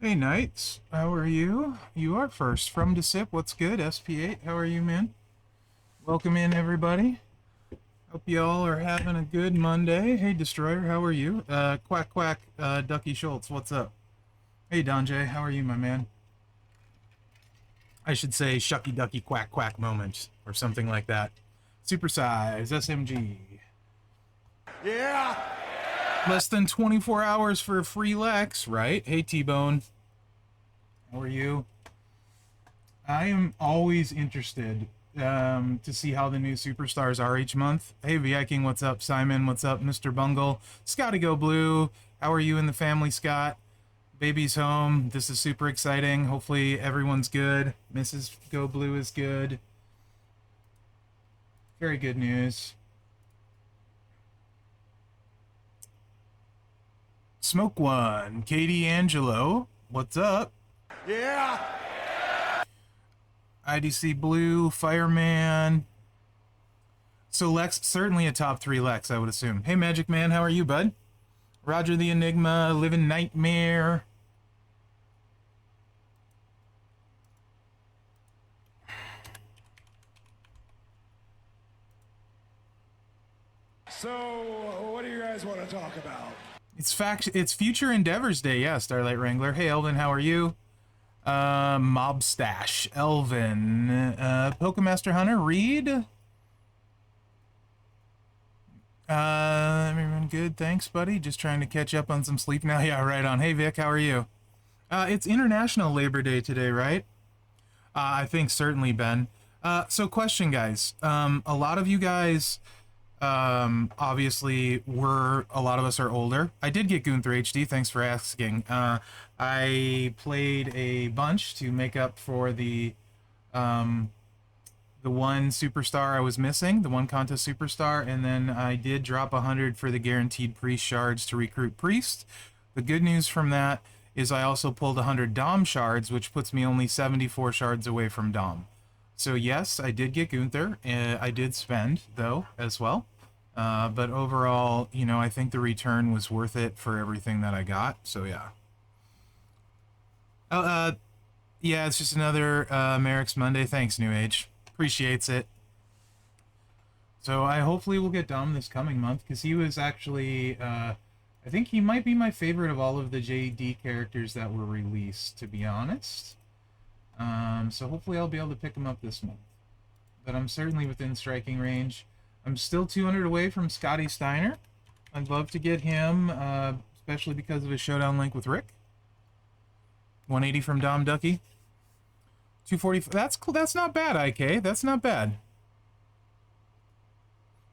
Hey Knights, how are you? You are first. From to sip, what's good? SP8, how are you, man? Welcome in, everybody. Hope y'all are having a good Monday. Hey Destroyer, how are you? Quack Quack, Ducky Schultz, what's up? Hey Don J, how are you, my man? I should say Shucky Ducky Quack Quack moment, or something like that. Supersize, SMG. Yeah! Less than 24 hours for a free Lex, right? Hey T-Bone. How are you? I am always interested to see how the new superstars are each month. Hey Viking, what's up? Simon, what's up? Mr. Bungle. Scotty Go Blue. How are you and the family, Scott? Baby's home. This is super exciting. Hopefully everyone's good. Mrs. Go Blue is good. Very good news. Smoke One. Katie Angelo. What's up? Yeah! IDC Blue. Fireman. So Lex, certainly a top 3 Lex, I would assume. Hey Magic Man, how are you, bud? Roger the Enigma. Living Nightmare. So, what do you guys want to talk about? It's Future Endeavors Day, yeah, Starlight Wrangler. Hey Elvin, how are you? Mob Stash, Elvin, Pokemaster Hunter, Reed. Everyone good, thanks, buddy. Just trying to catch up on some sleep now. Yeah, right on. Hey Vic, how are you? It's International Labor Day today, right? I think certainly, Ben. So question, guys. A lot of you guys, obviously a lot of us are older. I did get Gunther HD, thanks for asking. I played a bunch to make up for the one superstar I was missing, the one contest superstar, and then I did drop 100 for the guaranteed priest shards to recruit priest. The good news from that is I also pulled 100 Dom shards, which puts me only 74 shards away from Dom. So yes, I did get Gunther. I did spend, though, as well. But overall, you know, I think the return was worth it for everything that I got. So yeah. Yeah, it's just another Merrick's Monday. Thanks, New Age. Appreciates it. So I hopefully will get Dom this coming month, because he was actually, I think he might be my favorite of all of the JD characters that were released, to be honest. So hopefully I'll be able to pick him up this month. But I'm certainly within striking range. I'm still 200 away from Scotty Steiner. I'd love to get him, especially because of his showdown link with Rick. 180 from Dom Ducky. 240. That's cool. That's not bad, IK. That's not bad.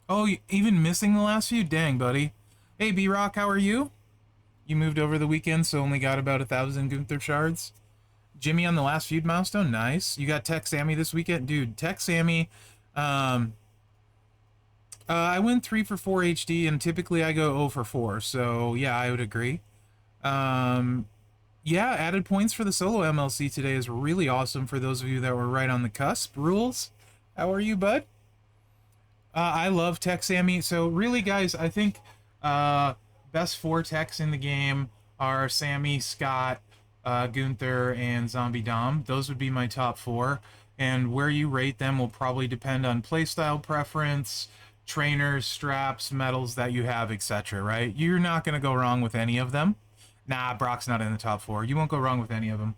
Oh, even missing the last few? Dang, buddy. Hey, B-Rock, how are you? You moved over the weekend, so only got about 1,000 Gunther shards. Jimmy on the last feud milestone. Nice. You got Tech Sammy this weekend? Dude, Tech Sammy... I went 3 for 4 HD, and typically I go 0 for 4, so yeah, I would agree. Yeah, added points for the solo MLC today is really awesome for those of you that were right on the cusp. Rules, how are you, bud? I love Tech Sammy. So really, guys, I think best 4 techs in the game are Sammy, Scott, Gunther, and Zombie Dom. Those would be my top 4. And where you rate them will probably depend on playstyle preference, trainers, straps, medals that you have, etc., right? You're not going to go wrong with any of them. Nah, Brock's not in the top 4. You won't go wrong with any of them.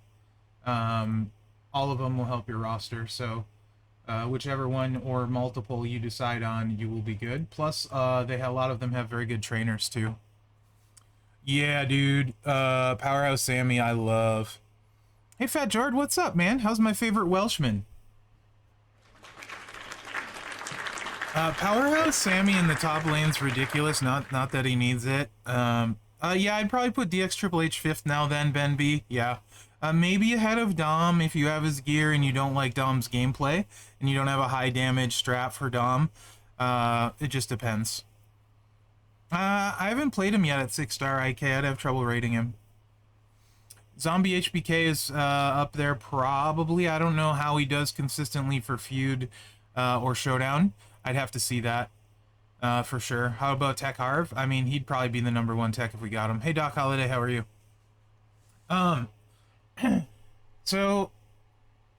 All of them will help your roster, so whichever one or multiple you decide on, you will be good. Plus, a lot of them have very good trainers, too. Yeah, dude. Powerhouse Sammy, I love. Hey, Fat Jord, what's up, man? How's my favorite Welshman? Powerhouse Sammy in the top lane's ridiculous. Not that he needs it. Yeah, I'd probably put DX Triple H 5th now then, Ben B. Yeah. Maybe ahead of Dom if you have his gear and you don't like Dom's gameplay and you don't have a high damage strap for Dom. It just depends. I haven't played him yet at 6-star IK. I'd have trouble rating him. Zombie HBK is up there probably. I don't know how he does consistently for Feud or Showdown. I'd have to see that for sure. How about Tech Harv? I mean, he'd probably be the #1 tech if we got him. Hey, Doc Holiday, how are you? So,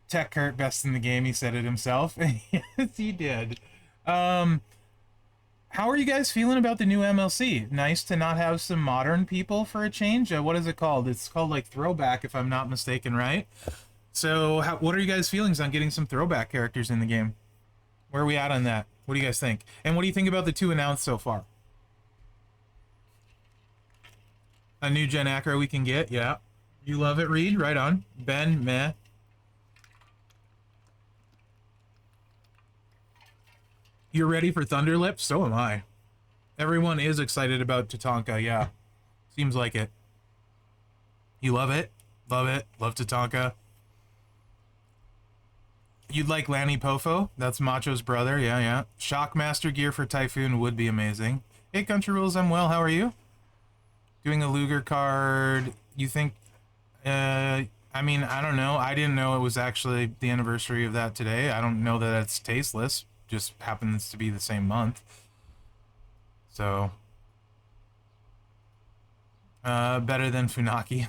Tech Kurt, best in the game, he said it himself. Yes, he did. How are you guys feeling about the new MLC? Nice to not have some modern people for a change? What is it called? It's called, like, Throwback, if I'm not mistaken, right? So, what are you guys' feelings on getting some throwback characters in the game? Where are we at on that? What do you guys think? And what do you think about the 2 announced so far? A new Gen Acro we can get, yeah. You love it, Reed? Right on. Ben, meh. You're ready for Thunderlip? So am I. Everyone is excited about Tatanka, yeah. Seems like it. You love it? Love it. Love Tatanka. You'd like Lanny Pofo? That's Macho's brother, yeah, yeah. Shockmaster gear for Typhoon would be amazing. Hey, Country Rules, I'm well. How are you? Doing a Luger card. You think... I mean, I don't know. I didn't know it was actually the anniversary of that today. I don't know that it's tasteless. Just happens to be the same month. So... better than Funaki.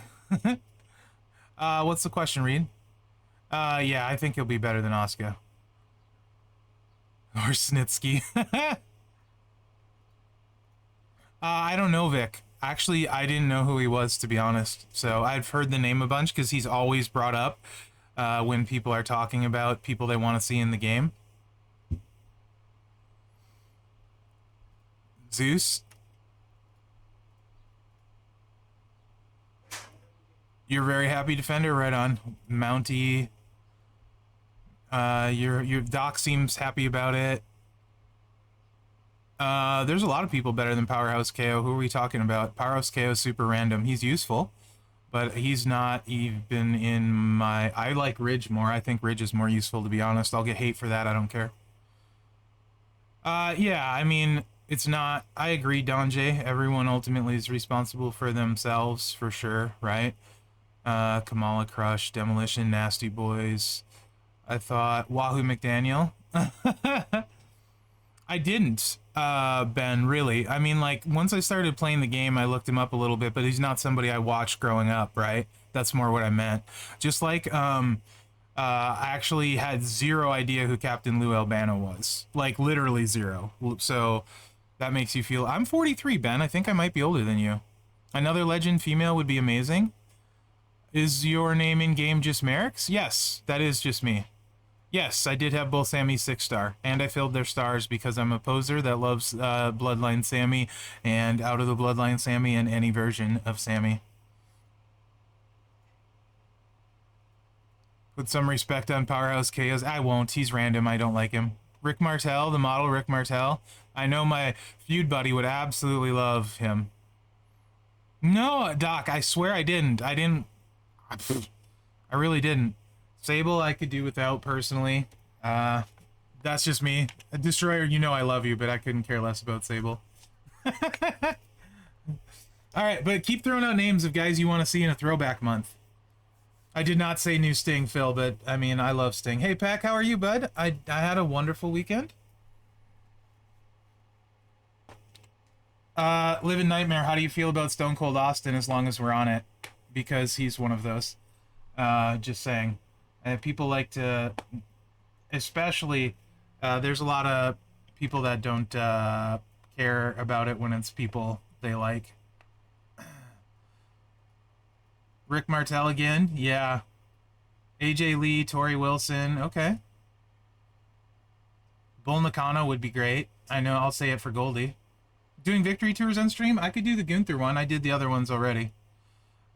What's the question, Reed? Yeah, I think he'll be better than Asuka. Or Snitsky. I don't know, Vic. Actually, I didn't know who he was, to be honest. So I've heard the name a bunch because he's always brought up when people are talking about people they want to see in the game. Zeus. You're very happy, Defender. Right on. Mountie. Your Doc seems happy about it. There's a lot of people better than Powerhouse KO. Who are we talking about? Powerhouse KO is super random. He's useful, but he's not even in my... I like Ridge more. I think Ridge is more useful, to be honest. I'll get hate for that. I don't care. Yeah, I mean, it's not... I agree, Donjay. Everyone ultimately is responsible for themselves, for sure, right? Kamala Crush, Demolition, Nasty Boys. I thought Wahoo McDaniel. I didn't, Ben, really. I mean, like, once I started playing the game, I looked him up a little bit, but he's not somebody I watched growing up, right? That's more what I meant. Just like, I actually had zero idea who Captain Lou Albano was. Like, literally zero. So, that makes you feel... I'm 43, Ben. I think I might be older than you. Another legend female would be amazing. Is your name in-game just Merrick's? Yes, that is just me. Yes, I did have both Sammy's 6-star, and I filled their stars because I'm a poser that loves Bloodline Sammy and Out of the Bloodline Sammy and any version of Sammy. Put some respect on Powerhouse KOs. I won't. He's random. I don't like him. Rick Martel, the model Rick Martel. I know my feud buddy would absolutely love him. No, Doc, I swear I didn't. I really didn't. Sable I could do without, personally. That's just me. A Destroyer, you know I love you, but I couldn't care less about Sable. Alright, but keep throwing out names of guys you want to see in a throwback month. I did not say new Sting, Phil, but, I mean, I love Sting. Hey, Pac, how are you, bud? I had a wonderful weekend. Live in Nightmare, how do you feel about Stone Cold Austin as long as we're on it? Because he's one of those. Just saying. People like to... Especially, there's a lot of people that don't care about it when it's people they like. Rick Martel again? Yeah. AJ Lee, Tori Wilson. Okay. Bull Nakano would be great. I know, I'll say it for Goldie. Doing victory tours on stream? I could do the Gunther one. I did the other ones already.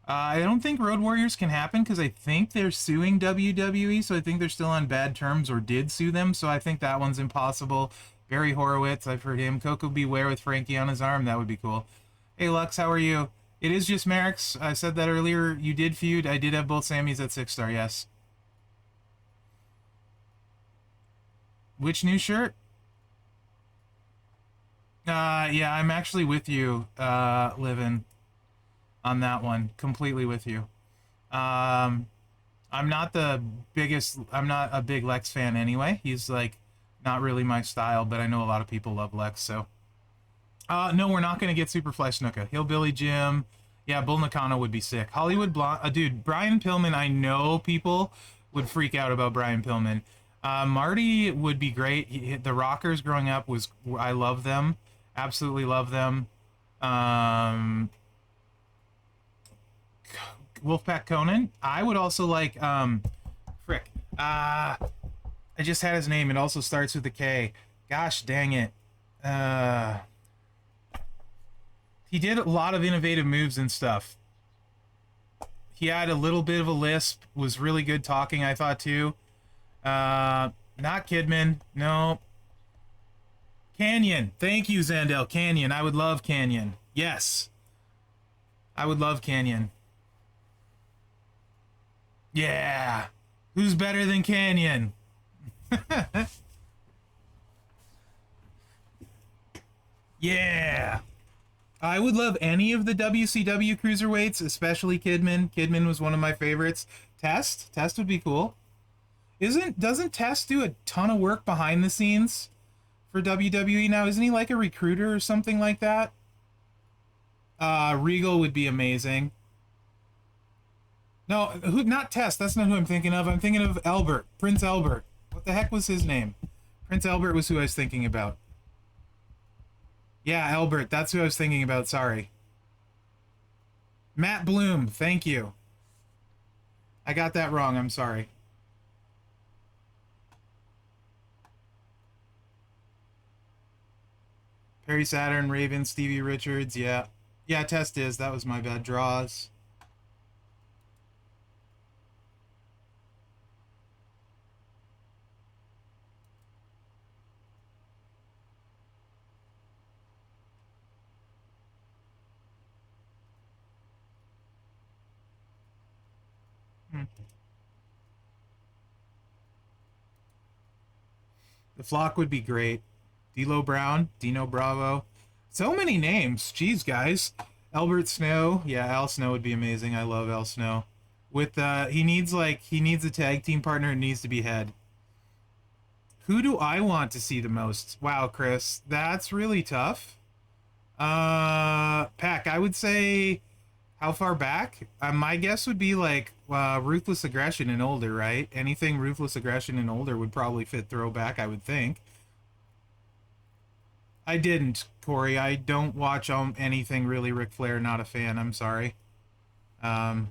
I don't think Road Warriors can happen because I think they're suing WWE, so I think they're still on bad terms or did sue them, so I think that one's impossible. Barry Horowitz, I've heard him. Coco Beware with Frankie on his arm, that would be cool. Hey Lux, how are you? It is just Merrick's. I said that earlier. You did feud. I did have both Sammys at 6-star, yes. Which new shirt? Yeah, I'm actually with you, Livin', on that one. Completely with you. I'm not a big Lex fan anyway. He's, like, not really my style, but I know a lot of people love Lex, so. No, we're not going to get Superfly Snuka. Hillbilly Jim, Yeah, Bull Nakano would be sick. Hollywood Blonde, dude, Brian Pillman. I know people would freak out about Brian Pillman. Marty would be great. The Rockers growing up was, I love them, absolutely love them. Um, Wolfpack Conan. I would also like frick. I just had his name. It also starts with a K. Gosh dang it. He did a lot of innovative moves and stuff. He had a little bit of a lisp. Was really good talking, I thought too. Not Kidman. No. Canyon. Thank you, Zandel. Canyon. I would love Canyon. Yes. I would love Canyon. Yeah. Who's better than Canyon? Yeah. I would love any of the WCW cruiserweights, especially Kidman. Kidman was one of my favorites. Test would be cool. Doesn't Test do a ton of work behind the scenes for WWE now? Isn't he like a recruiter or something like that? Regal would be amazing. No, not Test. That's not who I'm thinking of. I'm thinking of Albert, Prince Albert. What the heck was his name? Prince Albert was who I was thinking about. Yeah, Albert. That's who I was thinking about. Sorry. Matt Bloom. Thank you. I got that wrong. I'm sorry. Perry Saturn, Raven, Stevie Richards. Yeah. Yeah, Test is. That was my bad. Draws. The Flock would be great. D'Lo Brown, Dino Bravo. So many names. Jeez, guys. Albert Snow. Yeah, Al Snow would be amazing. I love Al Snow. With he needs a tag team partner and needs to be head. Who do I want to see the most? Wow, Chris. That's really tough. Pack, I would say how far back? My guess would be like Ruthless Aggression and older, right? Anything Ruthless Aggression and older would probably fit throwback, I would think. I didn't, Corey. I don't watch anything really Ric Flair. Not a fan. I'm sorry. Yeah.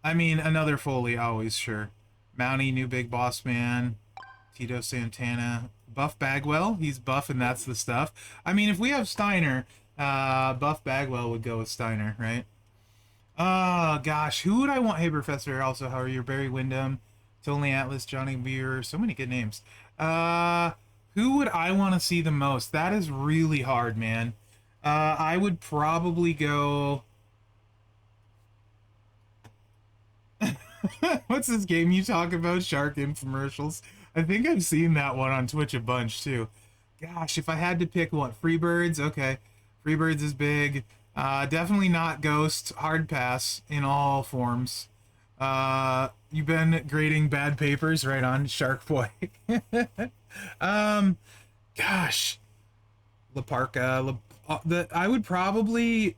I mean, another Foley, always, sure. Mountie, New Big Boss Man. Tito Santana. Buff Bagwell. He's buff and that's the stuff. I mean, if we have Steiner, Buff Bagwell would go with Steiner, right? Oh, gosh. Who would I want? Hey, Professor. Also, how are you? Barry Windham. Tony Atlas, Johnny Beer. So many good names. Who would I want to see the most? That is really hard, man. I would probably go... What's this game you talk about? Shark infomercials. I think I've seen that one on Twitch a bunch, too. Gosh, if I had to pick what? Freebirds? Okay. Freebirds is big. Definitely not Ghost. Hard pass in all forms. You've been grading bad papers right on Shark Boy. Gosh. Laparca. I would probably...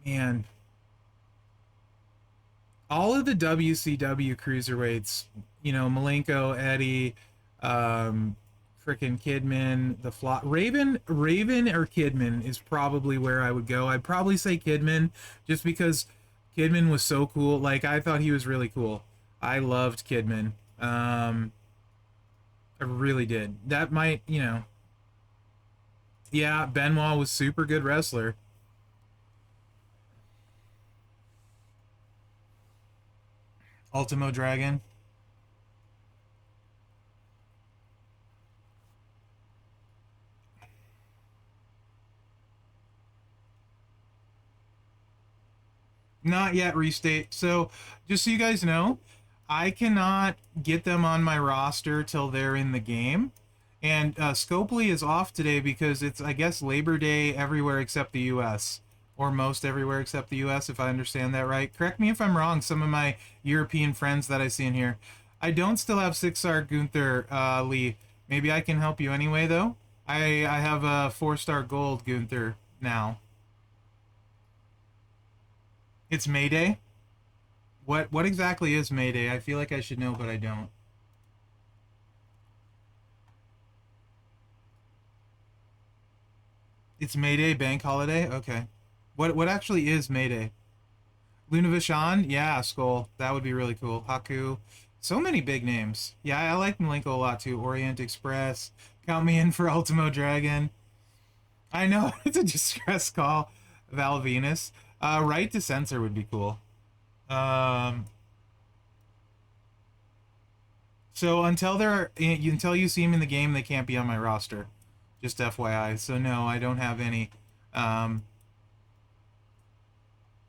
Man... all of the WCW cruiserweights, you know, Malenko, Eddie, frickin' Kidman, the Flock, Raven or Kidman is probably where I would go. I'd probably say Kidman, just because Kidman was so cool. Like, I thought he was really cool. I loved Kidman. I really did. That might, you know. Yeah, Benoit was super good wrestler. Ultimo Dragon. Not yet, Restate. So, just so you guys know, I cannot get them on my roster till they're in the game. And Scopely is off today because it's, I guess, Labor Day everywhere except the U.S. Or most everywhere except the U.S., if I understand that right. Correct me if I'm wrong, some of my European friends that I see in here. I don't still have 6-star Gunther Lee. Maybe I can help you anyway, though. I have a 4-star gold Gunther now. It's Mayday? What exactly is Mayday? I feel like I should know, but I don't. It's Mayday bank holiday? Okay. What actually is Mayday? Luna Vishon? Yeah, Skull. That would be really cool. Haku. So many big names. Yeah, I like Malenko a lot too. Orient Express. Count me in for Ultimo Dragon. I know, it's a distress call. Val Venus. Right to Censor would be cool. So until you see them in the game, they can't be on my roster. Just FYI. So no, I don't have any.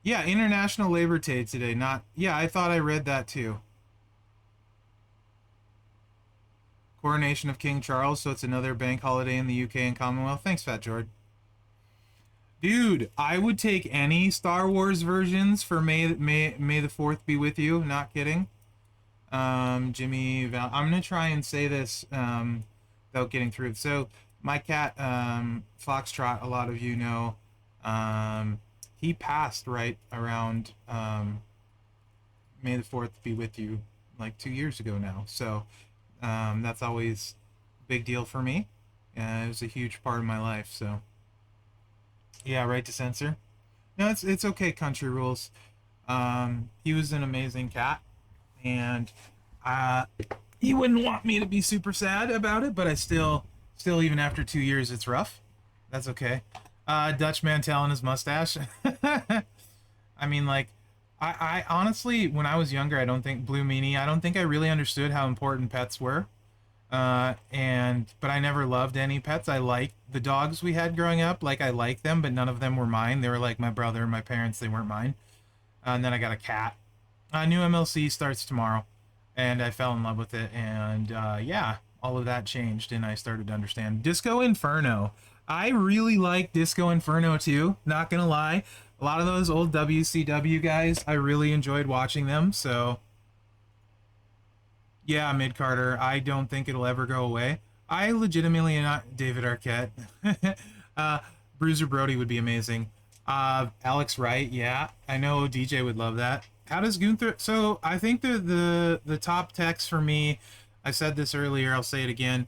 Yeah, International Labor Day today. Not yeah, I thought I read that too. Coronation of King Charles, so it's another bank holiday in the UK and Commonwealth. Thanks, Fat Jord. Dude, I would take any Star Wars versions for May the 4th be with you. Not kidding. Jimmy Val. I'm gonna try and say this without getting through it. So my cat Foxtrot, a lot of you know, he passed right around May the 4th be with you like 2 years ago now. So that's always a big deal for me. It was a huge part of my life. So yeah, right to censor. No, it's okay. Country rules. He was an amazing cat, and he wouldn't want me to be super sad about it, but I still even after 2 years, it's rough. That's okay. Dutch Mantel and his mustache. I mean, like, I honestly, when I was younger, I don't think Blue Meanie, I don't think I really understood how important pets were. But I never loved any pets. I liked the dogs we had growing up. Like, I liked them, but none of them were mine. They were like my brother and my parents. They weren't mine. And then I got a cat. New MLC starts tomorrow, and I fell in love with it. And yeah, all of that changed, and I started to understand. Disco Inferno. I really like Disco Inferno too. Not gonna lie, a lot of those old WCW guys, I really enjoyed watching them. So yeah, Mid Carter. I don't think it'll ever go away. I legitimately not David Arquette. Bruiser Brody would be amazing. Alex Wright, yeah, I know DJ would love that. How does Gunther? So I think the top techs for me, I said this earlier, I'll say it again.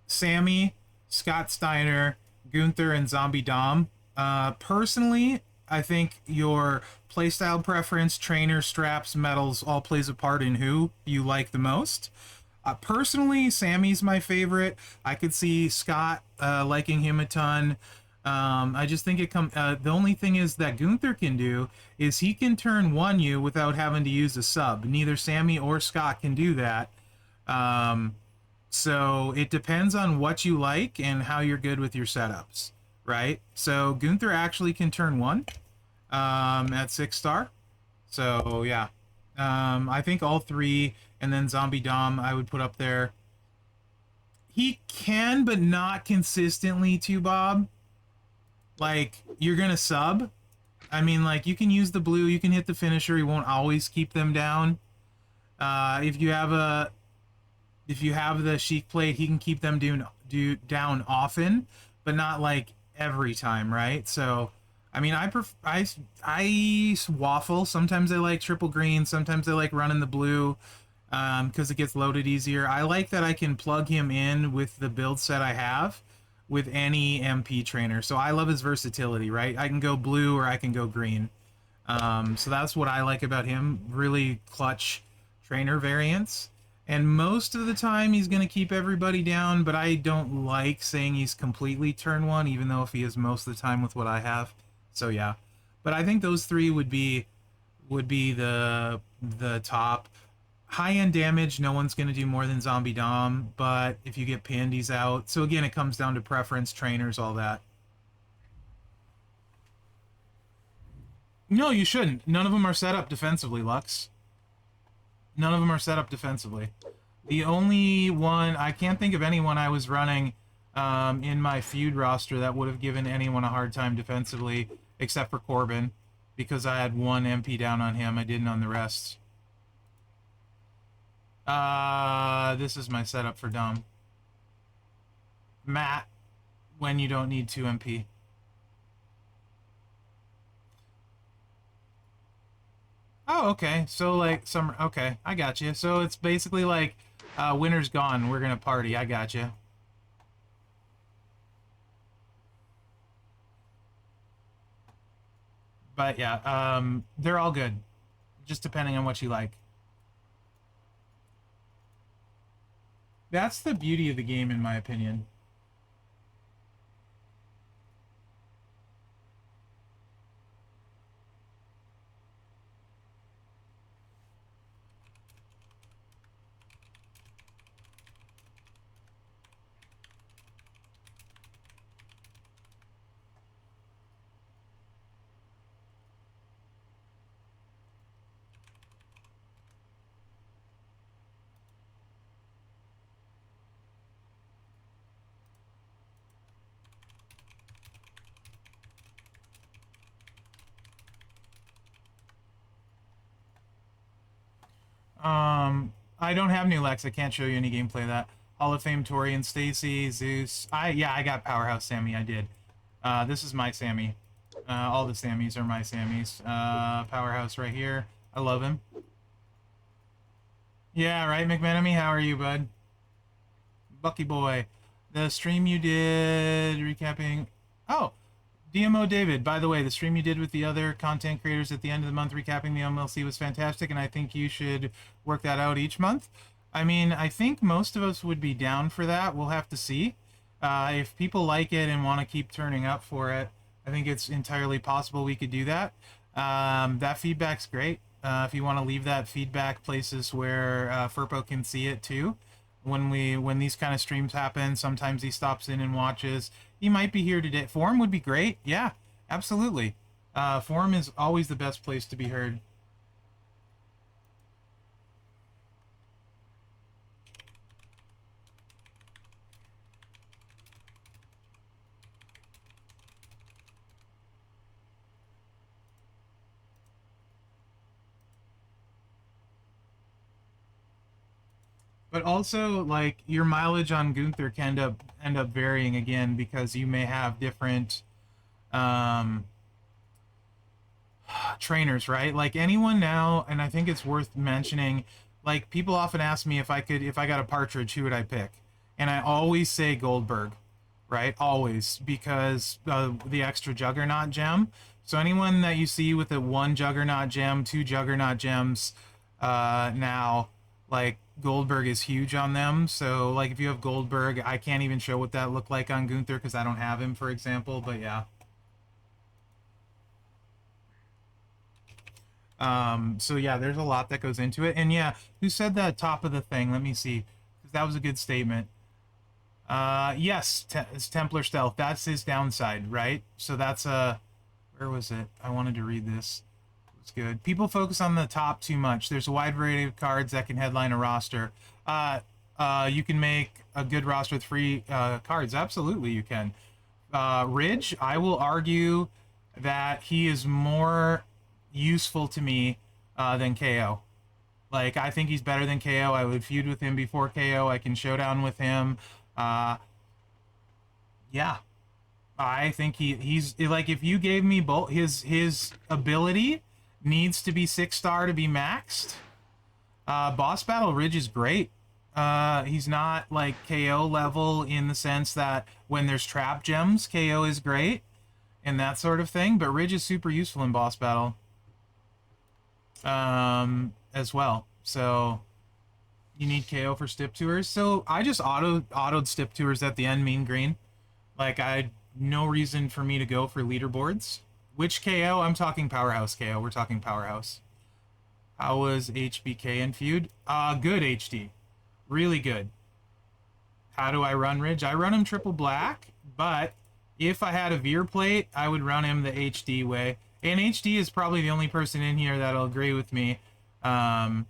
Sammy, Scott Steiner, Gunther, and Zombie Dom. Personally, I think your playstyle preference, trainer, straps, medals all plays a part in who you like the most. Personally, Sammy's my favorite. I could see Scott liking him a ton. I just think the only thing is that Gunther can do is he can turn one you without having to use a sub. Neither Sammy or Scott can do that. So it depends on what you like and how you're good with your setups, right? So Gunther actually can turn one at 6-star. So yeah, I think all three, and then Zombie Dom I would put up there. He can, but not consistently too, Bob. Like, you're gonna sub. I mean, like, you can use the blue, you can hit the finisher, he won't always keep them down. If you have the Sheik plate, he can keep them down often, but not like every time, right? So, I mean, I waffle. Sometimes I like triple green, sometimes I like running the blue, because it gets loaded easier. I like that I can plug him in with the build set I have with any MP trainer. So I love his versatility, right? I can go blue or I can go green. So that's what I like about him. Really clutch trainer variants. And most of the time he's going to keep everybody down, but I don't like saying he's completely turn one, even though if he is most of the time with what I have. So yeah. But I think those three would be the top. High-end damage, no one's going to do more than Zombie Dom, but if you get pinned, he's out. So again, it comes down to preference, trainers, all that. No, you shouldn't. None of them are set up defensively, Lux. None of them are set up defensively. The only one, I can't think of anyone I was running in my feud roster that would have given anyone a hard time defensively, except for Corbin, because I had one MP down on him. I didn't on the rest. This is my setup for Dom. Matt, when you don't need 2 MP. Oh, okay. So like some okay, I got you. So it's basically like winter's gone, we're gonna party. I got you. But yeah, they're all good, just depending on what you like. That's the beauty of the game, in my opinion. I don't have new Lex. I can't show you any gameplay of that. Hall of Fame Torian, Stacy, Zeus. I got Powerhouse Sammy. I did. This is my Sammy. All the Sammys are my Sammys. Powerhouse right here. I love him. Yeah, right, McMenemy. How are you, bud? Bucky boy. The stream you did recapping. Oh, DMO David, by the way, the stream you did with the other content creators at the end of the month recapping the MLC was fantastic, and I think you should work that out each month. I mean, I think most of us would be down for that. We'll have to see. If people like it and want to keep turning up for it, I think it's entirely possible we could do that. That feedback's great. If you want to leave that feedback places where Furpo can see it too. When these kind of streams happen, sometimes he stops in and watches. He might be here today. Forum would be great. Yeah, absolutely. Forum is always the best place to be heard. But also, like, your mileage on Gunther can end up varying again because you may have different trainers, right? Like anyone now, and I think it's worth mentioning, like people often ask me if I got a partridge, who would I pick? And I always say Goldberg, right? Always, because the extra Juggernaut gem. So anyone that you see with a 1 Juggernaut gem, 2 Juggernaut gems, now, like Goldberg is huge on them. So like if you have Goldberg, I can't even show what that looked like on Gunther because I don't have him, for example. But yeah. So yeah, there's a lot that goes into it. And yeah, who said that top of the thing? Let me see, because that was a good statement. Yes, it's Templar Stealth. That's his downside, right? So that's a... Where was it? I wanted to read this. It's good. People focus on the top too much. There's a wide variety of cards that can headline a roster. You can make a good roster with free cards. Absolutely, you can. Ridge, I will argue that he is more useful to me than KO. Like, I think he's better than KO. I would feud with him before KO. I can showdown with him. Yeah. I think he's like, if you gave me both, his ability needs to be 6-star to be maxed. Boss Battle Ridge is great. He's not like KO level in the sense that when there's trap gems, KO is great and that sort of thing, but Ridge is super useful in Boss Battle as well. So you need KO for Stip Tours. So I just autoed Stip Tours at the end, mean green. Like, no reason for me to go for leaderboards. Which KO? I'm talking Powerhouse KO. We're talking Powerhouse. How was HBK in Feud? Good, HD. Really good. How do I run Ridge? I run him triple black, but if I had a veer plate, I would run him the HD way. And HD is probably the only person in here that'll agree with me. But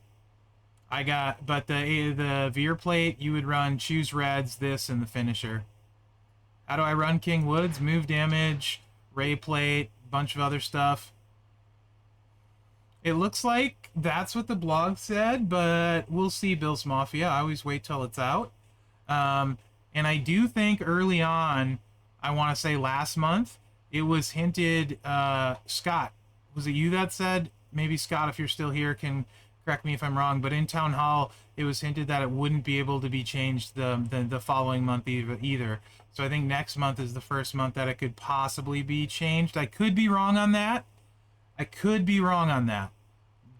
the veer plate, you would run choose reds, this, and the finisher. How do I run King Woods? Move damage, ray plate, bunch of other stuff. It looks like that's what the blog said, but we'll see, Bill's Mafia. I always wait till it's out. And I do think early on, I want to say last month, it was hinted, Scott, was it you that said, maybe Scott, if you're still here, can correct me if I'm wrong, but in Town Hall, it was hinted that it wouldn't be able to be changed the following month either. So I think next month is the first month that it could possibly be changed. I could be wrong on that. I could be wrong on that.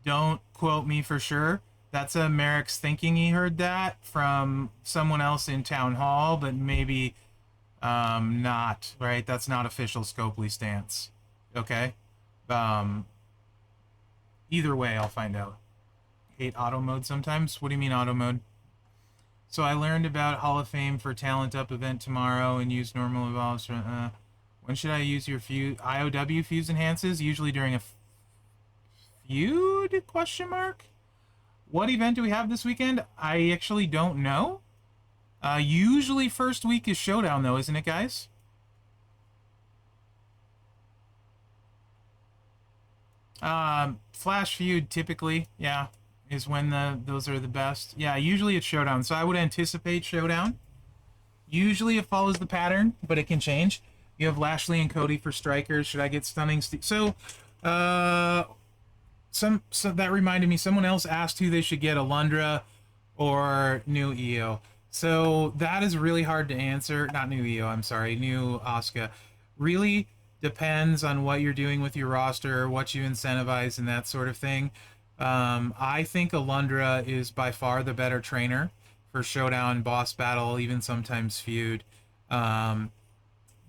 Don't quote me for sure. That's a Merrick's thinking he heard that from someone else in Town Hall, but maybe not, right? That's not official Scopely stance. Okay? Either way, I'll find out. Hate auto mode sometimes? What do you mean auto mode? So I learned about Hall of Fame for Talent Up event tomorrow and use normal evolves. When should I use your Feud IOW Fuse enhances? Usually during a feud? Question mark. What event do we have this weekend? I actually don't know. Usually first week is Showdown though, isn't it, guys? Flash Feud typically, yeah, is when those are the best. Yeah, usually it's Showdown, so I would anticipate Showdown. Usually it follows the pattern, but it can change. You have Lashley and Cody for strikers. Should I get stunning? So that reminded me. Someone else asked who they should get, Alundra or new EO. So that is really hard to answer. Not new EO. I'm sorry, new Asuka. Really depends on what you're doing with your roster, what you incentivize, and that sort of thing. I think Alundra is by far the better trainer for Showdown, Boss Battle, even sometimes Feud.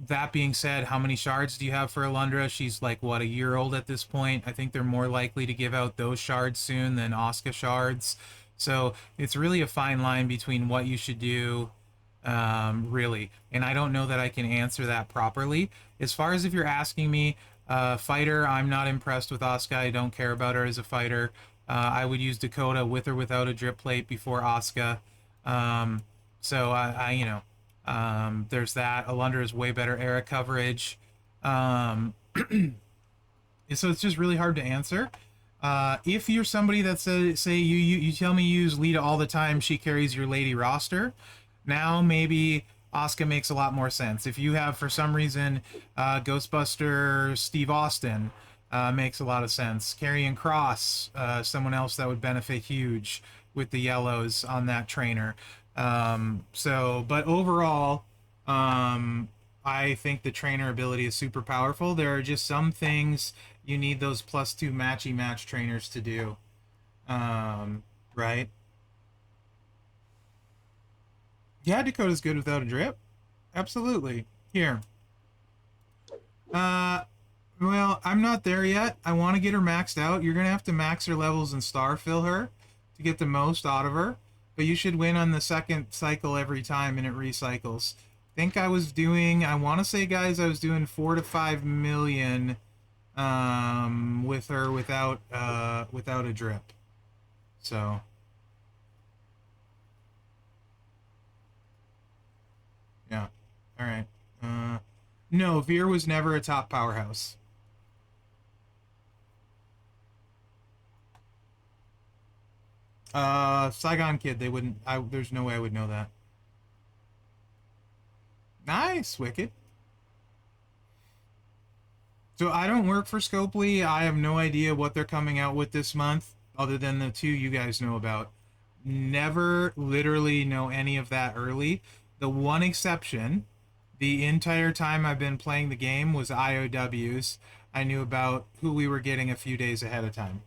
That being said, how many shards do you have for Alundra? She's like, what, a year old at this point? I think they're more likely to give out those shards soon than Asuka shards. So it's really a fine line between what you should do, really. And I don't know that I can answer that properly. As far as if you're asking me, fighter, I'm not impressed with Asuka. I don't care about her as a fighter. I would use Dakota with or without a drip plate before Asuka. So there's that. Alundra is way better era coverage. So it's just really hard to answer. If you're somebody that say you tell me you use Leta all the time, she carries your lady roster. Now maybe Asuka makes a lot more sense. If you have, for some reason, Ghostbuster Steve Austin, makes a lot of sense. Karrion Kross, someone else that would benefit huge with the yellows on that trainer. But overall, I think the trainer ability is super powerful. There are just some things you need those +2 matchy match trainers to do. Right? Yeah, Dakota's good without a drip. Absolutely. Here. Well, I'm not there yet. I want to get her maxed out. You're going to have to max her levels and star fill her to get the most out of her. But you should win on the second cycle every time and it recycles. I think I was doing, I want to say, guys, I was doing 4 to 5 million with her without a drip. So yeah. All right. No, Veer was never a top powerhouse. Saigon Kid, they wouldn't, there's no way I would know that. Nice, Wicked. So I don't work for Scopely. I have no idea what they're coming out with this month, other than the two you guys know about. Never literally know any of that early. The one exception, the entire time I've been playing the game, was IOWs. I knew about who we were getting a few days ahead of time.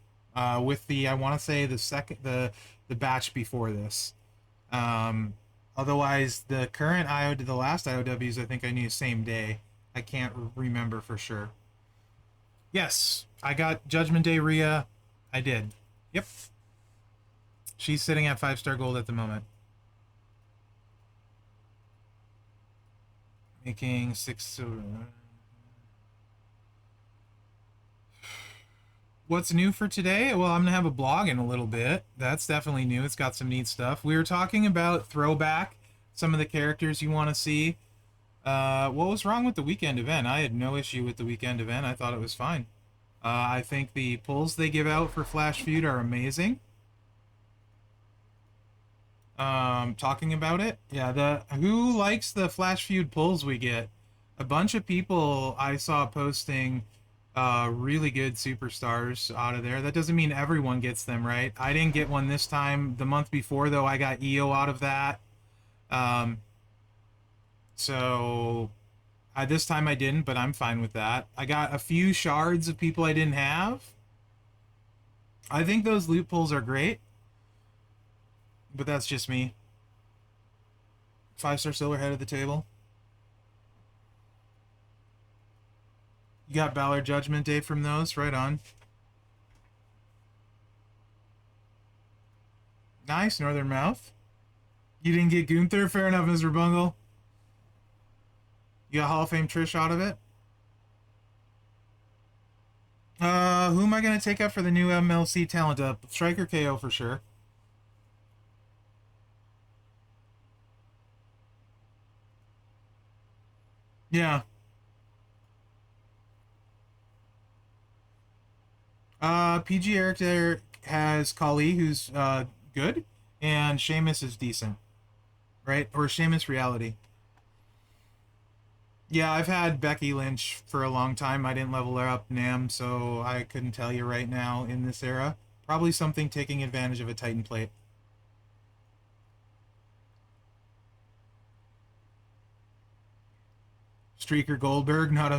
With the, I want to say the batch before this. Otherwise, the current the last IOWs, I think I knew same day. I can't remember for sure. Yes, I got Judgment Day Rhea. I did. Yep. She's sitting at 5-star gold at the moment. Making 6 silver. What's new for today? Well, I'm going to have a blog in a little bit. That's definitely new. It's got some neat stuff. We were talking about throwback, some of the characters you want to see. What was wrong with the weekend event? I had no issue with the weekend event. I thought it was fine. I think the pulls they give out for Flash Feud are amazing. talking about it. Yeah, the who likes the Flash Feud pulls we get? A bunch of people I saw posting really good superstars out of there. That doesn't mean everyone gets them, right? I didn't get one this time. The month before, though, I got EO out of that. Um, so this time I didn't, but I'm fine with that. I got a few shards of people I didn't have. I think those loot pulls are great, but that's just me. 5-star silver head of the table. You got Ballard Judgment Day from those, right on. Nice, Northern Mouth. You didn't get Gunther? Fair enough, Mr. Bungle. You got Hall of Fame Trish out of it? Who am I going to take up for the new MLC talent up? Striker KO for sure. Yeah. PG Eric there has Kali, who's good, and Sheamus is decent, right? Or Sheamus Reality. Yeah, I've had Becky Lynch for a long time. I didn't level her up Nam, so I couldn't tell you right now in this era. Probably something taking advantage of a Titan plate. Streaker Goldberg, not a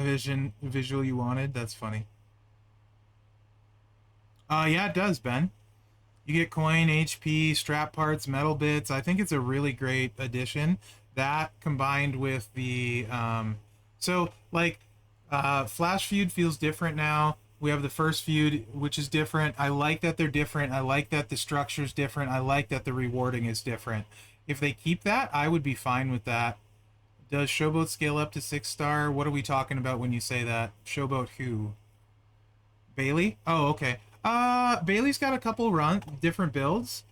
visual you wanted. That's funny. Yeah, it does, Ben. You get coin, HP, strap parts, metal bits. I think it's a really great addition. That combined with the so like Flash Feud feels different now. We have the first feud, which is different. I like that they're different. I like that the structure's different. I like that the rewarding is different. If they keep that, I would be fine with that. Does Showboat scale up to 6-star? What are we talking about when you say that? Showboat who? Bailey? Oh, okay. Bailey's got a couple different builds.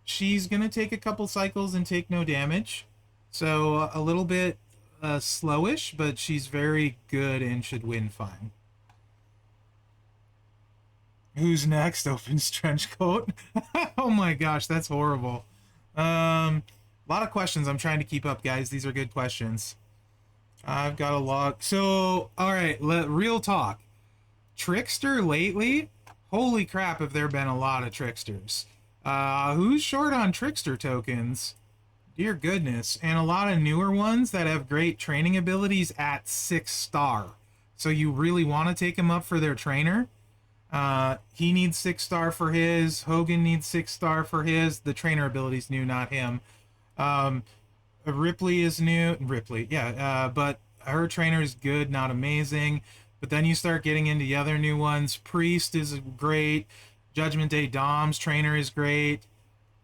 She's gonna take a couple cycles and take no damage. So a little bit slowish, but she's very good and should win fine. Who's next? Opens trench coat. Oh my gosh, that's horrible. A lot of questions. I'm trying to keep up, guys. These are good questions. I've got a lot. So, all right, real talk. Trickster lately? Holy crap, have there been a lot of Tricksters. Who's short on Trickster tokens? Dear goodness. And a lot of newer ones that have great training abilities at 6-star. So you really want to take them up for their trainer. He needs 6-star for his. Hogan needs 6-star for his. The trainer ability's new, not him. Ripley is new. Ripley, yeah. But her trainer is good, not amazing. But then you start getting into the other new ones. Priest is great. Judgment Day Dom's trainer is great.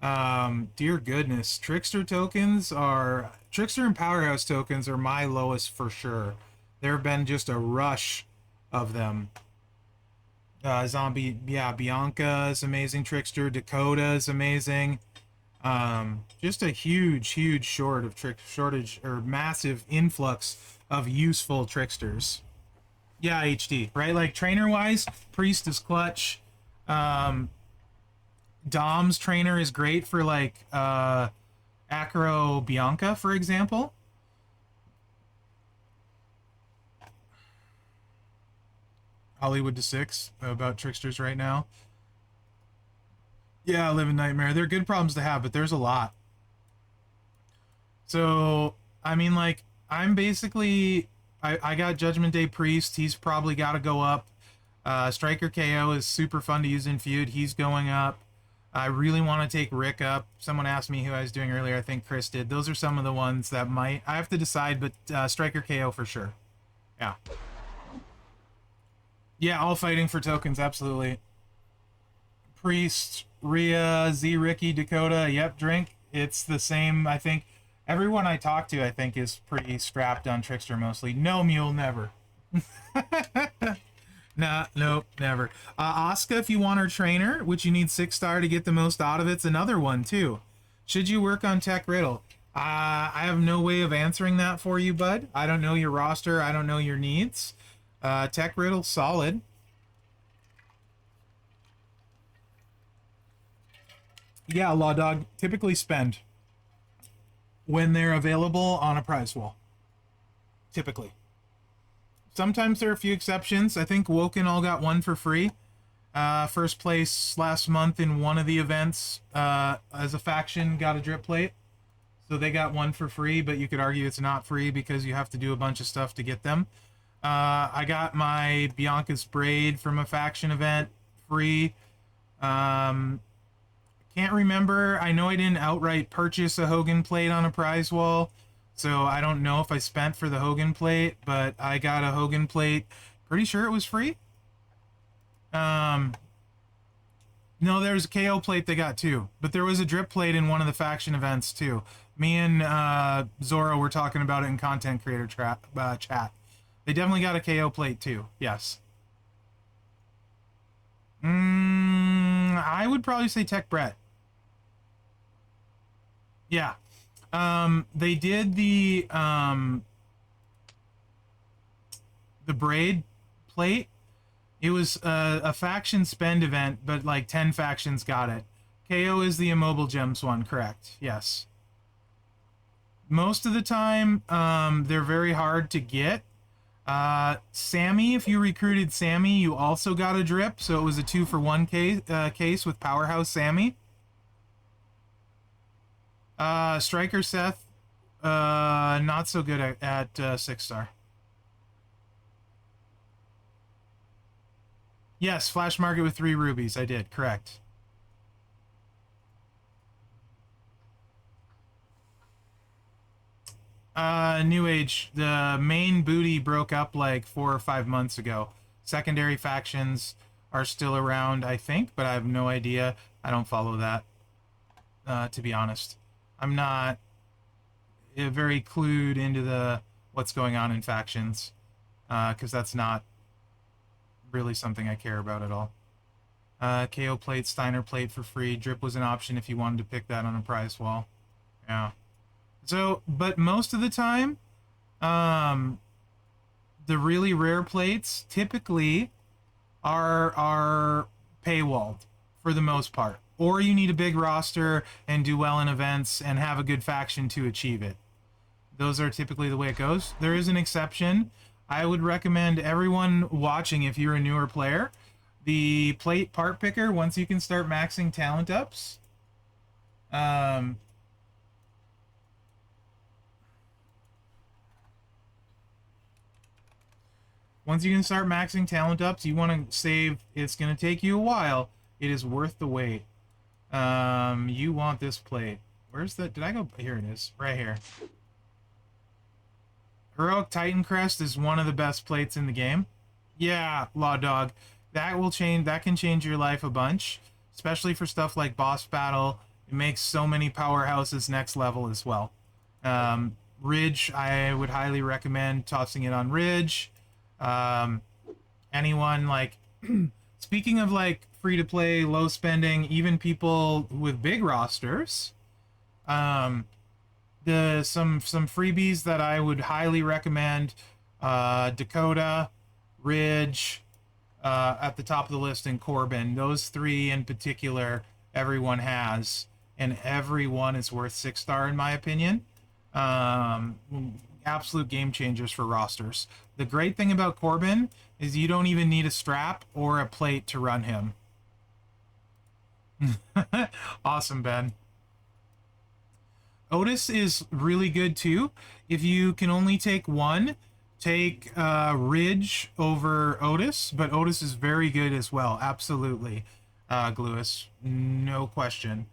Dear goodness. Trickster and Powerhouse tokens are my lowest for sure. There have been just a rush of them. Zombie, yeah, Bianca is amazing. Trickster, Dakota is amazing. Just a huge shortage or massive influx of useful Tricksters. Yeah, HD, right? Like trainer-wise, Priest is clutch. Dom's trainer is great for like Acro Bianca, for example. Hollywood to 6 about Tricksters right now. Yeah, Live in Nightmare. They're good problems to have, but there's a lot. So, I mean, like, I'm basically... I got Judgment Day Priest. He's probably got to go up. Striker KO is super fun to use in Feud. He's going up. I really want to take Rick up. Someone asked me who I was doing earlier. I think Chris did. Those are some of the ones that might... I have to decide, but Striker KO for sure. Yeah. Yeah, all fighting for tokens, absolutely. Priest, Rhea, Z, Ricky, Dakota, yep, Drink. It's the same, I think. Everyone I talk to, I think, is pretty strapped on Trickster mostly. No, Mule, never. Nah, nope, never. Asuka, if you want her trainer, which you need 6-star to get the most out of it's another one, too. Should you work on Tech Riddle? I have no way of answering that for you, bud. I don't know your roster. I don't know your needs. Tech Riddle, solid. Yeah, Law Dog, typically spend. when they're available on a prize wall. Typically. Sometimes there are a few exceptions. I think Woken all got one for free. First place last month in one of the events as a faction got a drip plate. So they got one for free, but you could argue it's not free because you have to do a bunch of stuff to get them. I got my Bianca's Braid from a faction event free. Can't remember. I know I didn't outright purchase a Hogan plate on a prize wall, so I don't know if I spent for the Hogan plate, but I got a Hogan plate. Pretty sure it was free. No, there's a KO plate they got too, but there was a drip plate in one of the faction events too. Me and Zoro were talking about it in content creator chat. They definitely got a KO plate too. Yes. I would probably say Tech Brett. Yeah. They did the braid plate. It was a faction spend event, but like 10 factions got it. KO is the Immobile Gems one, correct? Yes. Most of the time, they're very hard to get. Sammy, if you recruited Sammy, you also got a drip, so it was a 2-for-1 case with Powerhouse Sammy. Striker Seth, not so good at 6-star. Yes, Flash Market with 3 rubies. I did, correct. New Age, the main booty broke up like 4 or 5 months ago. Secondary factions are still around, I think, but I have no idea. I don't follow that, to be honest. I'm not very clued into what's going on in factions, because that's not really something I care about at all. KO plate, Steiner plate for free. Drip was an option if you wanted to pick that on a prize wall. Yeah. So, but most of the time, the really rare plates typically are paywalled for the most part. Or you need a big roster and do well in events and have a good faction to achieve it. Those are typically the way it goes. There is an exception. I would recommend everyone watching, if you're a newer player, the plate part picker, once you can start maxing talent ups. Once you can start maxing talent ups, you want to save. It's going to take you a while. It is worth the wait. You want this plate. Where's the... Did I go... Here it is. Right here. Heroic Titan Crest is one of the best plates in the game. Yeah, Law Dog. That will change. That can change your life a bunch. Especially for stuff like boss battle. It makes so many powerhouses next level as well. Ridge, I would highly recommend tossing it on Ridge. Anyone like... Speaking of like free-to-play, low spending, even people with big rosters... some freebies that I would highly recommend, Dakota, Ridge, at the top of the list, and Corbin. Those 3 in particular everyone has, and everyone is worth 6-star in my opinion. Absolute game changers for rosters. The great thing about Corbin is you don't even need a strap or a plate to run him. Awesome, Ben. Otis is really good too. If you can only take one, take Ridge over Otis, but Otis is very good as well. Absolutely, Gluis, no question.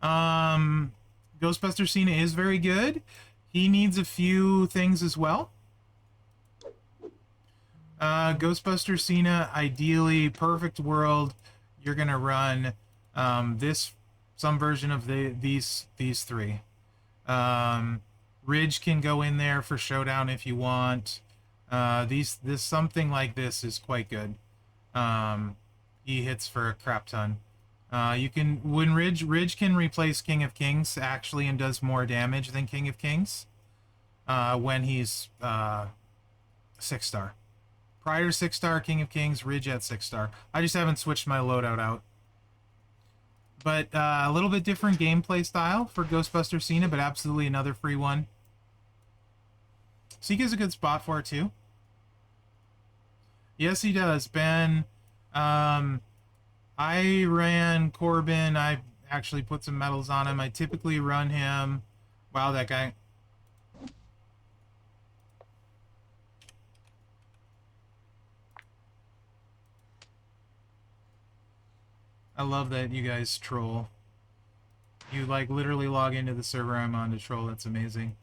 Ghostbuster Cena is very good. He needs a few things as well. Ghostbuster Cena, ideally, perfect world, you're gonna run some version of these 3. Ridge can go in there for Showdown if you want. Something like this is quite good. He hits for a crap ton. When Ridge can replace King of Kings actually and does more damage than King of Kings when he's 6-star. Prior to 6-star King of Kings, Ridge at 6-star. I just haven't switched my loadout out. But a little bit different gameplay style for Ghostbuster Cena, but absolutely another free one. Seeka's a good spot for it, too. Yes, he does. Ben, I ran Corbin. I actually put some medals on him. I typically run him. Wow, that guy. I love that you guys troll. You, like, literally log into the server I'm on to troll. That's amazing.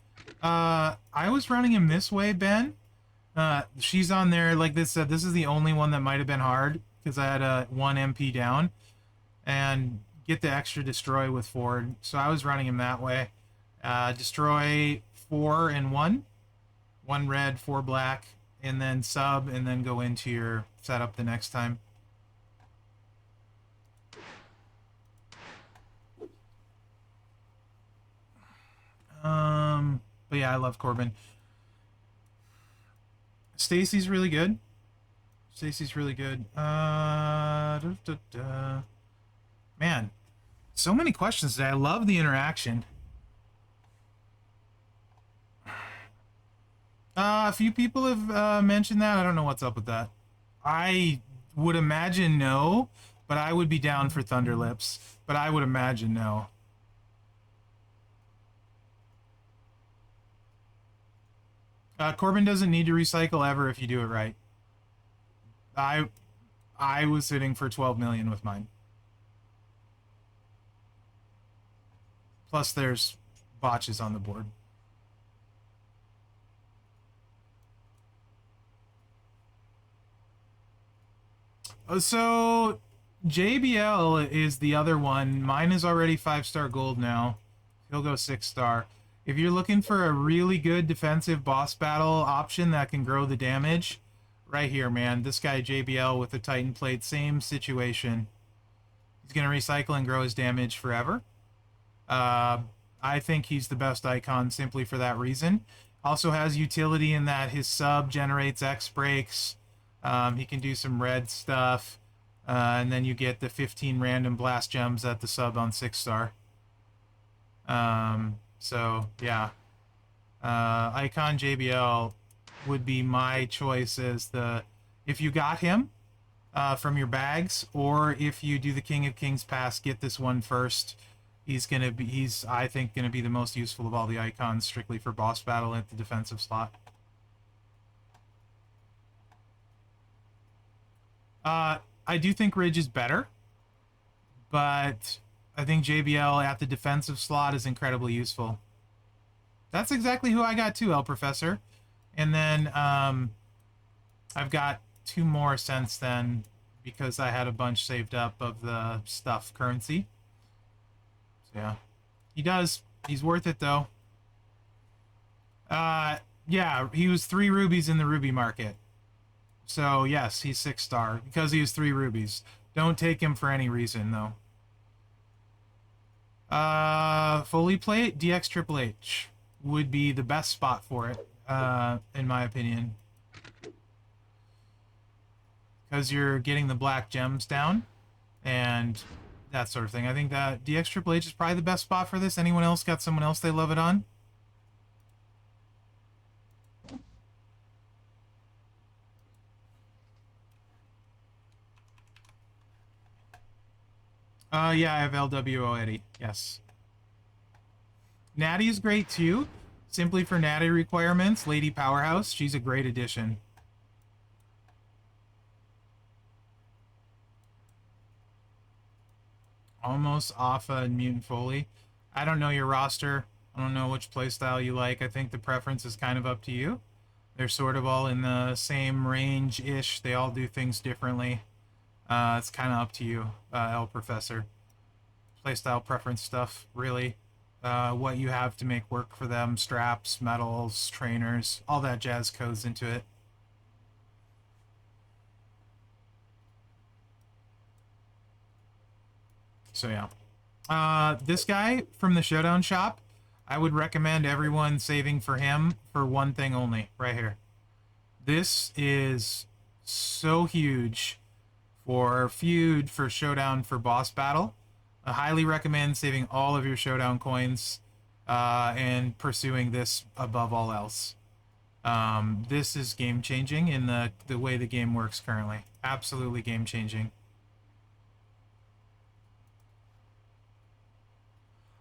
I was running him this way, Ben. She's on there, like this said, this is the only one that might have been hard, because I had a 1 MP down. And get the extra destroy with Ford. So I was running him that way. Destroy 4 and 1. 1 red, 4 black, and then sub, and then go into your setup the next time. But yeah, I love Corbin. Stacy's really good. Stacy's really good. Man, so many questions today. I love the interaction. A few people have mentioned that. I don't know what's up with that. I would imagine no, but I would be down for Thunderlips. But I would imagine no. Corbin doesn't need to recycle ever if you do it right. I was sitting for 12 million with mine. Plus there's botches on the board. So JBL is the other one. Mine is already 5-star gold now. He'll go 6-star. If you're looking for a really good defensive boss battle option that can grow the damage, right here, man. This guy, JBL, with the Titan Plate, same situation. He's going to recycle and grow his damage forever. I think he's the best icon simply for that reason. Also has utility in that his sub generates X breaks. He can do some red stuff. And then you get the 15 random blast gems at the sub on 6-star. So, yeah. Icon JBL would be my choice as the... If you got him from your bags, or if you do the King of Kings pass, get this one first. He's, I think, going to be the most useful of all the icons, strictly for boss battle at the defensive slot. I do think Ridge is better, but I think JBL at the defensive slot is incredibly useful. That's exactly who I got too, El Professor. And then I've got 2 more since then because I had a bunch saved up of the stuff currency. So yeah, he does. He's worth it though. Yeah, he was 3 rubies in the ruby market. So yes, he's 6-star because he was 3 rubies. Don't take him for any reason though. Fully plate, DX Triple H would be the best spot for it, in my opinion. Because you're getting the black gems down, and that sort of thing. I think that DX Triple H is probably the best spot for this. Anyone else got someone else they love it on? Yeah, I have LWO Eddie. Yes. Natty is great too. Simply for Natty requirements, Lady Powerhouse, she's a great addition. Almost Alpha and Mutant Foley. I don't know your roster. I don't know which playstyle you like. I think the preference is kind of up to you. They're sort of all in the same range-ish. They all do things differently. It's kind of up to you, El Professor. Playstyle preference stuff, really. What you have to make work for them. Straps, medals, trainers, all that jazz goes into it. So yeah. This guy from the Showdown Shop, I would recommend everyone saving for him for one thing only, right here. This is so huge for Feud, for Showdown, for boss battle. I highly recommend saving all of your Showdown coins and pursuing this above all else. This is game-changing in the way the game works currently. Absolutely game-changing.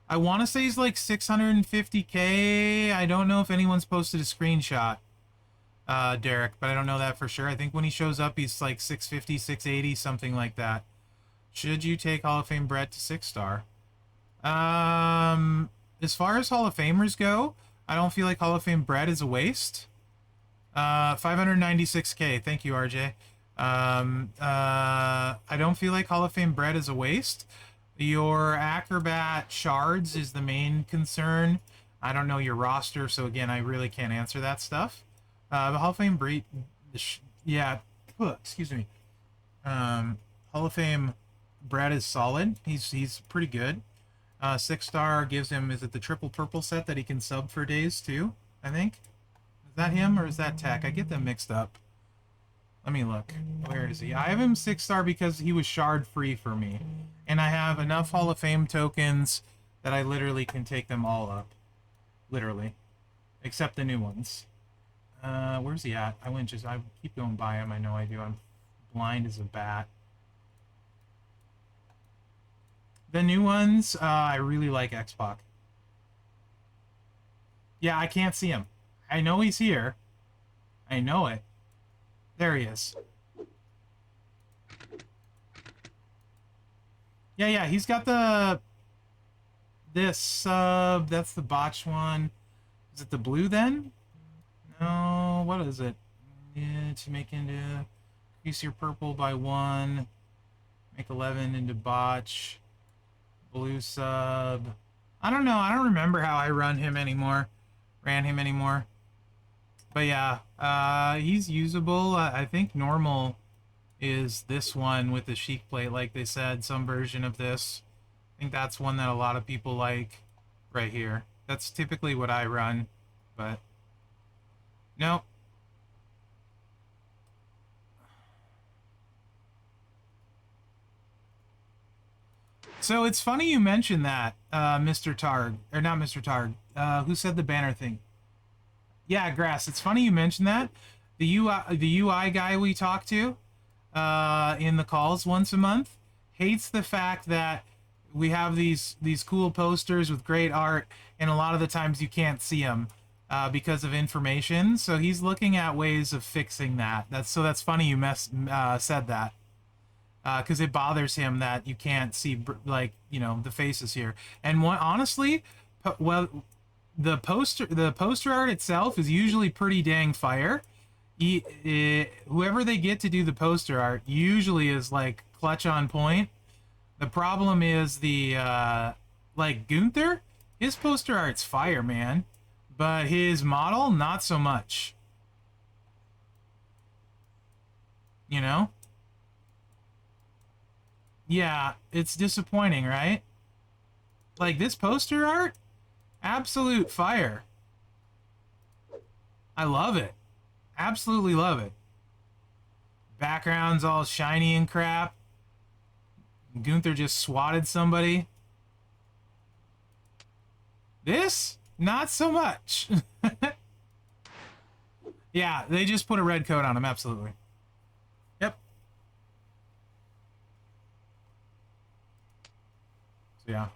I want to say he's like 650k. I don't know if anyone's posted a screenshot, Derek, but I don't know that for sure. I think when he shows up, he's like 650, 680, something like that. Should you take Hall of Fame Brett to 6-star? As far as Hall of Famers go, I don't feel like Hall of Fame Brett is a waste. 596k. Thank you, RJ. I don't feel like Hall of Fame Brett is a waste. Your Acrobat Shards is the main concern. I don't know your roster, so again, I really can't answer that stuff. The Hall of Fame Brett, yeah, excuse me. Hall of Fame Brett is solid. He's pretty good. 6-star gives him, is it the triple purple set that he can sub for days too, I think? Is that him or is that Tech? I get them mixed up. Let me look. Where is he? I have him 6-star because he was shard free for me. And I have enough Hall of Fame tokens that I literally can take them all up. Literally. Except the new ones. Where's he at? I keep going by him. I know I do. I'm blind as a bat. The new ones, I really like X-Pac. Yeah, I can't see him. I know he's here. I know it. There he is. Yeah, he's got this sub. That's the Botch one. Is it the blue then? No, what is it? Yeah, to make into... Increase your purple by 1. Make 11 into Botch. Blue sub. I don't know. I don't remember how I ran him anymore. But yeah, he's usable. I think normal is this one with the chic plate, like they said, some version of this. I think that's one that a lot of people like right here. That's typically what I run, but nope. So it's funny you mentioned that, Mr. Targ, or not Mr. Targ, who said the banner thing? Yeah, Grass, it's funny you mentioned that. The UI guy we talk to in the calls once a month hates the fact that we have these cool posters with great art, and a lot of the times you can't see them because of information. So he's looking at ways of fixing that. That's funny you said that. Because it bothers him that you can't see, like, you know, the faces here. And honestly, well, the poster art itself is usually pretty dang fire. Whoever they get to do the poster art usually is like clutch on point. The problem is like Gunther, his poster art's fire, man, but his model not so much. You know? Yeah, it's disappointing, right? Like, this poster art, absolute fire. I love it. Absolutely love it. Background's all shiny and crap. Gunther just swatted somebody. This, not so much. Yeah, they just put a red coat on him, absolutely. Yep. Yeah.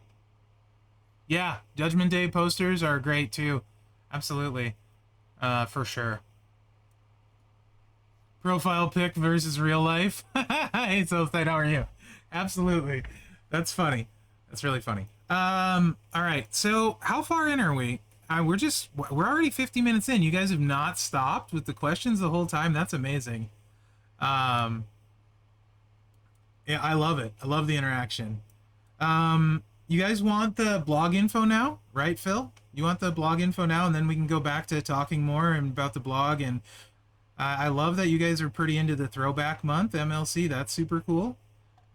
Yeah, Judgment Day posters are great too. Absolutely. For sure. Profile pic versus real life. Hey, Soulside, how are you? Absolutely. That's funny. That's really funny. All right. So how far in are we? We're already 50 minutes in. You guys have not stopped with the questions the whole time. That's amazing. Yeah, I love it. I love the interaction. You guys want the blog info now, right, Phil? You want the blog info now, and then we can go back to talking more and about the blog. And I love that you guys are pretty into the throwback month, MLC. That's super cool.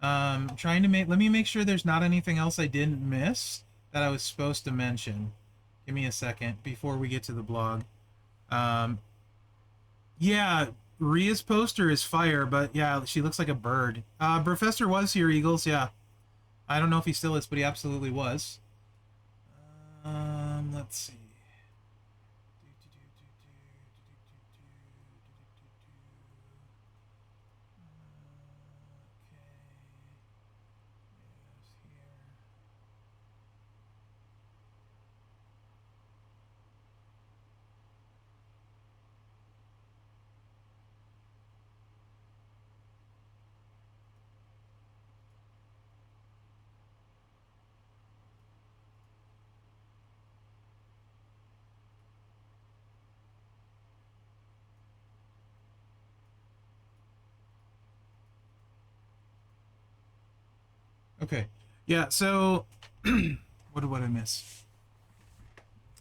Let me make sure there's not anything else I didn't miss that I was supposed to mention. Give me a second before we get to the blog. Yeah, Rhea's poster is fire, but yeah, she looks like a bird. Professor was here, Eagles, yeah. I don't know if he still is, but he absolutely was. Let's see. Okay. Yeah, so what did I miss?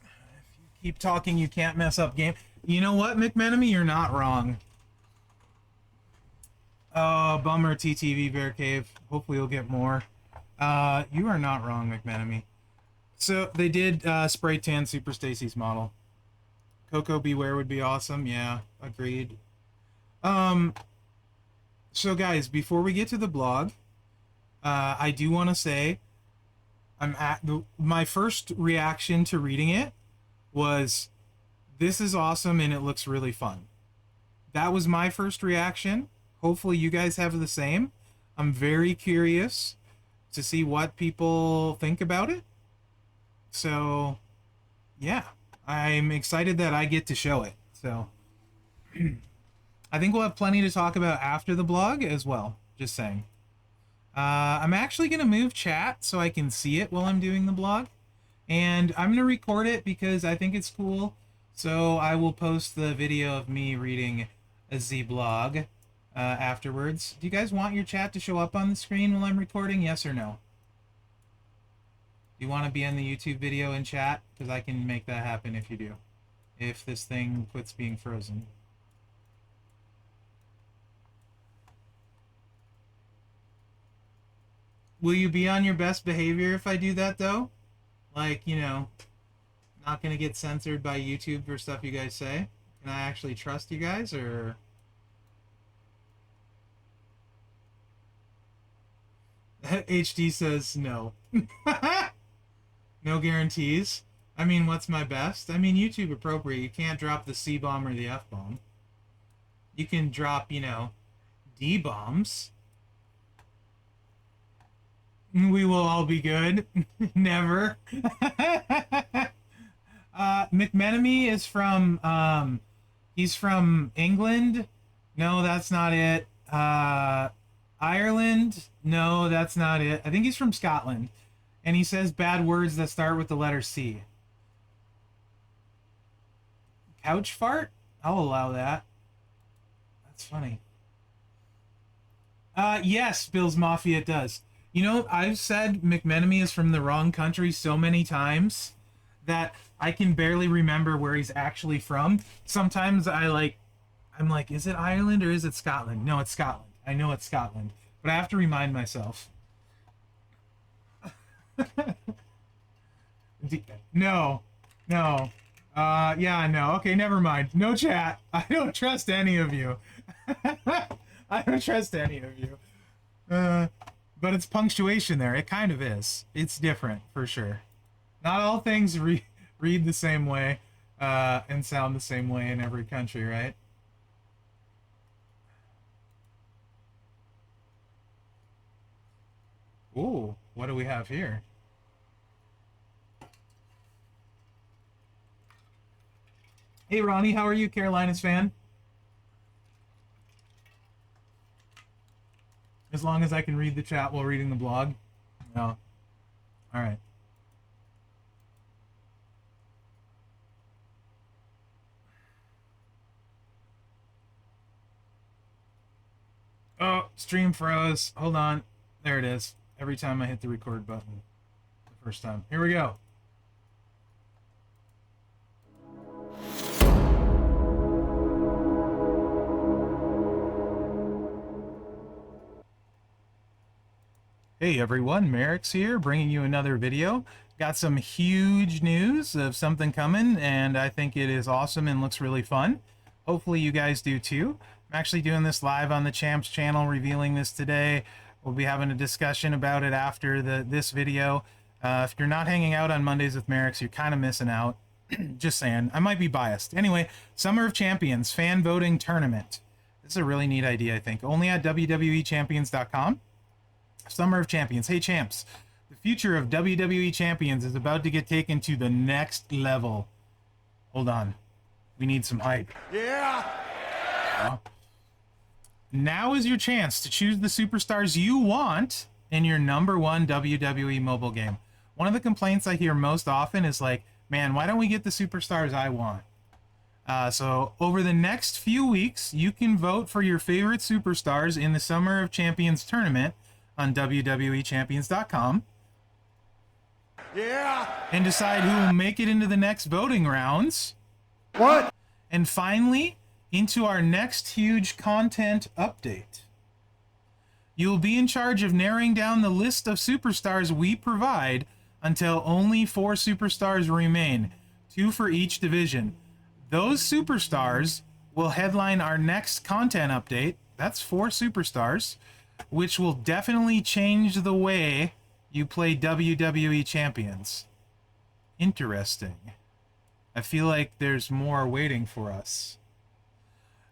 If you keep talking, you can't mess up game. You know what, McMenemy? You're not wrong. Oh, bummer, TTV Bear Cave. Hopefully you'll get more. You are not wrong, McMenemy. So they did spray tan Super Stacy's model. Coco Beware would be awesome. Yeah, agreed. So guys, before we get to the blog, I do want to say, my first reaction to reading it was, this is awesome and it looks really fun. That was my first reaction. Hopefully you guys have the same. I'm very curious to see what people think about it. So, yeah, I'm excited that I get to show it. So, I think we'll have plenty to talk about after the blog as well. Just saying. I'm actually going to move chat so I can see it while I'm doing the blog. And I'm going to record it because I think it's cool. So I will post the video of me reading a Z blog afterwards. Do you guys want your chat to show up on the screen while I'm recording? Yes or no? Do you want to be on the YouTube video in chat? Because I can make that happen if you do. If this thing quits being frozen. Will you be on your best behavior if I do that, though? Like, you know, not going to get censored by YouTube for stuff you guys say? Can I actually trust you guys, or... HD says no. No guarantees. I mean, what's my best? I mean, YouTube appropriate. You can't drop the C-bomb or the F-bomb. You can drop, you know, D-bombs. We will all be good. Never. McMenemy is from, he's from England. No, that's not it. Ireland. No, that's not it. I think he's from Scotland. And he says bad words that start with the letter C. Couch fart? I'll allow that. That's funny. Yes, Bill's Mafia, it does. You know, I've said McMenemy is from the wrong country so many times that I can barely remember where he's actually from. Sometimes I'm like, is it Ireland or is it Scotland? No, it's Scotland. I know it's Scotland. But I have to remind myself. No. Yeah, no. Okay, never mind. No chat. I don't trust any of you. I don't trust any of you. But it's punctuation there. It kind of is. It's different, for sure. Not all things read the same way and sound the same way in every country, right? Ooh, what do we have here? Hey, Ronnie, how are you, Carolinas fan? As long as I can read the chat while reading the blog. No. All right. Oh, stream froze. Hold on. There it is. Every time I hit the record button. The first time. Here we go. Hey everyone, Merrick's here, bringing you another video. Got some huge news of something coming, and I think it is awesome and looks really fun. Hopefully you guys do too. I'm actually doing this live on the Champs channel, revealing this today. We'll be having a discussion about it after this video. If you're not hanging out on Mondays with Merrick's, you're kind of missing out. Just saying. I might be biased. Anyway, Summer of Champions fan voting tournament. This is a really neat idea, I think. Only at WWEchampions.com. Summer of Champions. Hey, champs. The future of WWE Champions is about to get taken to the next level. Hold on. We need some hype. Yeah! Now is your chance to choose the superstars you want in your #1 WWE mobile game. One of the complaints I hear most often is like, man, why don't we get the superstars I want? So over the next few weeks, you can vote for your favorite superstars in the Summer of Champions tournament on WWEchampions.com. Yeah! And decide who will make it into the next voting rounds. What? And finally, into our next huge content update. You will be in charge of narrowing down the list of superstars we provide until only 4 superstars remain, 2 for each division. Those superstars will headline our next content update. That's 4 superstars, which will definitely change the way you play WWE Champions. Interesting. I feel like there's more waiting for us.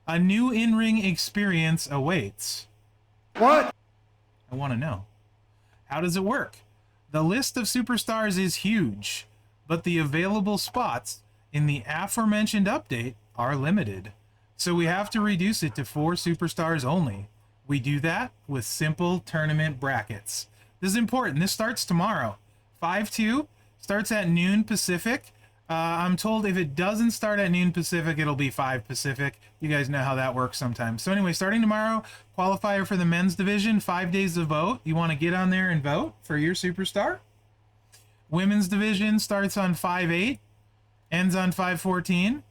A new in-ring experience awaits. What? I want to know. How does it work? The list of superstars is huge, but the available spots in the aforementioned update are limited. So we have to reduce it to 4 superstars only. We do that with simple tournament brackets. This is important. This starts tomorrow. 5/2 starts at noon Pacific. I'm told if it doesn't start at noon Pacific, it'll be 5 Pacific. You guys know how that works sometimes. So anyway, starting tomorrow, qualifier for the men's division, 5 days to vote. You want to get on there and vote for your superstar. Women's division starts on 5/8, ends on 5/14.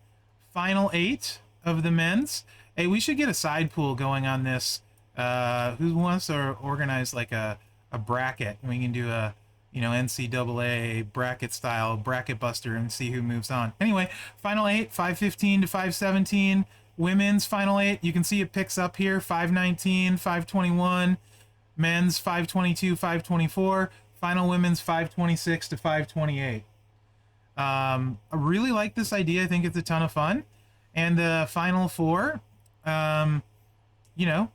Final 8 of the men's. Hey, we should get a side pool going on this. Who wants to organize like a bracket? We can do a NCAA bracket style bracket buster and see who moves on. Anyway, final 8, 5:15 to 5:17. Women's final 8, you can see it picks up here, 5:19, 5:21. Men's 5:22, 5:24. Final women's 5:26 to 5:28. I really like this idea. I think it's a ton of fun. And the final 4, are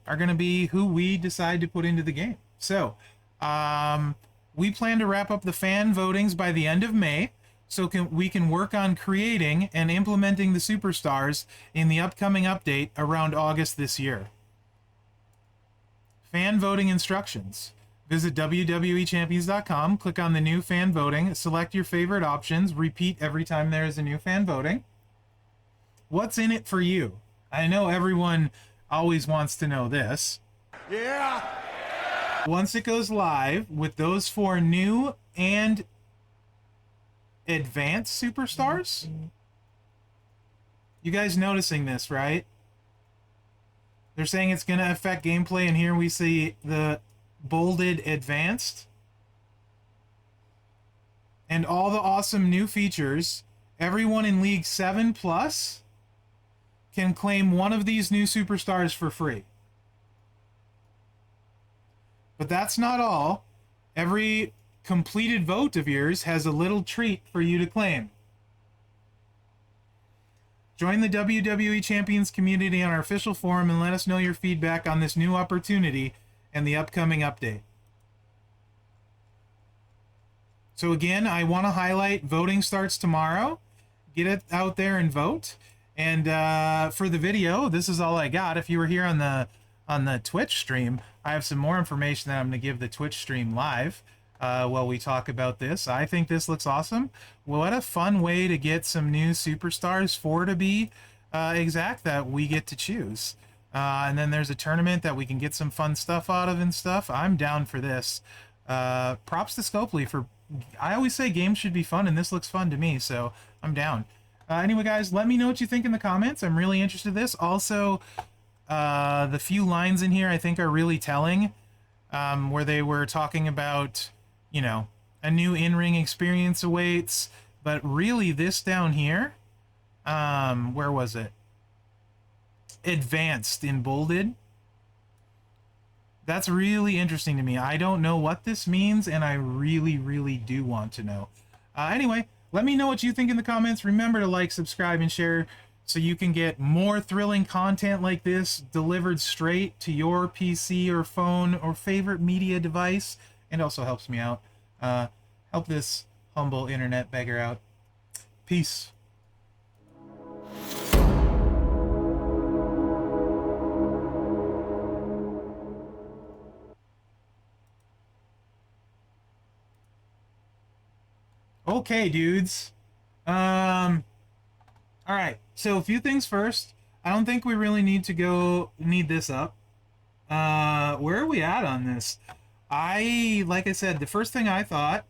going to be who we decide to put into the game. So, we plan to wrap up the fan votings by the end of May, so we can work on creating and implementing the superstars in the upcoming update around August this year. Fan voting instructions. Visit WWEchampions.com, click on the new fan voting, select your favorite options, repeat every time there is a new fan voting. What's in it for you? I know everyone always wants to know this. Yeah! Once it goes live with those 4 new and advanced superstars, you guys noticing this, right? They're saying it's going to affect gameplay, and here we see the bolded advanced. And all the awesome new features. Everyone in League 7 Plus can claim one of these new superstars for free. But that's not all. Every completed vote of yours has a little treat for you to claim. Join the WWE Champions community on our official forum and let us know your feedback on this new opportunity and the upcoming update. So again, I want to highlight voting starts tomorrow. Get it out there and vote. And for the video, this is all I got. If you were here on the Twitch stream, I have some more information that I'm going to give the Twitch stream live while we talk about this. I think this looks awesome. What a fun way to get some new superstars, 4 to be exact, that we get to choose. And then there's a tournament that we can get some fun stuff out of and stuff. I'm down for this. Props to Scopely for... I always say games should be fun, and this looks fun to me, so I'm down. Anyway, guys, let me know what you think in the comments. I'm really interested in this. Also... the few lines in here I think are really telling, where they were talking about, a new in-ring experience awaits, but really this down here, where was it? Advanced in bolded. That's really interesting to me. I don't know what this means, and I really, really do want to know. Anyway, let me know what you think in the comments. Remember to like, subscribe, and share so you can get more thrilling content like this delivered straight to your PC or phone or favorite media device. And also helps me out. Help this humble internet beggar out. Peace. Okay, dudes. All right. So a few things first. I don't think we really need to need this up. Where are we at on this? Like I said, the first thing I thought,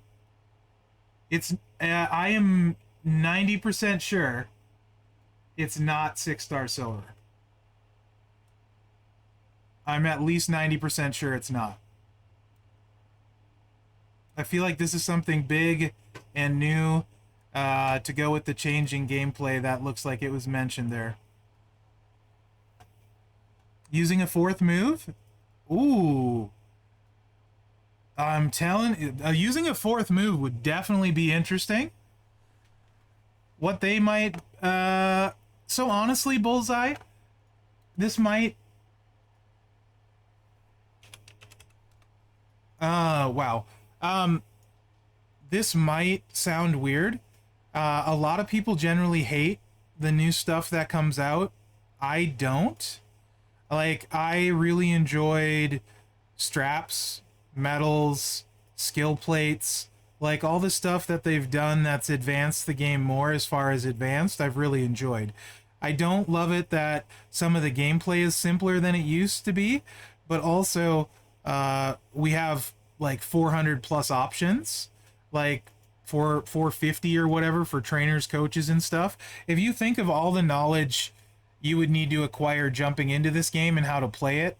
I am 90% sure it's not 6-star silver. I'm at least 90% sure it's not. I feel like this is something big and new to go with the changing gameplay that looks like it was mentioned there. Using a fourth move? Ooh. I'm telling you, using a fourth move would definitely be interesting. What they might... so honestly, Bullseye, this might... wow. This might sound weird. A lot of people generally hate the new stuff that comes out. I don't. Like, I really enjoyed straps, medals, skill plates, like all the stuff that they've done that's advanced the game more as far as advanced, I've really enjoyed. I don't love it that some of the gameplay is simpler than it used to be, but also we have like 400 plus options, like 450 or whatever for trainers, coaches, and stuff. If you think of all the knowledge you would need to acquire jumping into this game and how to play it,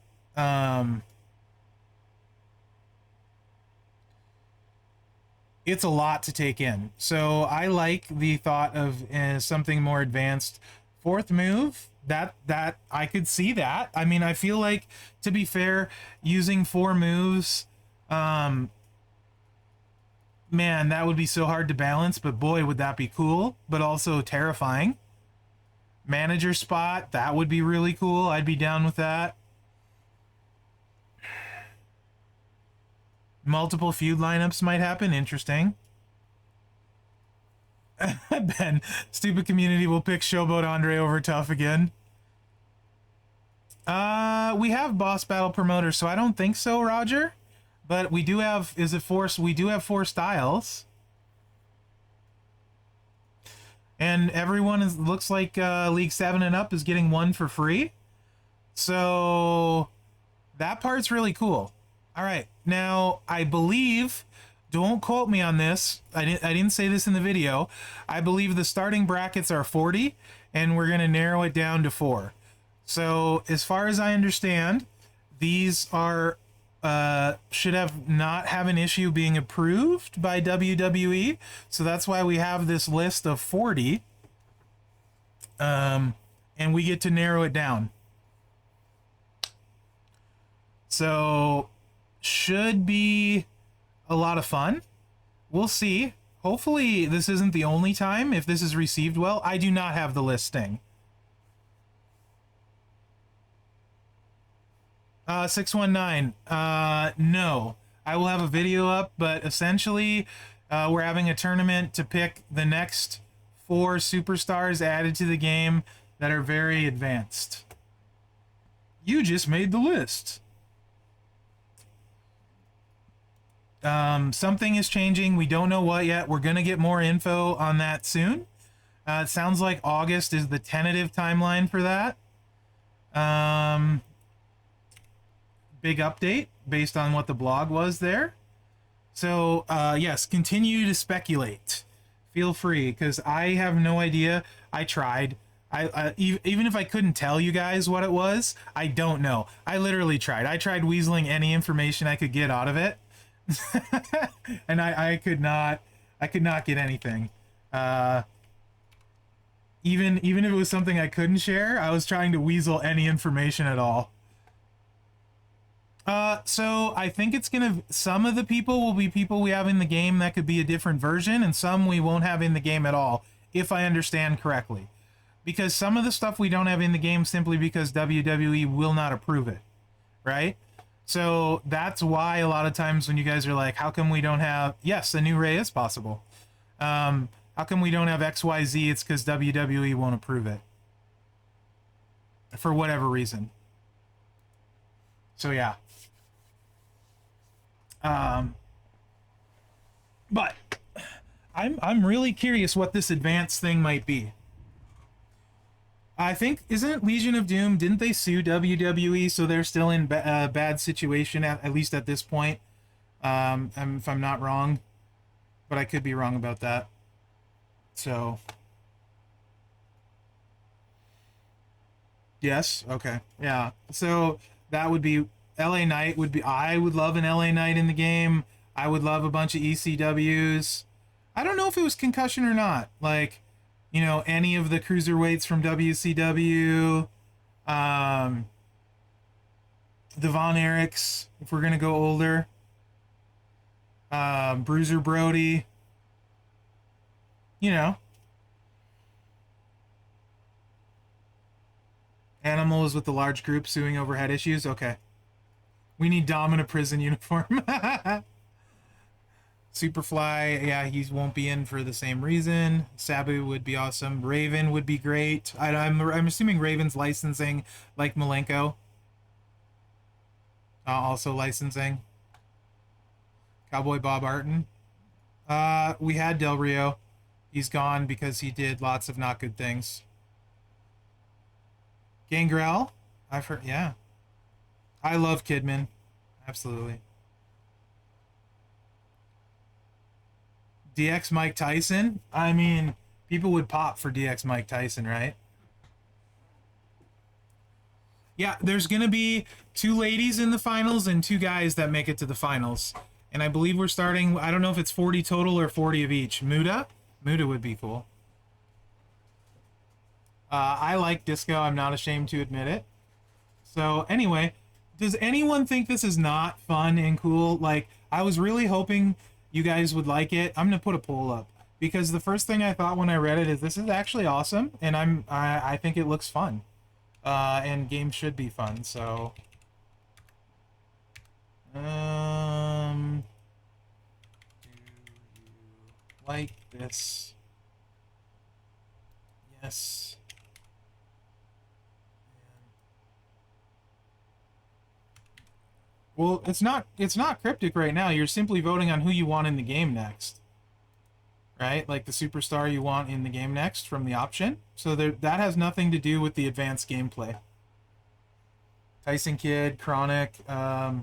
it's a lot to take in. So I like the thought of something more advanced. Fourth move, that I could see that. I mean, I feel like, to be fair, using 4 moves, man, that would be so hard to balance, but boy, would that be cool, but also terrifying. Manager spot, that would be really cool. I'd be down with that. Multiple feud lineups might happen. Interesting. Ben, stupid community will pick Showboat Andre over Tough again. We have boss battle promoter, so I don't think so, Roger. But we do have, is it 4? We do have 4 styles. And everyone looks like League 7 and up is getting 1 for free. So that part's really cool. All right, now I believe, don't quote me on this, I didn't say this in the video, I believe the starting brackets are 40 and we're going to narrow it down to 4. So as far as I understand, these are should not have an issue being approved by WWE, so that's why we have this list of 40, and we get to narrow it down. So should be a lot of fun. We'll see. Hopefully this isn't the only time if this is received well. I do not have the listing. 619. No. I will have a video up, but essentially we're having a tournament to pick the next 4 superstars added to the game that are very advanced. You just made the list. Something is changing. We don't know what yet. We're going to get more info on that soon. It sounds like August is the tentative timeline for that. Big update based on what the blog was there. So, yes, continue to speculate. Feel free, because I have no idea. I tried. Even if I couldn't tell you guys what it was, I don't know. I literally tried. I tried weaseling any information I could get out of it. And I could not get anything. Even if it was something I couldn't share, I was trying to weasel any information at all. So I think it's gonna, some of the people will be people we have in the game that could be a different version, and some we won't have in the game at all, if I understand correctly. Because some of the stuff we don't have in the game simply because WWE will not approve it, right? So that's why a lot of times when you guys are like, how come we don't have, yes, a new Ray is possible. How come we don't have XYZ? It's because WWE won't approve it. For whatever reason. So yeah. But I'm really curious what this advanced thing might be. I think, isn't Legion of Doom, didn't they sue WWE, so they're still in a bad situation, at least at this point, if I'm not wrong, but I could be wrong about that. So, yes, okay, yeah, so that would be, LA Knight would be, I would love an LA Knight in the game. I would love a bunch of ECWs. I don't know if it was Concussion or not, like, you know, any of the cruiserweights from WCW, the Von Erichs, if we're gonna go older, Bruiser Brody, you know, Animals with the large group suing over head issues. Okay, we need Dom in a prison uniform. Superfly, yeah, he won't be in for the same reason. Sabu would be awesome. Raven would be great. I'm assuming Raven's licensing, like Malenko. Also licensing. Cowboy Bob Arton. We had Del Rio. He's gone because he did lots of not good things. Gangrel. I've heard, yeah. I love Kidman. Absolutely. DX Mike Tyson. I mean, people would pop for DX Mike Tyson, right? Yeah, there's going to be 2 ladies in the finals and 2 guys that make it to the finals. And I believe we're starting, I don't know if it's 40 total or 40 of each. Muda? Muda would be cool. I like disco. I'm not ashamed to admit it. So anyway, does anyone think this is not fun and cool? Like, I was really hoping you guys would like it. I'm gonna put a poll up because the first thing I thought when I read it is this is actually awesome, and I think it looks fun, and games should be fun. So, do you like this? Yes. Well, it's not cryptic right now. You're simply voting on who you want in the game next. Right? Like the superstar you want in the game next from the option. So that has nothing to do with the advanced gameplay. Tyson Kidd, Chronic, I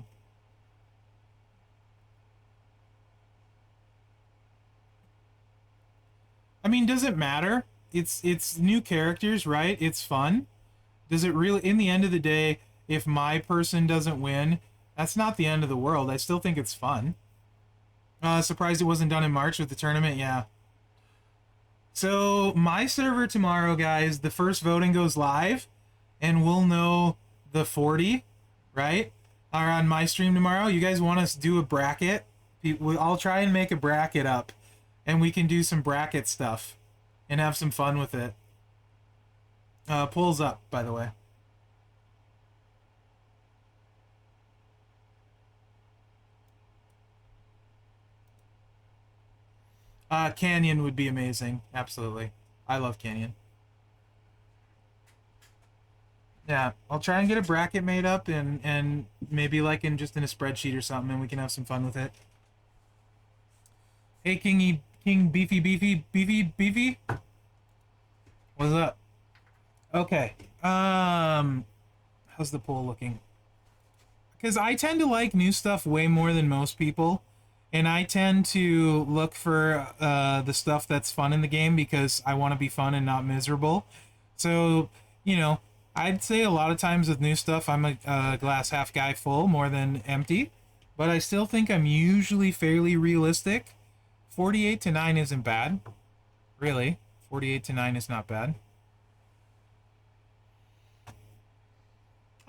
mean, does it matter? It's new characters, right? It's fun. Does it really, in the end of the day, if my person doesn't win, that's not the end of the world. I still think it's fun. Surprised it wasn't done in March with the tournament. Yeah. So my server tomorrow, guys, the first voting goes live, and we'll know the 40, right? Are on my stream tomorrow. You guys want us to do a bracket? I'll try and make a bracket up, and we can do some bracket stuff and have some fun with it. Polls up, by the way. Canyon would be amazing. Absolutely. I love Canyon. Yeah, I'll try and get a bracket made up and maybe like just in a spreadsheet or something, and we can have some fun with it. Hey, King Beefy. What's up? Okay. How's the poll looking? Because I tend to like new stuff way more than most people. And I tend to look for the stuff that's fun in the game because I want to be fun and not miserable. So, you know, I'd say a lot of times with new stuff, I'm a glass half guy full more than empty. But I still think I'm usually fairly realistic. 48 to 9 isn't bad. Really. 48 to 9 is not bad.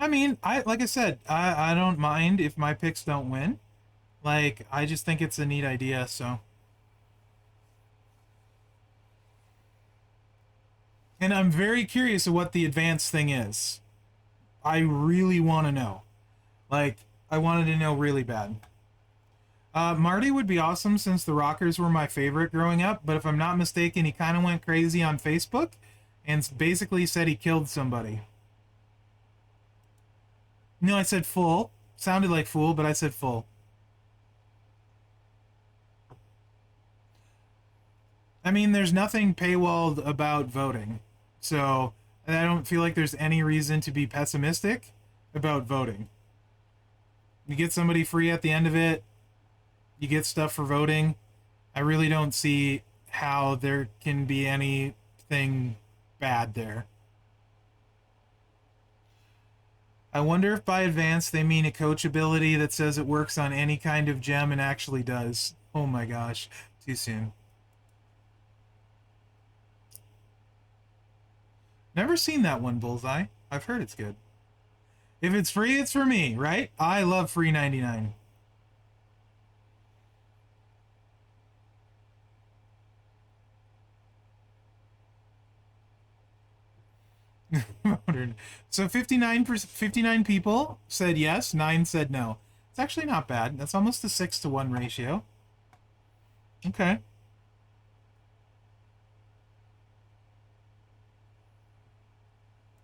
I mean, like I said, I don't mind if my picks don't win. Like, I just think it's a neat idea, so. And I'm very curious of what the advanced thing is. I really want to know. Like, I wanted to know really bad. Marty would be awesome since the Rockers were my favorite growing up, but if I'm not mistaken, he kind of went crazy on Facebook and basically said he killed somebody. No, I said full. Sounded like fool, but I said full. I mean, there's nothing paywalled about voting. So, I don't feel like there's any reason to be pessimistic about voting. You get somebody free at the end of it, you get stuff for voting. I really don't see how there can be anything bad there. I wonder if by advanced they mean a coach ability that says it works on any kind of gem and actually does. Oh my gosh, too soon. Never seen that one, Bullseye. I've heard it's good. If it's free, it's for me, right? I love free 99. So 59 people said yes, 9 said no. It's actually not bad. That's almost a 6-to-1 ratio. Okay.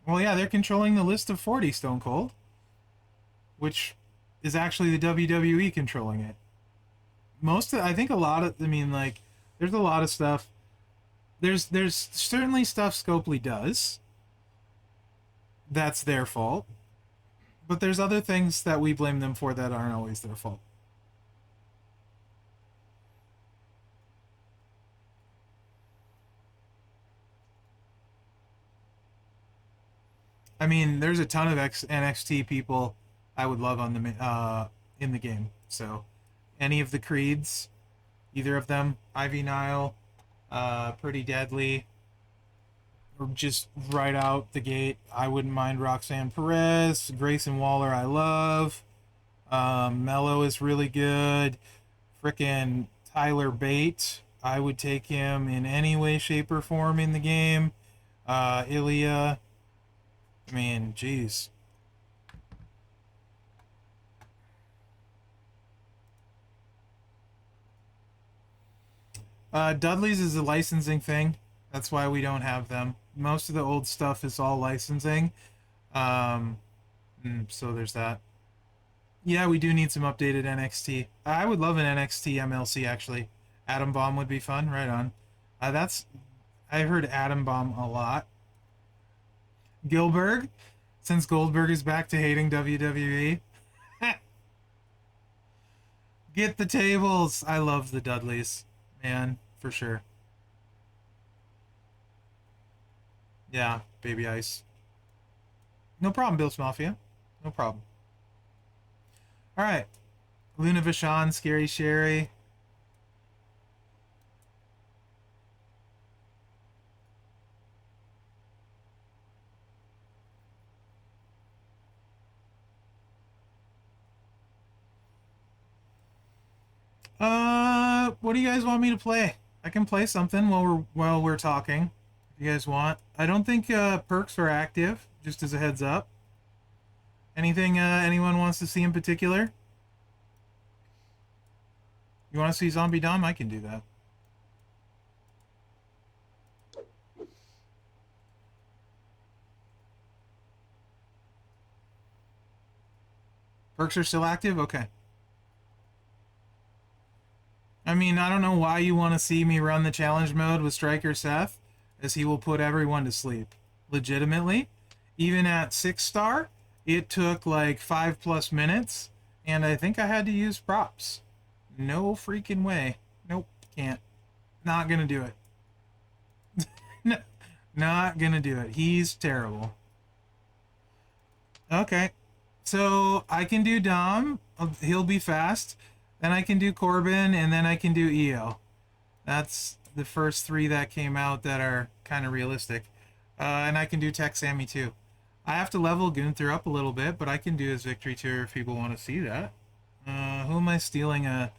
Well, yeah, they're controlling the list of 40, Stone Cold, which is actually the WWE controlling it. I think a lot of, I mean, like, there's a lot of stuff. There's certainly stuff Scopely does. That's their fault. But there's other things that we blame them for that aren't always their fault. I mean, there's a ton of NXT people I would love on the in the game. So, any of the creeds, either of them, Ivy Nile, Pretty Deadly, or just right out the gate, I wouldn't mind Roxanne Perez, Grayson Waller. I love. Mello is really good. Frickin' Tyler Bate. I would take him in any way, shape, or form in the game. Ilya. I mean, jeez. Dudley's is a licensing thing. That's why we don't have them. Most of the old stuff is all licensing. So there's that. Yeah, we do need some updated NXT. I would love an NXT MLC, actually. Atom Bomb would be fun. Right on. I heard Atom Bomb a lot. Gilberg, since Goldberg is back to hating WWE. Get the tables. I love the Dudleys, man, for sure. Yeah, Baby Ice. No problem, Bills Mafia. No problem. All right. Luna Vachon, Scary Sherry. What do you guys want me to play? I can play something while we're talking, if you guys want. I don't think perks are active, just as a heads up. Anything anyone wants to see in particular? You want to see Zombie Dom? I can do that. Perks are still active? Okay. I mean, I don't know why you want to see me run the challenge mode with Striker Seth, as he will put everyone to sleep. Legitimately. Even at 6-star, it took like 5+ minutes, and I think I had to use props. No freaking way. Nope, can't. Not gonna do it. No, not gonna do it. He's terrible. Okay. So, I can do Dom. He'll be fast. Then I can do Corbin, and then I can do EO. That's the first 3 that came out that are kind of realistic. And I can do Tech Sammy too. I have to level Gunther up a little bit, but I can do his victory tour if people want to see that. Who am I stealing a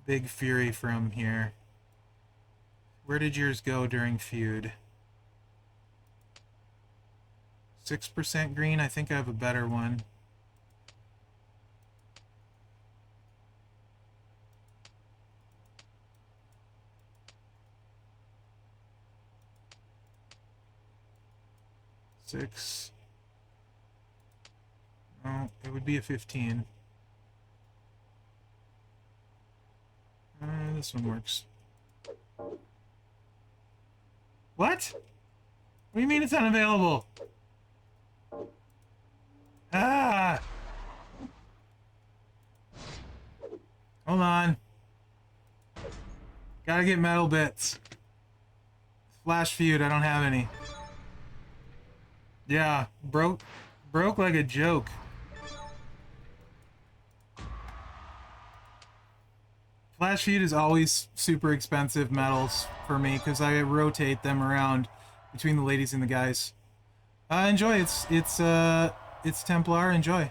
big fury from here? Where did yours go during Feud? 6% green? I think I have a better one. Six. No, it would be a 15. This one works. What? What do you mean it's unavailable? Ah! Hold on. Gotta get metal bits. Flash Feud, I don't have any. Yeah, broke like a joke. Flash Feud is always super expensive metals for me because I rotate them around between the ladies and the guys. Enjoy. It's Templar. Enjoy.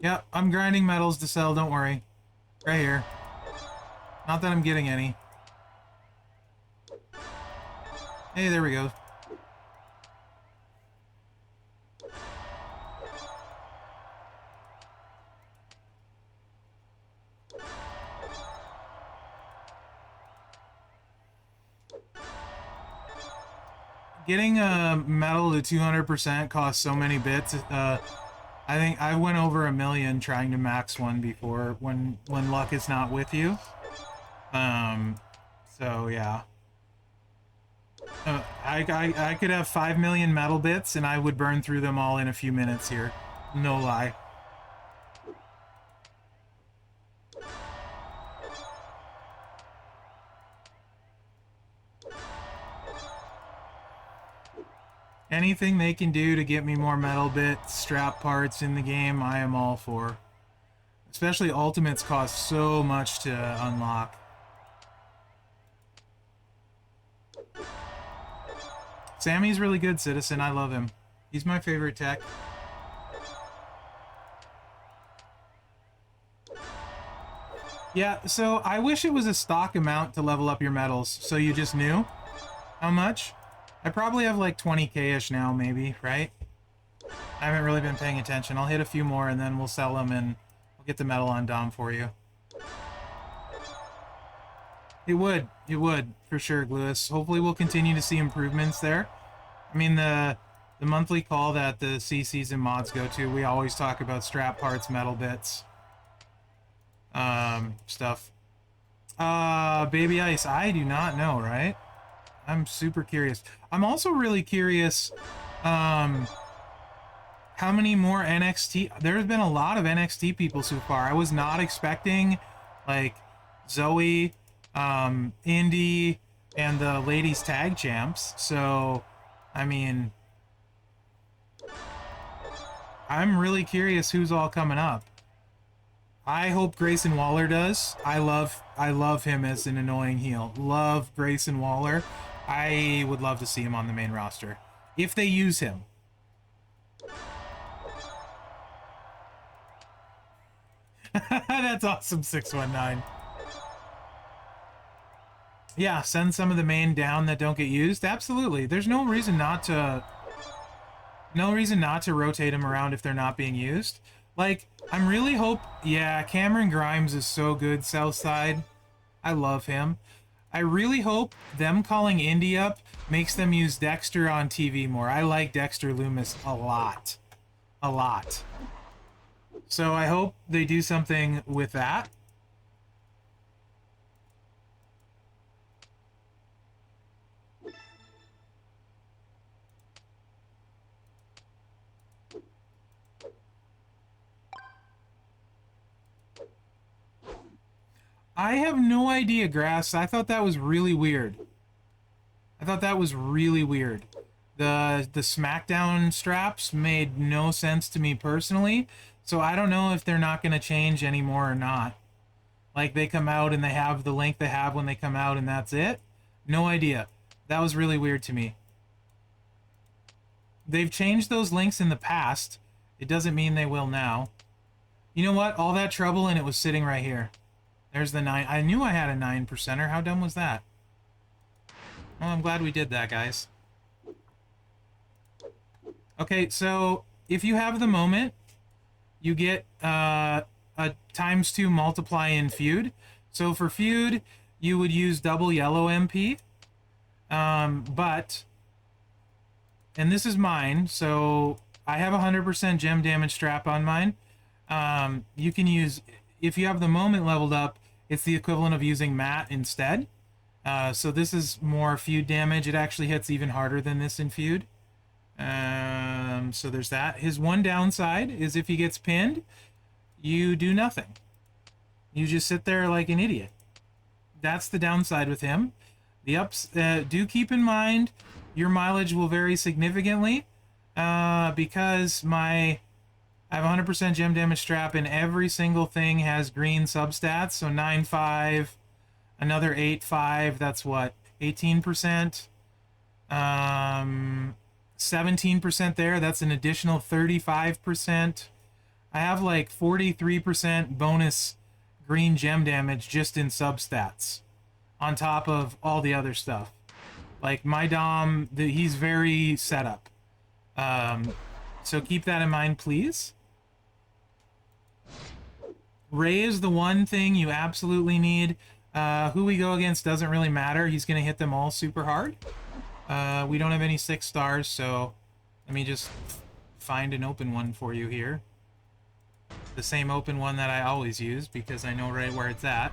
Yeah, I'm grinding metals to sell. Don't worry. Right here. Not that I'm getting any. Hey, there we go. Getting a metal to 200% costs so many bits. I think I went over 1 million trying to max one before when luck is not with you. So yeah. I could have 5 million metal bits and I would burn through them all in a few minutes here. No lie. Anything they can do to get me more metal bits, strap parts in the game, I am all for. Especially ultimates cost so much to unlock. Sammy's really good, Citizen. I love him. He's my favorite tech. Yeah, so I wish it was a stock amount to level up your metals, so you just knew how much. I probably have like 20k-ish now, maybe, right? I haven't really been paying attention. I'll hit a few more and then we'll sell them and we'll get the metal on Dom for you. It would, for sure, Gluis. Hopefully we'll continue to see improvements there. I mean, the monthly call that the CCs and mods go to, we always talk about strap parts, metal bits, stuff. Baby Ice, I do not know, right? I'm super curious. I'm also really curious, how many more NXT... There's been a lot of NXT people so far. I was not expecting, like, Zoe, Indy, and the ladies tag champs. So, I mean... I'm really curious who's all coming up. I hope Grayson Waller does. I love him as an annoying heel. Love Grayson Waller. I would love to see him on the main roster. If they use him. That's awesome, 619. Yeah, send some of the main down that don't get used. Absolutely. There's no reason not to... No reason not to rotate them around if they're not being used. Like, I'm really hope... Yeah, Cameron Grimes is so good, Southside. I love him. I really hope them calling Indy up makes them use Dexter on TV more. I like Dexter Loomis a lot. A lot. So I hope they do something with that. I have no idea, Grass. I thought that was really weird. I thought that was really weird. The SmackDown straps made no sense to me personally, so I don't know if they're not going to change anymore or not. Like, they come out and they have the length they have when they come out and that's it? No idea. That was really weird to me. they've changed those links in the past. It doesn't mean they will now. You know what? All that trouble and it was sitting right here. There's the 9. I knew I had a 9%er. How dumb was that? Well, I'm glad we did that, guys. Okay, so if you have the moment, you get a ×2 multiply in Feud. So for Feud, you would use double yellow MP. But, and this is mine, so I have 100% gem damage strap on mine. You can use, if you have the moment leveled up, it's the equivalent of using Matt instead. So this is more Feud damage. It actually hits even harder than this in Feud. So there's that. His one downside is if he gets pinned, you do nothing. You just sit there like an idiot. That's the downside with him. The ups, do keep in mind your mileage will vary significantly because I have 100% gem damage strap and every single thing has green substats. So 9.5, another 8.5, that's what, 18%? 17% there, that's an additional 35%. I have like 43% bonus green gem damage just in substats on top of all the other stuff. Like my Dom, he's very set up. So keep that in mind, please. Ray is the one thing you absolutely need. Who we go against doesn't really matter. He's going to hit them all super hard. We don't have any 6 stars, so let me just find an open one for you here. The same open one that I always use because I know right where it's at.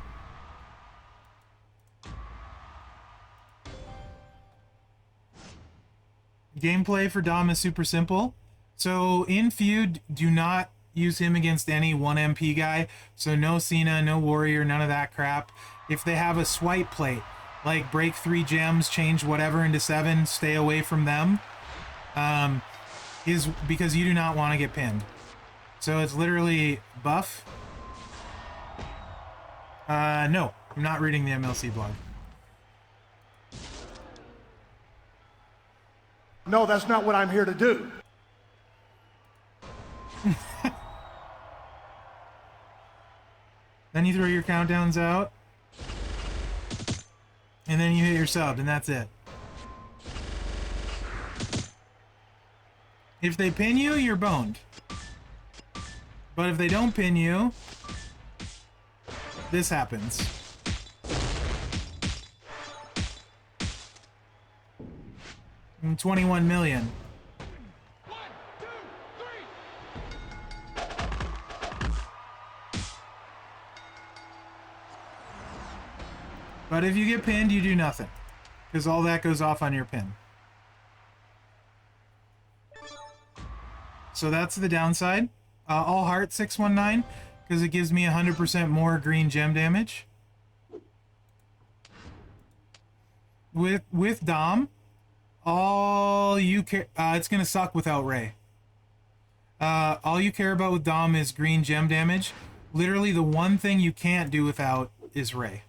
Gameplay for Dom is super simple. So in Feud, do not use him against any 1 MP guy. So no Cena, no Warrior, none of that crap. If they have a swipe plate, like break 3 gems, change whatever into 7, stay away from them. Because you do not want to get pinned. So it's literally buff. No, I'm not reading the MLC blog. No, that's not what I'm here to do. Then you throw your countdowns out. And then you hit your sub, and that's it. If they pin you, you're boned. But if they don't pin you, this happens. And 21 million. 1, 2, 3. But if you get pinned, you do nothing. Because all that goes off on your pin. So that's the downside. All heart 619 because it gives me 100% more green gem damage. With Dom, all you care, it's gonna suck without Ray. All you care about with Dom is green gem damage. Literally the one thing you can't do without is Ray.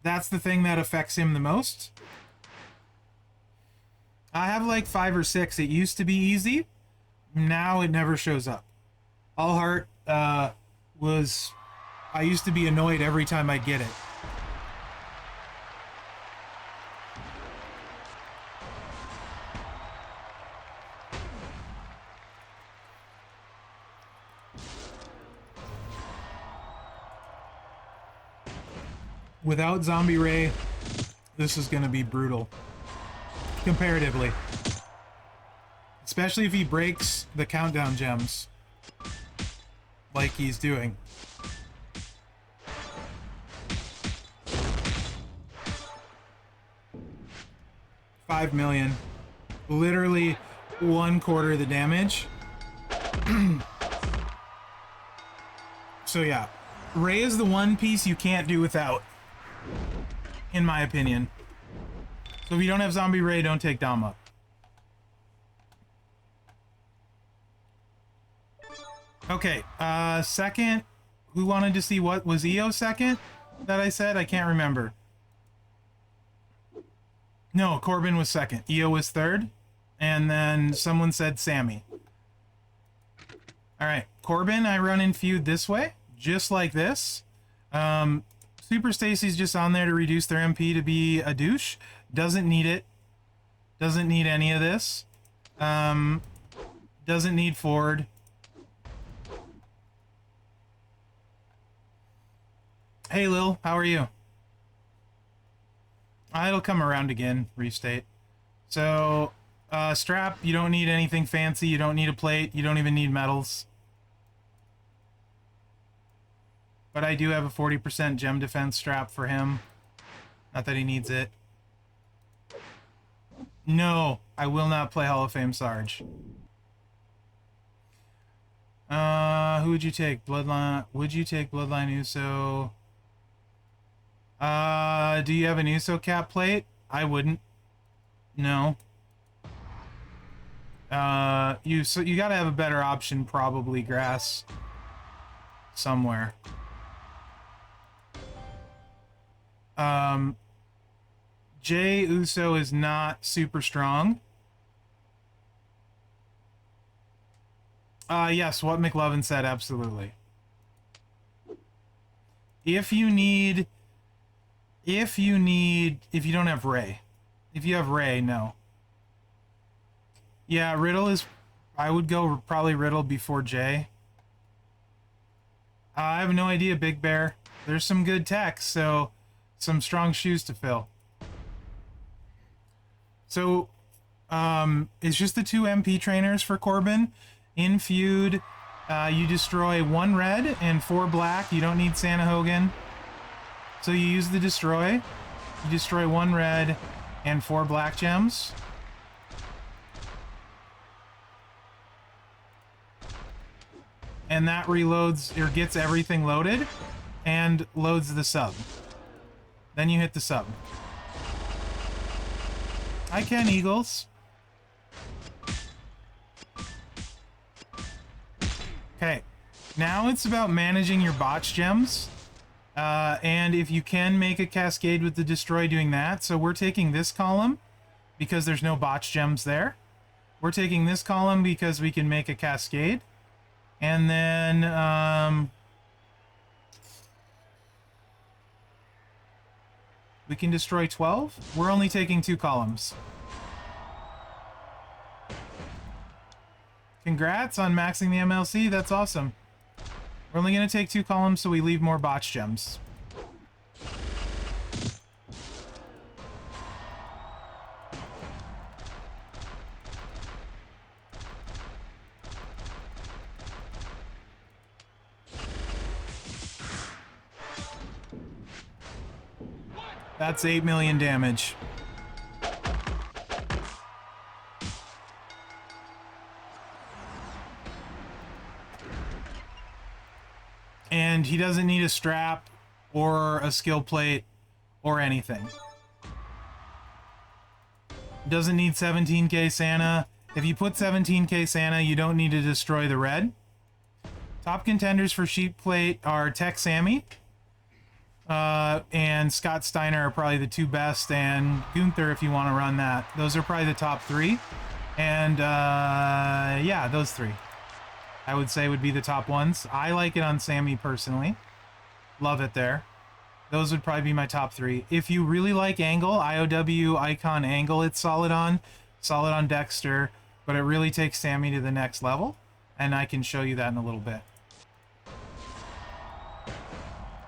That's the thing that affects him the most. I have like 5 or 6. It used to be easy. Now it never shows up. All heart was... I used to be annoyed every time I get it. Without Zombie Ray, this is going to be brutal. Comparatively. Especially if he breaks the countdown gems. Like he's doing. $5 million. Literally 1/4 of the damage. So yeah. Ray is the one piece you can't do without. In my opinion. So if you don't have Zombie Ray, don't take Dom up. Okay, second, who wanted to see what was EO second that I said? I can't remember. No, Corbin was second. Io was third. And then someone said Sammy. Alright, Corbin, I run in Feud this way. Just like this. Super Stacy's just on there to reduce their MP to be a douche. Doesn't need it. Doesn't need any of this. Doesn't need Ford. Hey Lil, how are you? It'll come around again, restate. So, strap, you don't need anything fancy. You don't need a plate. You don't even need medals. But I do have a 40% gem defense strap for him. Not that he needs it. No, I will not play Hall of Fame Sarge. Who would you take? Bloodline? Would you take Bloodline Uso? Do you have an Uso cap plate? I wouldn't. No. You gotta have a better option, probably grass. Somewhere. Jay Uso is not super strong. Yes, what McLovin said, absolutely. If you don't have Ray. If you have Ray, no. Yeah, Riddle is... I would go probably Riddle before Jay. I have no idea, Big Bear. There's some good tech, so... some strong shoes to fill. So, it's just the 2 MP trainers for Corbin. In Feud, you destroy 1 red and 4 black. You don't need Santa Hogan. So you use the destroy. You destroy 1 red and 4 black gems. And that reloads, or gets everything loaded, and loads the sub. Then you hit the sub. I can Eagles. Okay, now it's about managing your botch gems. And if you can make a cascade with the destroy, doing that. So we're taking this column because there's no botch gems there. We're taking this column because we can make a cascade. And then we can destroy 12. We're only taking 2 columns. Congrats on maxing the MLC. That's awesome. We're only going to take 2 columns so we leave more botch gems. That's 8 million damage. And he doesn't need a strap or a skill plate or anything. Doesn't need 17k Santa. If you put 17k Santa, you don't need to destroy the red. Top contenders for sheep plate are Tech Sammy and Scott Steiner are probably the 2 best, and Gunther if you want to run that. Those are probably the top 3. And yeah, those 3. I would say would be the top ones. I like it on Sammy personally. Love it there. Those would probably be my top 3. If you really like Angle, IOW Icon Angle, it's solid on. Solid on Dexter, but it really takes Sammy to the next level. And I can show you that in a little bit.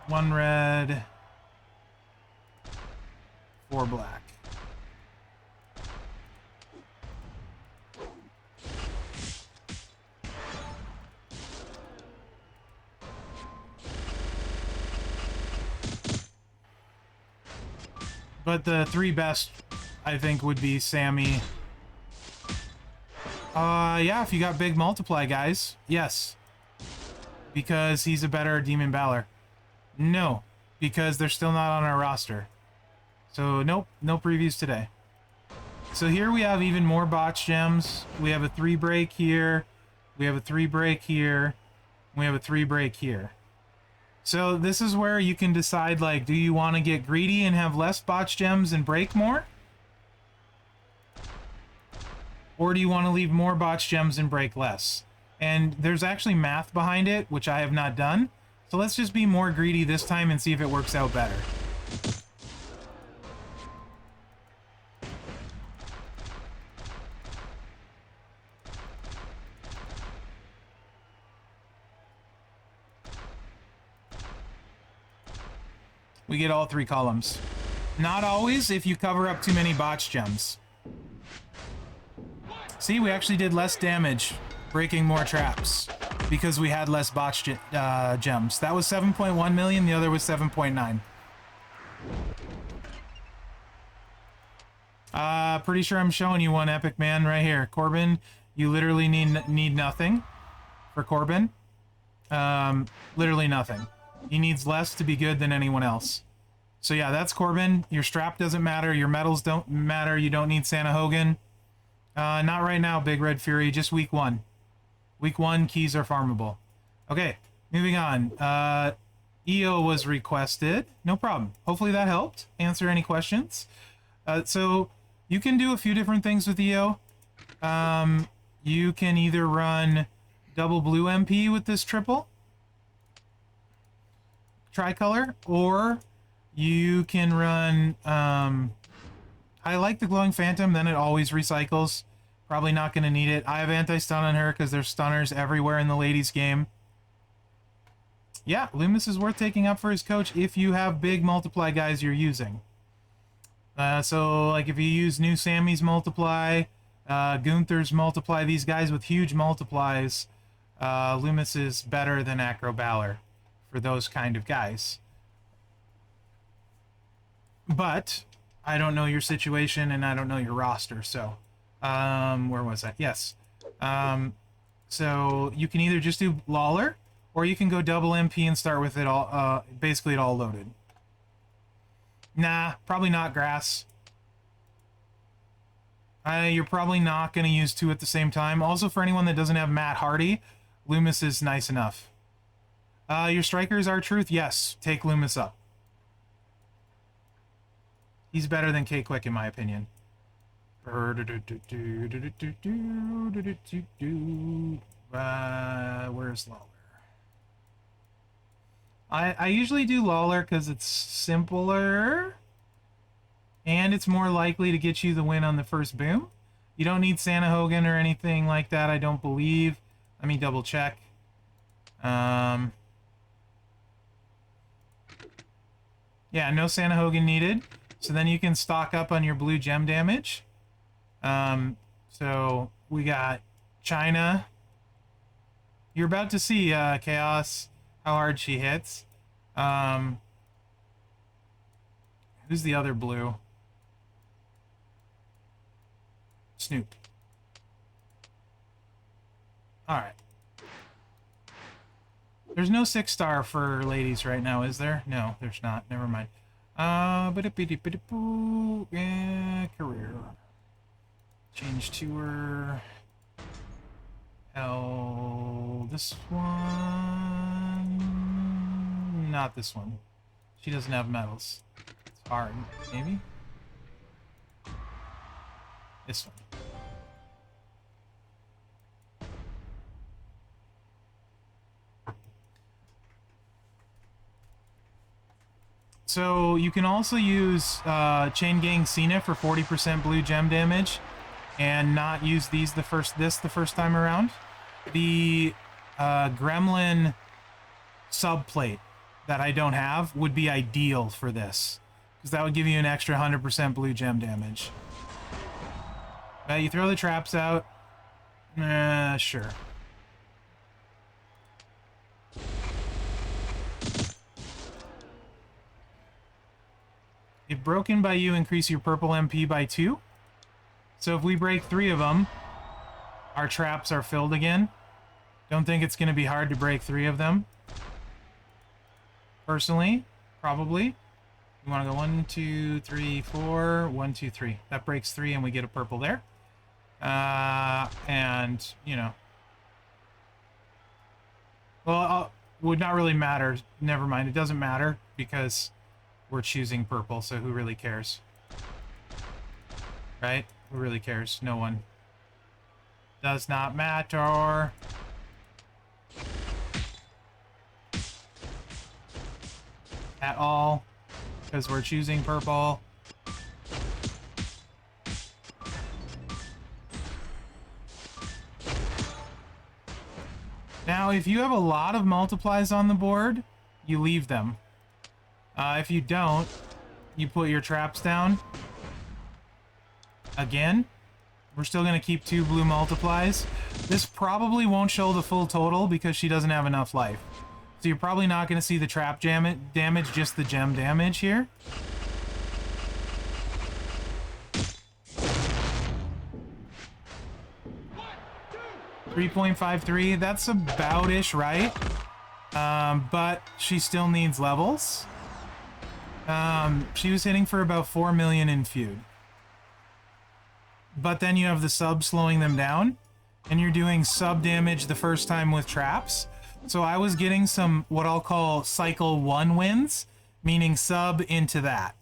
1 red, 4 black. But the 3 best, I think, would be Sammy. Yeah, if you got big multiply, guys. Yes. Because he's a better Demon Balor. No. Because they're still not on our roster. So, nope. No previews today. So here we have even more botch gems. We have a 3 break here. We have a 3 break here. We have a 3 break here. So this is where you can decide, like, do you want to get greedy and have less botch gems and break more? Or do you want to leave more botch gems and break less? And there's actually math behind it, which I have not done. So let's just be more greedy this time and see if it works out better. We get all 3 columns. Not always if you cover up too many botch gems. See, we actually did less damage breaking more traps because we had less botch gems. That was 7.1 million, the other was 7.9. Pretty sure I'm showing you one epic man right here. Corbin, you literally need nothing for Corbin. Literally nothing. He needs less to be good than anyone else. So yeah, that's Corbin. Your strap doesn't matter. Your medals don't matter. You don't need Santa Hogan. Not right now, Big Red Fury. Just week 1. Week 1, keys are farmable. Okay, moving on. EO was requested. No problem. Hopefully that helped answer any questions. So you can do a few different things with EO. You can either run double blue MP with this triple tricolor, or you can run I like the glowing phantom, then it always recycles. Probably not going to need it. I have anti-stun on her because there's stunners everywhere in the ladies game. Yeah, Loomis is worth taking up for his coach if you have big multiply guys you're using. So like if you use new Sammy's multiply, Gunther's multiply, these guys with huge multiplies, Loomis is better than Acro Balor for those kind of guys. But I don't know your situation and I don't know your roster, so where was I? Yes. So you can either just do Lawler, or you can go double MP and start with it all, basically it all loaded. Nah, probably not Grass. You're probably not going to use 2 at the same time. Also, for anyone that doesn't have Matt Hardy, Loomis is nice enough. Your strikers are truth? Yes, take Loomis up. He's better than K-Quick in my opinion. Where's Lawler? I usually do Lawler because it's simpler and it's more likely to get you the win on the first boom. You don't need Santa Hogan or anything like that, I don't believe. Let me double check. Yeah, no Santa Hogan needed. So then you can stock up on your blue gem damage. So we got China. You're about to see Chaos, how hard she hits. Who's the other blue? Snoop. Alright. There's no 6-star for ladies right now, is there? No, there's not. Never mind. Yeah, career. Change to her. This one. Not this one. She doesn't have medals. It's hard. Maybe? This one. So you can also use Chain Gang Cena for 40% blue gem damage, and not use these the first time around. The Gremlin subplate that I don't have would be ideal for this, because that would give you an extra 100% blue gem damage. You throw the traps out. Sure. If broken by you, increase your purple MP by 2. So if we break 3 of them, our traps are filled again. Don't think it's going to be hard to break 3 of them. Personally, probably. You want to go 1, 2, 3, 4, 1, 2, 3. That breaks 3 and we get a purple there. And, you know. Well, would not really matter. Never mind, it doesn't matter because we're choosing purple, so who really cares? Right? Who really cares? No one. Does not matter. At all. Because we're choosing purple. Now, if you have a lot of multiplies on the board, you leave them. If you don't, you put your traps down. Again, we're still going to keep 2 blue multiplies. This probably won't show the full total because she doesn't have enough life. So you're probably not going to see the trap damage, just the gem damage here. $3.53, that's about-ish, right? But she still needs levels. She was hitting for about 4 million in Feud. But then you have the sub slowing them down, and you're doing sub damage the first time with traps. So I was getting some, what I'll call cycle 1 wins, meaning sub into that.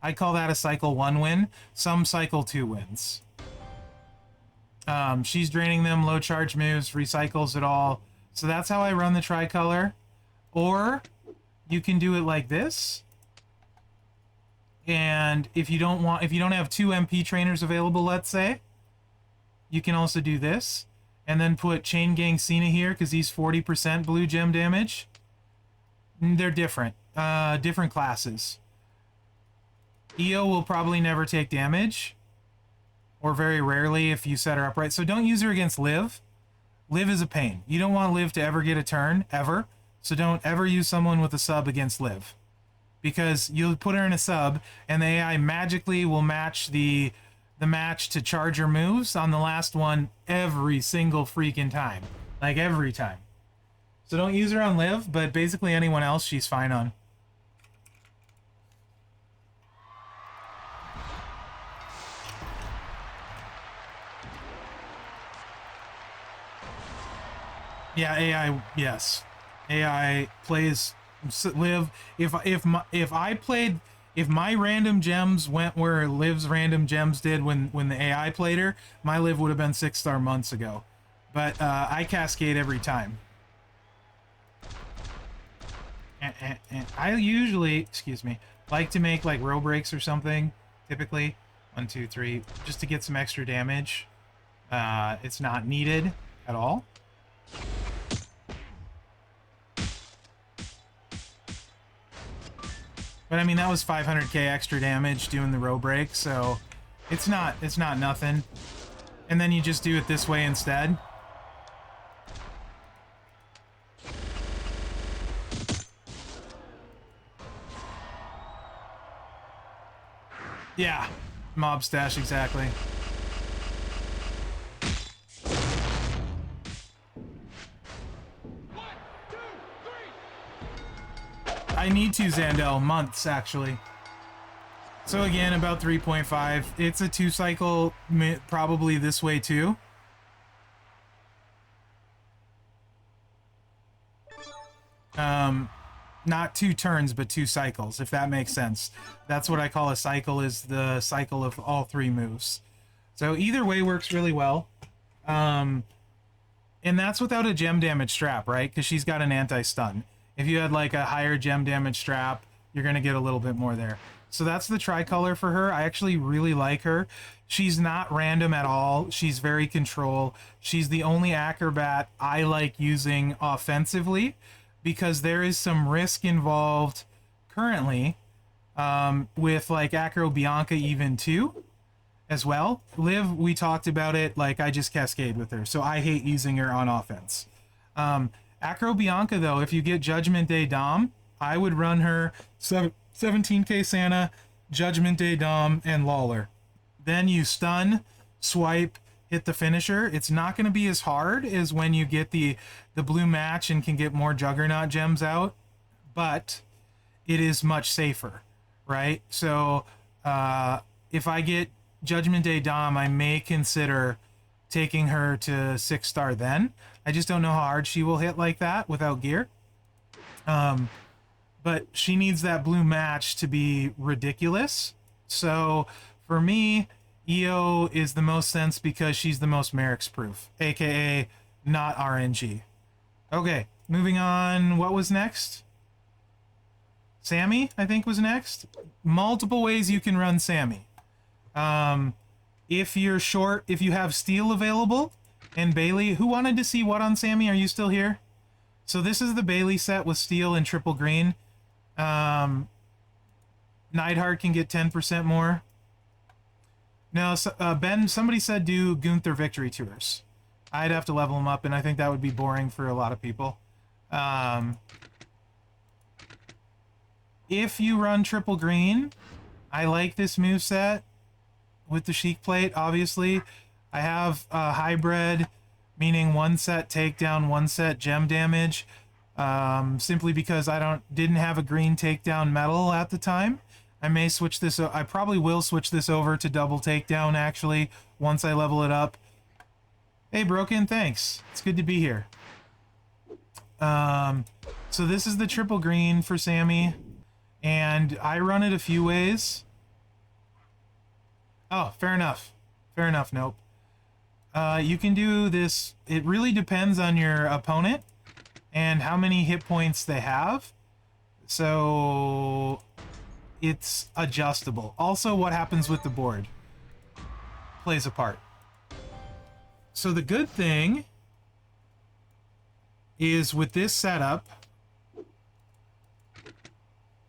I call that a cycle 1 win, some cycle 2 wins. She's draining them, low charge moves, recycles it all. So that's how I run the tricolor. Or you can do it like this. And if you don't have 2 MP trainers available, let's say, you can also do this. And then put Chain Gang Cena here because he's 40% blue gem damage. They're different. Different classes. EO will probably never take damage. Or very rarely if you set her up right. So don't use her against Liv. Liv is a pain. You don't want Liv to ever get a turn, ever. So don't ever use someone with a sub against Liv. Because you'll put her in a sub, and the AI magically will match the match to charge her moves on the last one every single freaking time. Like, every time. So don't use her on Liv, but basically anyone else she's fine on. Yeah, AI, yes. AI plays Liv. If my random gems went where Liv's random gems did when the AI played her, my Liv would have been 6-star months ago. But I cascade every time. And I usually, excuse me, like to make like row breaks or something, typically. 1, 2, 3, just to get some extra damage. It's not needed at all. But I mean, that was 500k extra damage doing the row break, so it's not nothing. And then you just do it this way instead. Yeah, mob stash, exactly. I need to, Zandel. Months, actually. So again, about 3.5. It's a 2 cycle, probably this way too. Not 2 turns, but 2 cycles, if that makes sense. That's what I call a cycle, is the cycle of all 3 moves. So either way works really well. And that's without a gem damage strap, right? Because she's got an anti-stun. If you had like a higher gem damage strap, you're going to get a little bit more there. So that's the tricolor for her. I actually really like her. She's not random at all. She's very control. She's the only acrobat I like using offensively because there is some risk involved currently with like Acro Bianca even too as well. Liv, we talked about it, like I just cascade with her. So I hate using her on offense. Acro Bianca, though, if you get Judgment Day Dom, I would run her 17k Santa, Judgment Day Dom, and Lawler. Then you stun, swipe, hit the finisher. It's not going to be as hard as when you get the blue match and can get more Juggernaut gems out, but it is much safer, right? So if I get Judgment Day Dom, I may consider taking her to 6-star then. I just don't know how hard she will hit like that without gear. But she needs that blue match to be ridiculous. So for me, EO is the most sense because she's the most Merrick's proof, aka not RNG. Okay, moving on. What was next? Sammy, I think, was next. Multiple ways you can run Sammy. If you're short, if you have steel available, and Bailey, who wanted to see what on Sammy? Are you still here? So this is the Bailey set with steel and triple green. Neidhart can get 10% more. No, Ben, somebody said do Gunther victory tours. I'd have to level them up, and I think that would be boring for a lot of people. If you run triple green, I like this moveset with the Sheik plate, obviously. I have hybrid, meaning one set takedown, one set gem damage, simply because I didn't have a green takedown metal at the time. I may switch this. I probably will switch this over to double takedown, actually, once I level it up. Hey, Broken, thanks. It's good to be here. So this is the triple green for Sammy, and I run it a few ways. Oh, fair enough. Fair enough, nope. You can do this. It really depends on your opponent and how many hit points they have. So it's adjustable. Also, what happens with the board plays a part. So the good thing is with this setup,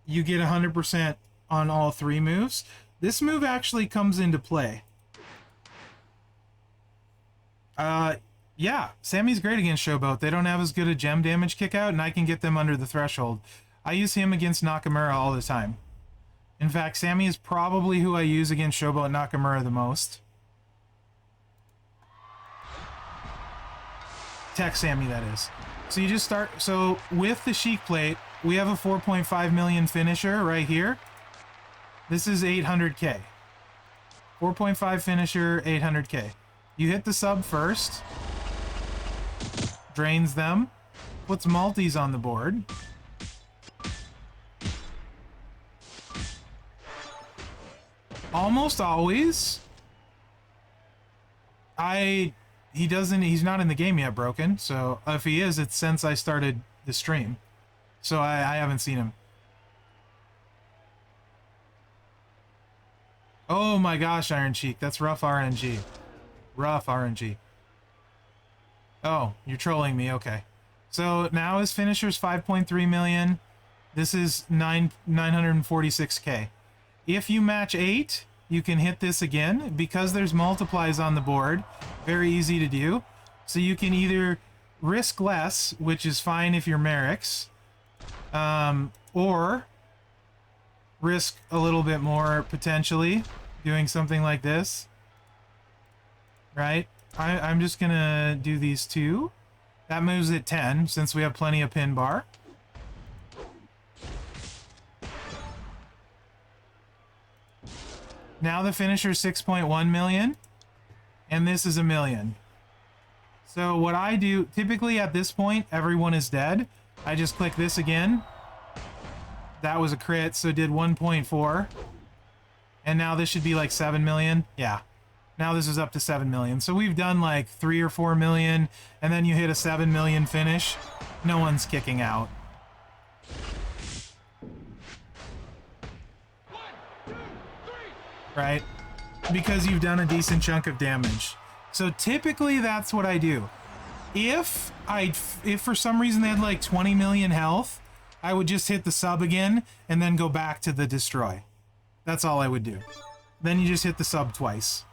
you get 100% on all three moves. This move actually comes into play. Yeah, Sammy's great against Showboat. They don't have as good a gem damage kick out, and I can get them under the threshold. I use him against Nakamura all the time. In fact, Sammy is probably who I use against Showboat Nakamura the most. Tech Sammy, that is. So you just start... So with the Sheik plate, we have a 4.5 million finisher right here. This is 800k. 4.5 finisher, 800k. You hit the sub first. Drains them. Puts multis on the board. Almost always. He's not in the game yet, Broken. So if he is, it's since I started the stream. So I haven't seen him. Oh my gosh, Iron Cheek. That's rough RNG. Rough RNG. Oh, you're trolling me. Okay. So now his finisher's 5.3 million. This is 946k. If you match 8, you can hit this again. Because there's multiplies on the board, very easy to do. So you can either risk less, which is fine if you're Merrick's, or risk a little bit more, potentially, doing something like this. Right? I'm just gonna do these two. That moves at 10, since we have plenty of pin bar. Now the finisher's 6.1 million, and this is 1 million. So what I do, typically at this point, everyone is dead. I just click this again. That was a crit, so did 1.4. And now this should be like 7 million. Yeah. Now this is up to 7 million. So we've done like 3 or 4 million, and then you hit a 7 million finish. No one's kicking out. 1, 2, 3. Right? Because you've done a decent chunk of damage. So typically that's what I do. If for some reason they had like 20 million health, I would just hit the sub again and then go back to the destroy. That's all I would do. Then you just hit the sub twice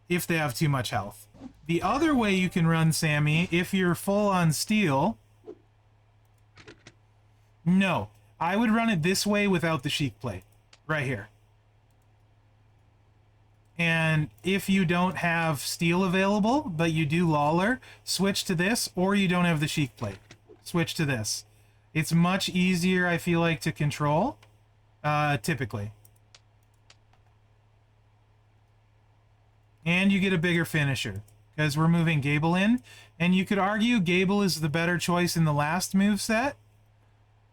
if they have too much health. The other way you can run Sammy, if you're full on steel, no, I would run it this way without the Sheik plate, right here. And if you don't have steel available, but you do Lawler, switch to this, or you don't have the Sheik plate, switch to this. It's much easier, I feel like, to control, typically. And you get a bigger finisher, because we're moving Gable in. And you could argue Gable is the better choice in the last moveset.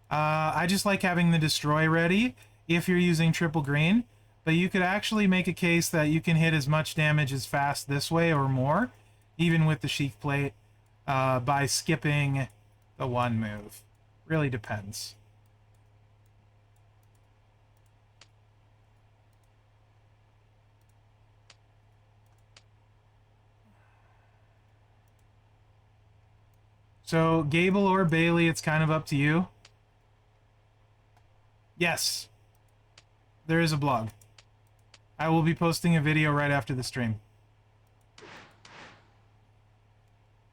I just like having the Destroy ready if you're using triple green. but you could actually make a case that you can hit as much damage as fast this way or more, even with the Sheik Plate, by skipping the one move. Really depends. So, Gable or Bailey, it's kind of up to you. Yes. There is a blog. I will be posting a video right after the stream.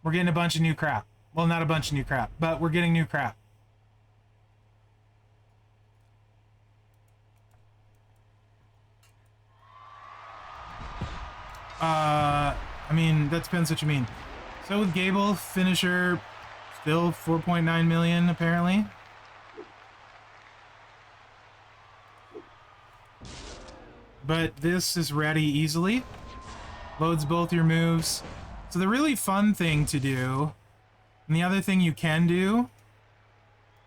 We're getting a bunch of new crap. Well, not a bunch of new crap, but we're getting new crap. I mean, that depends what you mean. So with Gable, finisher, still 4.9 million, apparently. But this is ready easily. Loads both your moves. So the really fun thing to do, and the other thing you can do,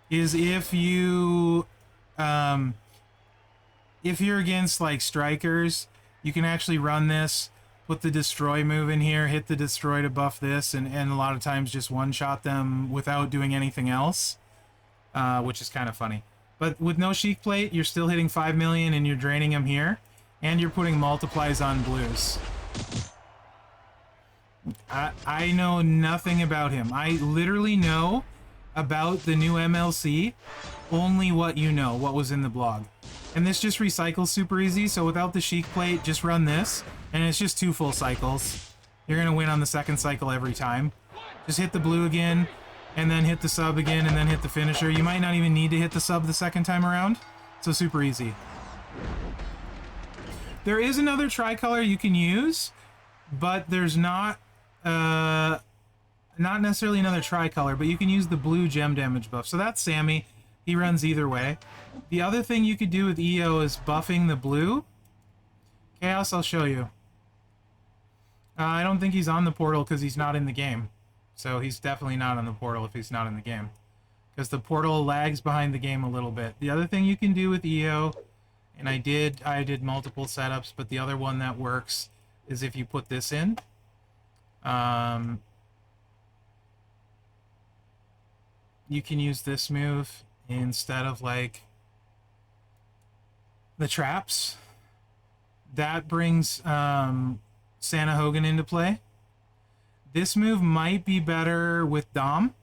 is if you, if you're against like strikers, you can actually run this, put the destroy move in here, hit the destroy to buff this, and a lot of times just one-shot them without doing anything else, which is kind of funny. But with no Sheik Plate, you're still hitting 5 million and you're draining them here, and you're putting multiplies on blues. I know nothing about him. I literally know about the new MLC only what you know, what was in the blog. And this just recycles super easy, so without the Sheik Plate, just run this, and it's just 2 full cycles. You're gonna win on the second cycle every time. Just hit the blue again, and then hit the sub again, and then hit the finisher. You might not even need to hit the sub the second time around, so super easy. There is another tricolor you can use, but there's not necessarily another tricolor, but you can use the blue gem damage buff. So that's Sammy. He runs either way. The other thing you could do with EO is buffing the blue. Chaos, I'll show you. I don't think he's on the portal because he's not in the game. So he's definitely not on the portal if he's not in the game, because the portal lags behind the game a little bit. The other thing you can do with EO, and I did multiple setups, but the other one that works is if you put this in. You can use this move instead of like the traps. That brings Santa Hogan into play. This move might be better with Dom.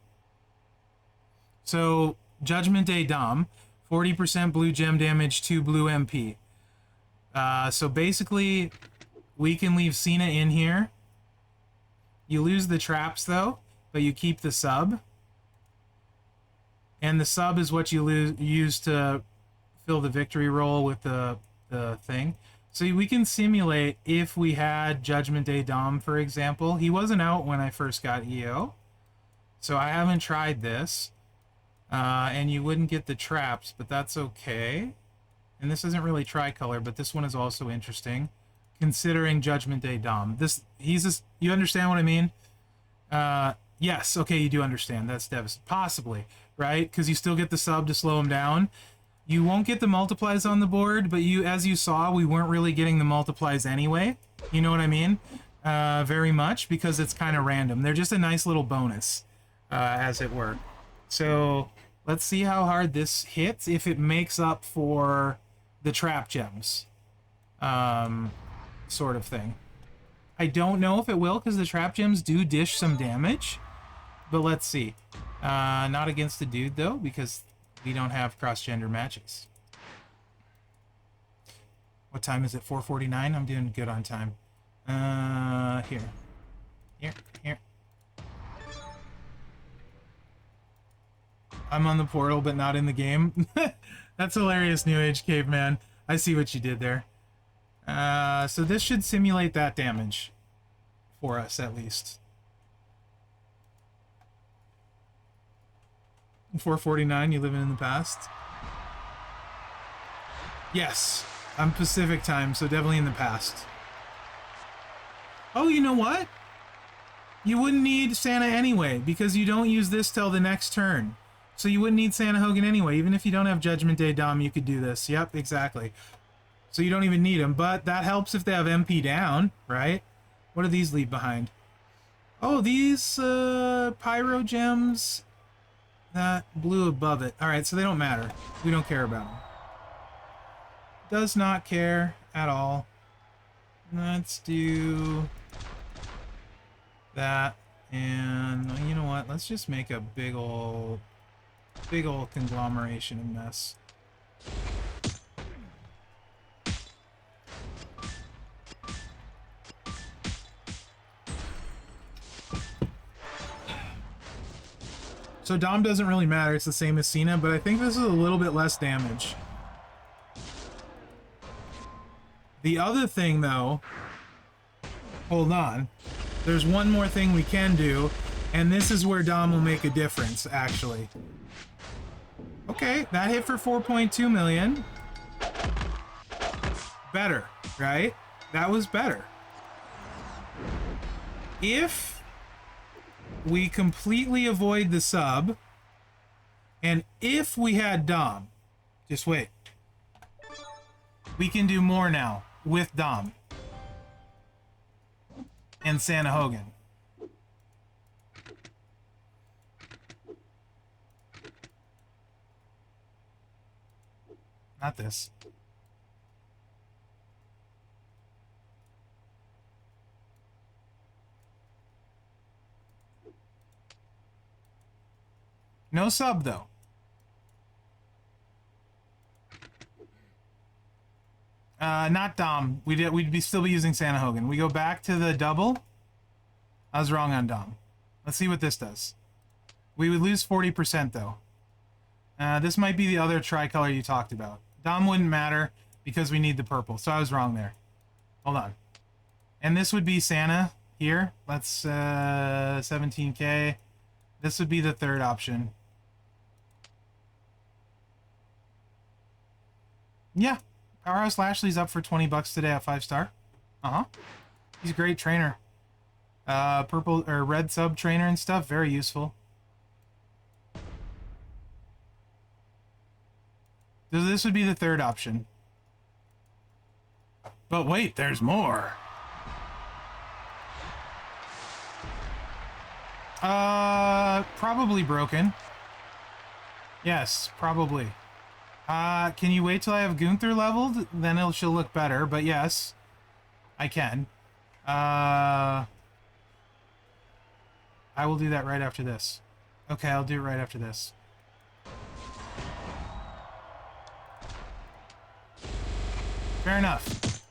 So Judgment Day Dom, 40% blue gem damage, 2 blue MP. So basically we can leave Cena in here. You lose the traps though, but you keep the sub. And the sub is what you use to fill the victory roll with the thing. So we can simulate if we had Judgment Day Dom, for example. He wasn't out when I first got EO, so I haven't tried this. And you wouldn't get the traps, but that's okay. And this isn't really tricolor, but this one is also interesting, considering Judgment Day Dom. You understand what I mean? Yes, okay, you do understand. That's devastating. Possibly, right? Because you still get the sub to slow him down. You won't get the multiplies on the board, but as you saw, we weren't really getting the multiplies anyway. You know what I mean? Very much, because it's kind of random. They're just a nice little bonus, as it were. So let's see how hard this hits, if it makes up for the trap gems, sort of thing. I don't know if it will, because the trap gems do dish some damage, but let's see. Not against the dude, though, because we don't have cross-gender matches. What time is it? 4:49? I'm doing good on time. Here. I'm on the portal, but not in the game. That's hilarious, New Age Caveman. I see what you did there. So this should simulate that damage for us, at least. 4:49, you living in the past? Yes, I'm Pacific time, so definitely in the past. Oh, you know what? You wouldn't need Santa anyway, because you don't use this till the next turn. So you wouldn't need Santa Hogan anyway. Even if you don't have Judgment Day Dom, you could do this. Yep, exactly. So you don't even need them, but that helps if they have MP down, right? What do these leave behind? Oh, these pyro gems. That blue above it. Alright, so they don't matter. We don't care about them. Does not care at all. Let's do that. And you know what? Let's just make a big ol' conglomeration of mess. So Dom doesn't really matter. It's the same as Cena, but I think this is a little bit less damage. The other thing, though... Hold on. There's one more thing we can do, and this is where Dom will make a difference, actually. Okay, that hit for 4.2 million. Better, right? That was better. If we completely avoid the sub, and if we had Dom, just wait. We can do more now with Dom and Santa Hogan. Not this. No sub, though. Not Dom. We'd still be using Santa Hogan. We go back to the double. I was wrong on Dom. Let's see what this does. We would lose 40%, though. This might be the other tricolor you talked about. Dom wouldn't matter because we need the purple, so I was wrong there. Hold on. And this would be Santa here. Let's 17K. This would be the third option. Yeah, Powerhouse Lashley's up for 20 bucks today at 5-star. He's a great trainer. Purple or red sub trainer and stuff, very useful. So this would be the third option. But wait, there's more. Probably broken. Yes, probably. Can you wait till I have Gunther leveled? Then she'll look better, but yes, I can. I will do that right after this. Okay, I'll do it right after this. Fair enough.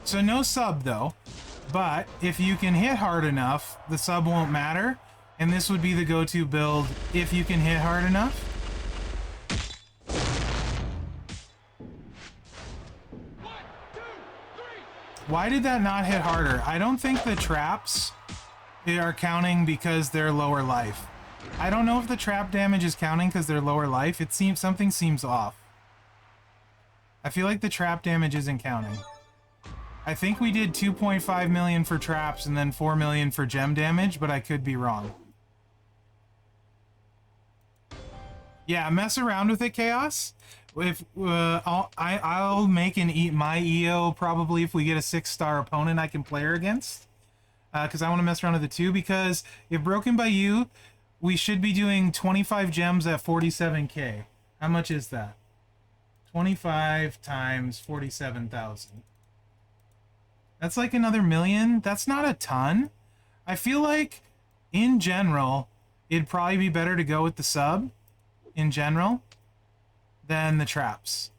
So no sub, though. But if you can hit hard enough, the sub won't matter. And this would be the go-to build if you can hit hard enough. Why did that not hit harder? I don't think the traps are counting because they're lower life. I don't know if the trap damage is counting because they're lower life. It seems something seems off. I feel like the trap damage isn't counting. I think we did 2.5 million for traps and then 4 million for gem damage, but I could be wrong. Yeah, mess around with it, Chaos. If I'll make my EO probably if we get a 6-star opponent I can play her against, because I want to mess around with it too. Because if broken by you, we should be doing 25 gems at 47k. How much is that? 25 times 47,000. That's like another million. That's not a ton. I feel like in general, it'd probably be better to go with the sub. In general, than the traps.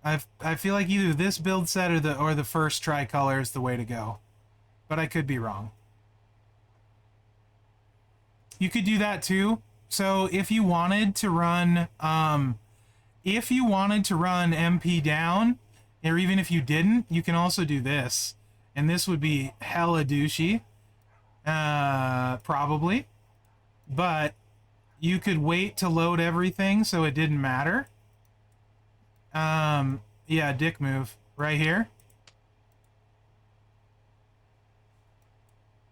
I feel like either this build set or the first tricolor is the way to go, but I could be wrong. You could do that too. So if you wanted to run, MP down, or even if you didn't, you can also do this, and this would be hella douchey, probably, but. You could wait to load everything so it didn't matter. Yeah, dick move. Right here.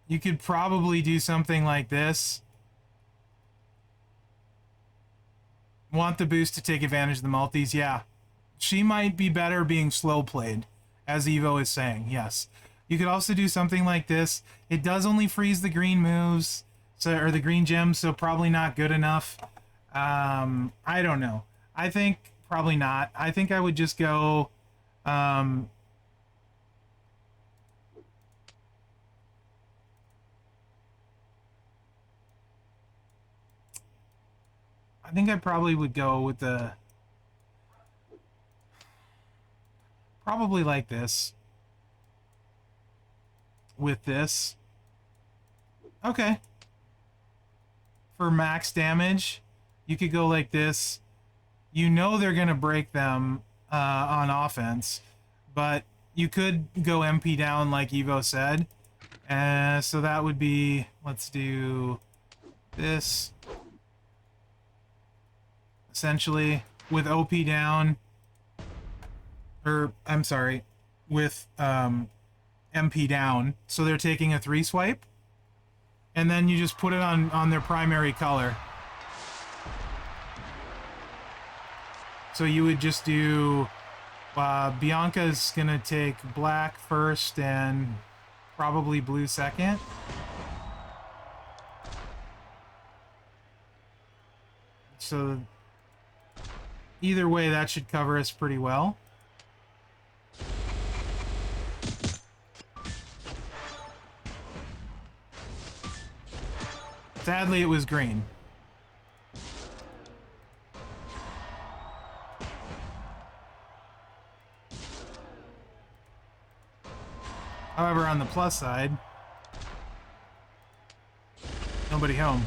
You could probably do something like this. Want the boost to take advantage of the multis, yeah. She might be better being slow played, as Evo is saying, yes. You could also do something like this. It does only freeze the green moves, so, or the green gems, so probably not good enough. I don't know. I think probably not. I think I would just go... I think I probably would go with the... Probably like this. With this. Okay. For max damage, you could go like this. You know they're going to break them on offense, but you could go MP down like Evo said. So that would be... Let's do this. Essentially, with OP down, or I'm sorry, with MP down, so they're taking a 3 swipe, and then you just put it on their primary color. So you would just do, Bianca's gonna take black first and probably blue second. So either way, that should cover us pretty well. Sadly, it was green. However, on the plus side, nobody home.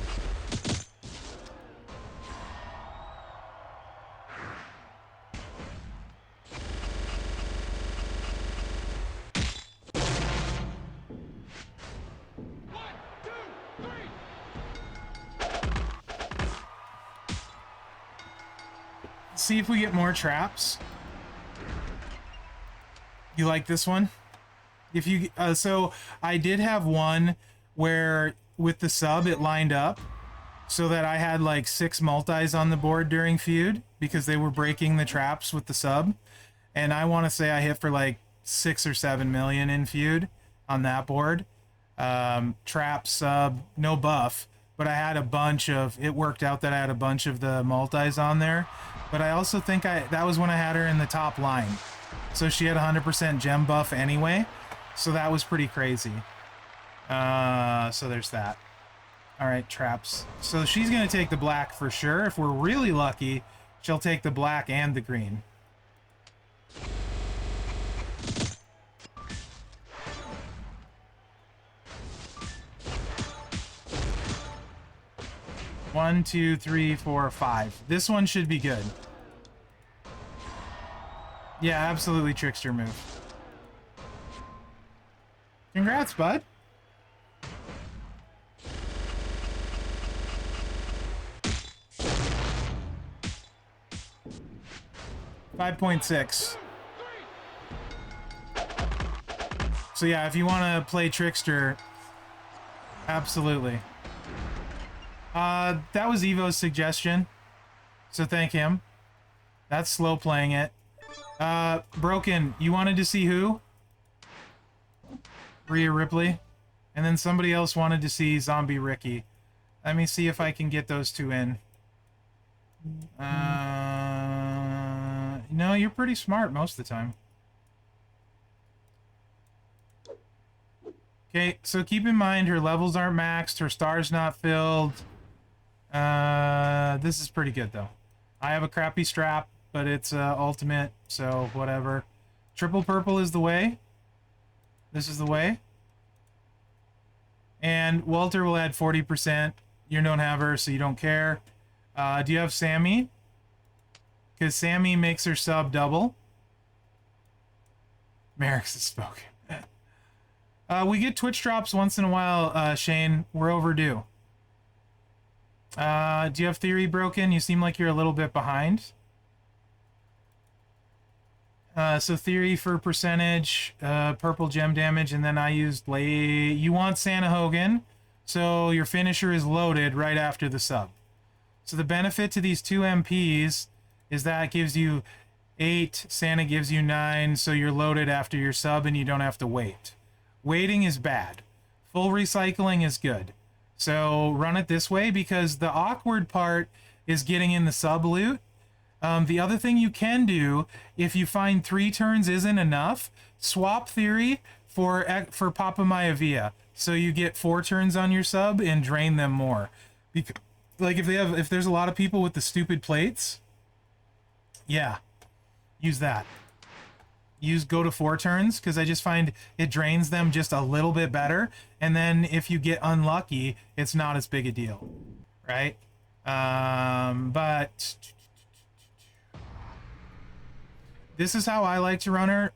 See if we get more traps. You like this one? If you so I did have one where with the sub it lined up so that I had like 6 multis on the board during Feud because they were breaking the traps with the sub, and I want to say I hit for like 6 or 7 million in Feud on that board. Trap, sub, no buff, but I had a bunch of, it worked out that I had a bunch of the multis on there. But I also think that was when I had her in the top line. So she had 100% gem buff anyway. So that was pretty crazy. So there's that. Alright, traps. So she's going to take the black for sure. If we're really lucky, she'll take the black and the green. One, two, three, four, five. This one should be good. Yeah, absolutely trickster move. Congrats, bud. $5.6. So yeah, if you want to play trickster, absolutely. That was Evo's suggestion, so thank him. That's slow playing it. Broken, you wanted to see who? Rhea Ripley. And then somebody else wanted to see Zombie Ricky. Let me see if I can get those two in. No, you're pretty smart most of the time. Okay, so keep in mind her levels aren't maxed, her star's not filled. This is pretty good though. I have a crappy strap, but it's ultimate, so whatever. Triple purple is the way. This is the way. And Walter will add 40%. You don't have her, so you don't care. Do you have Sammy? Because Sammy makes her sub double. Merrick's has spoken. We get Twitch drops once in a while, Shane. We're overdue. Do you have Theory broken? You seem like you're a little bit behind. So Theory for percentage, purple gem damage, and then I used You want Santa Hogan, so your finisher is loaded right after the sub. So the benefit to these 2 MPs is that it gives you 8, Santa gives you 9, so you're loaded after your sub and you don't have to wait. Waiting is bad. Full recycling is good. So run it this way, because the awkward part is getting in the sub loot. The other thing you can do, if you find 3 turns isn't enough, swap Theory for Papa Maya Via. So you get 4 turns on your sub and drain them more. Because, like, if there's a lot of people with the stupid plates, yeah, use that. Go to 4 turns, because I just find it drains them just a little bit better. And then if you get unlucky, it's not as big a deal, right? But this is how I like to run her.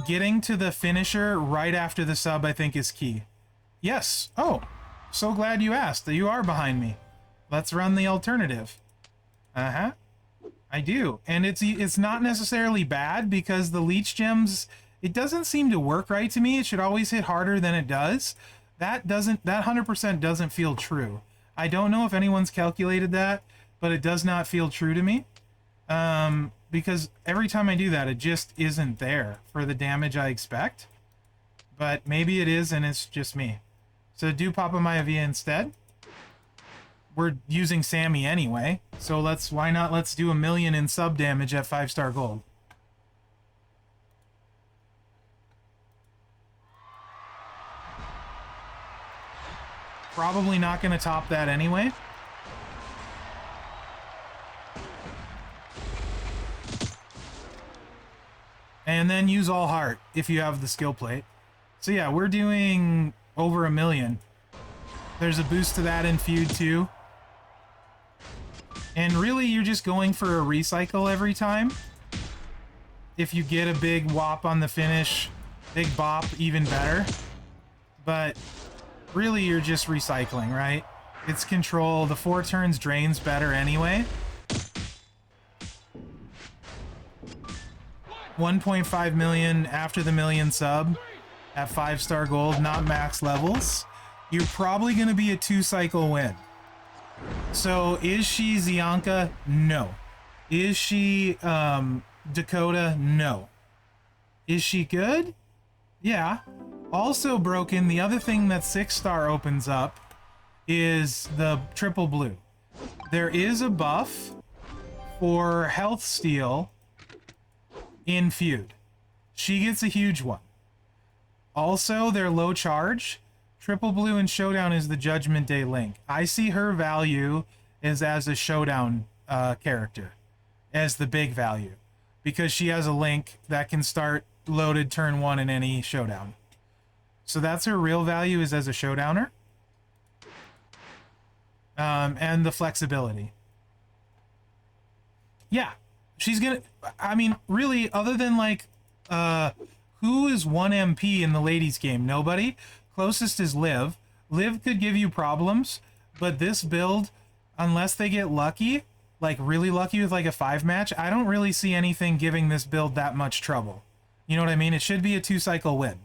Getting to the finisher right after the sub, I think, is key. Yes. Oh, so glad you asked. You are behind me. Let's run the alternative. Uh-huh. I do. And it's not necessarily bad, because the leech gems, it doesn't seem to work right to me. It should always hit harder than it does. That 100% doesn't feel true. I don't know if anyone's calculated that, but it does not feel true to me. Because every time I do that, it just isn't there for the damage I expect. But maybe it is, and it's just me. So do Papa Maya Via instead. We're using Sammy anyway, so why not let's do 1 million in sub damage at 5-star gold. Probably not going to top that anyway. And then use all heart if you have the skill plate. So yeah, we're doing over 1 million. There's a boost to that in Feud too. And really, you're just going for a recycle every time. If you get a big whop on the finish, big bop, even better. But really, you're just recycling, right? It's control. The 4 turns drains better anyway. 1.5 million after the 1 million sub at 5-star gold, not max levels. You're probably going to be a 2-cycle win. So, is she Zianka? No. Is she Dakota? No. Is she good? Yeah. Also broken, the other thing that 6-star opens up is the triple blue. There is a buff for health steal in Feud. She gets a huge one. Also, they're low charge. Triple blue and Showdown is the Judgment Day link. I see her value is as a Showdown character, as the big value, because she has a link that can start loaded turn 1 in any Showdown. So that's her real value, is as a Showdowner. And the flexibility. Yeah, she's gonna, I mean, really, other than like, who is 1 MP in the ladies game? Nobody. Closest is Liv. Liv could give you problems, but this build, unless they get lucky, like really lucky with like a 5-match, I don't really see anything giving this build that much trouble. You know what I mean? It should be a 2-cycle win.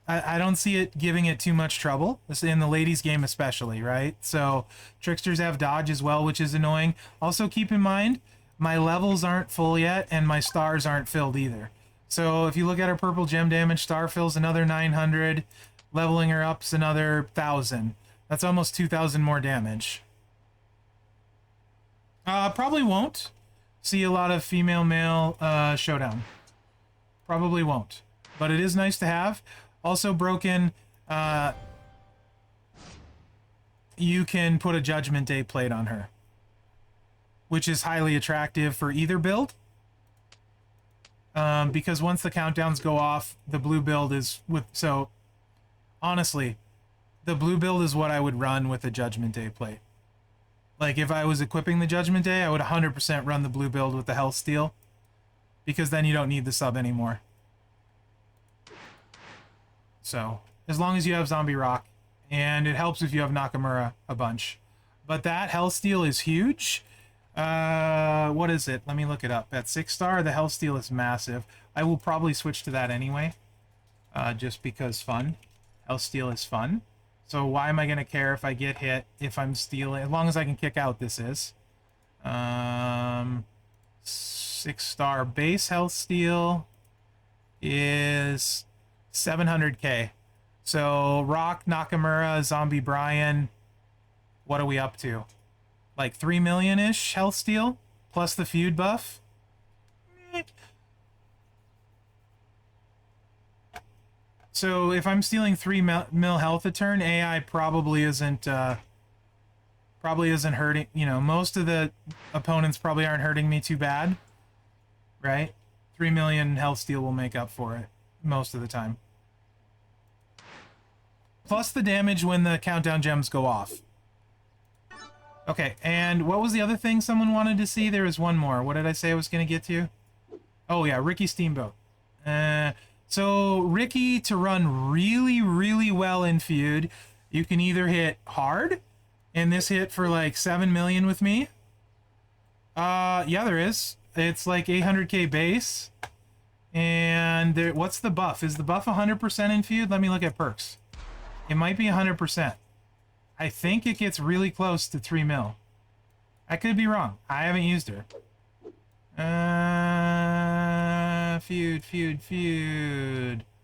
I don't see it giving it too much trouble, in the ladies game especially, right? So Tricksters have dodge as well, which is annoying. Also keep in mind, my levels aren't full yet, and my stars aren't filled either. So if you look at her purple gem damage, star fills another 900, leveling her up's another 1,000. That's almost 2,000 more damage. Probably won't see a lot of female-male Showdown. Probably won't. But it is nice to have. Also broken, you can put a Judgment Day plate on her, which is highly attractive for either build. Because once the countdowns go off, the blue build is with... So, honestly, the blue build is what I would run with a Judgment Day plate. Like, if I was equipping the Judgment Day, I would 100% run the blue build with the Health Steal. Because then you don't need the sub anymore. So, as long as you have Zombie Rock. And it helps if you have Nakamura a bunch. But that Health Steal is huge. What is it? Let me look it up. At 6-star, the Health Steal is massive. I will probably switch to that anyway. Just because fun. Health Steal is fun. So why am I going to care if I get hit if I'm stealing? As long as I can kick out, this is. 6-star base health steal is 700k. So Rock, Nakamura, Zombie Brian, what are we up to? Like 3 million-ish health steal plus the feud buff. So if I'm stealing 3 mil health a turn, AI probably isn't hurting. You know, most of the opponents probably aren't hurting me too bad, right? 3 million health steal will make up for it most of the time. Plus the damage when the countdown gems go off. Okay, and what was the other thing someone wanted to see? There was one more. What did I say I was going to get to? Oh, yeah, Ricky Steamboat. So Ricky, to run really, really well in Feud, you can either hit hard, and this hit for like 7 million with me. Yeah, there is. It's like 800k base. And there, what's the buff? Is the buff 100% in Feud? Let me look at perks. It might be 100%. I think it gets really close to 3 mil. I could be wrong. I haven't used her. Feud.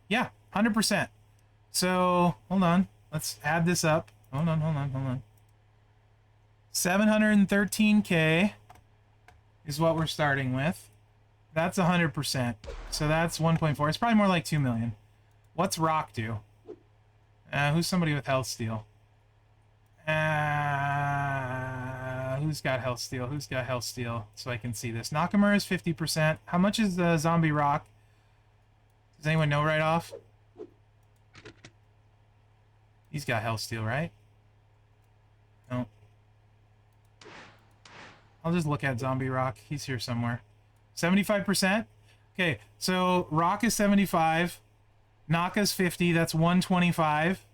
Yeah, 100%. So, hold on. Let's add this up. Hold on. 713k is what we're starting with. That's 100%. So that's 1.4. It's probably more like 2 million. What's Rock do? Who's somebody with health steal? Who's got health steal? So I can see this. Nakamura is 50%. How much is the Zombie Rock? Does anyone know right off? He's got health steal, right? No. I'll just look at Zombie Rock. He's here somewhere. 75%? Okay, so Rock is 75. Naka's 50. That's 125.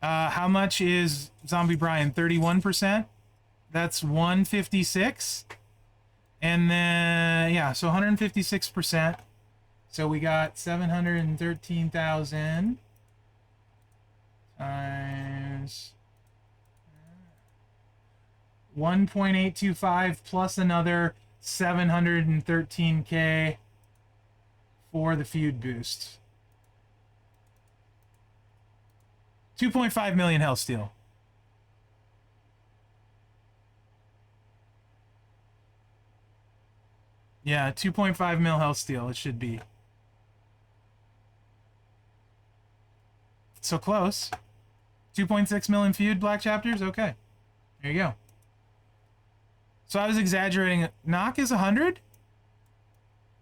How much is Zombie Brian? 31%. That's 156. And then, yeah, so 156%. So we got 713,000 times 1.825 plus another 713k for the feud boost. 2.5 million health steal. Yeah, 2.5 mil health steal it should be. So close. 2.6 million feud black chapters? Okay. There you go. So I was exaggerating. Knock is 100?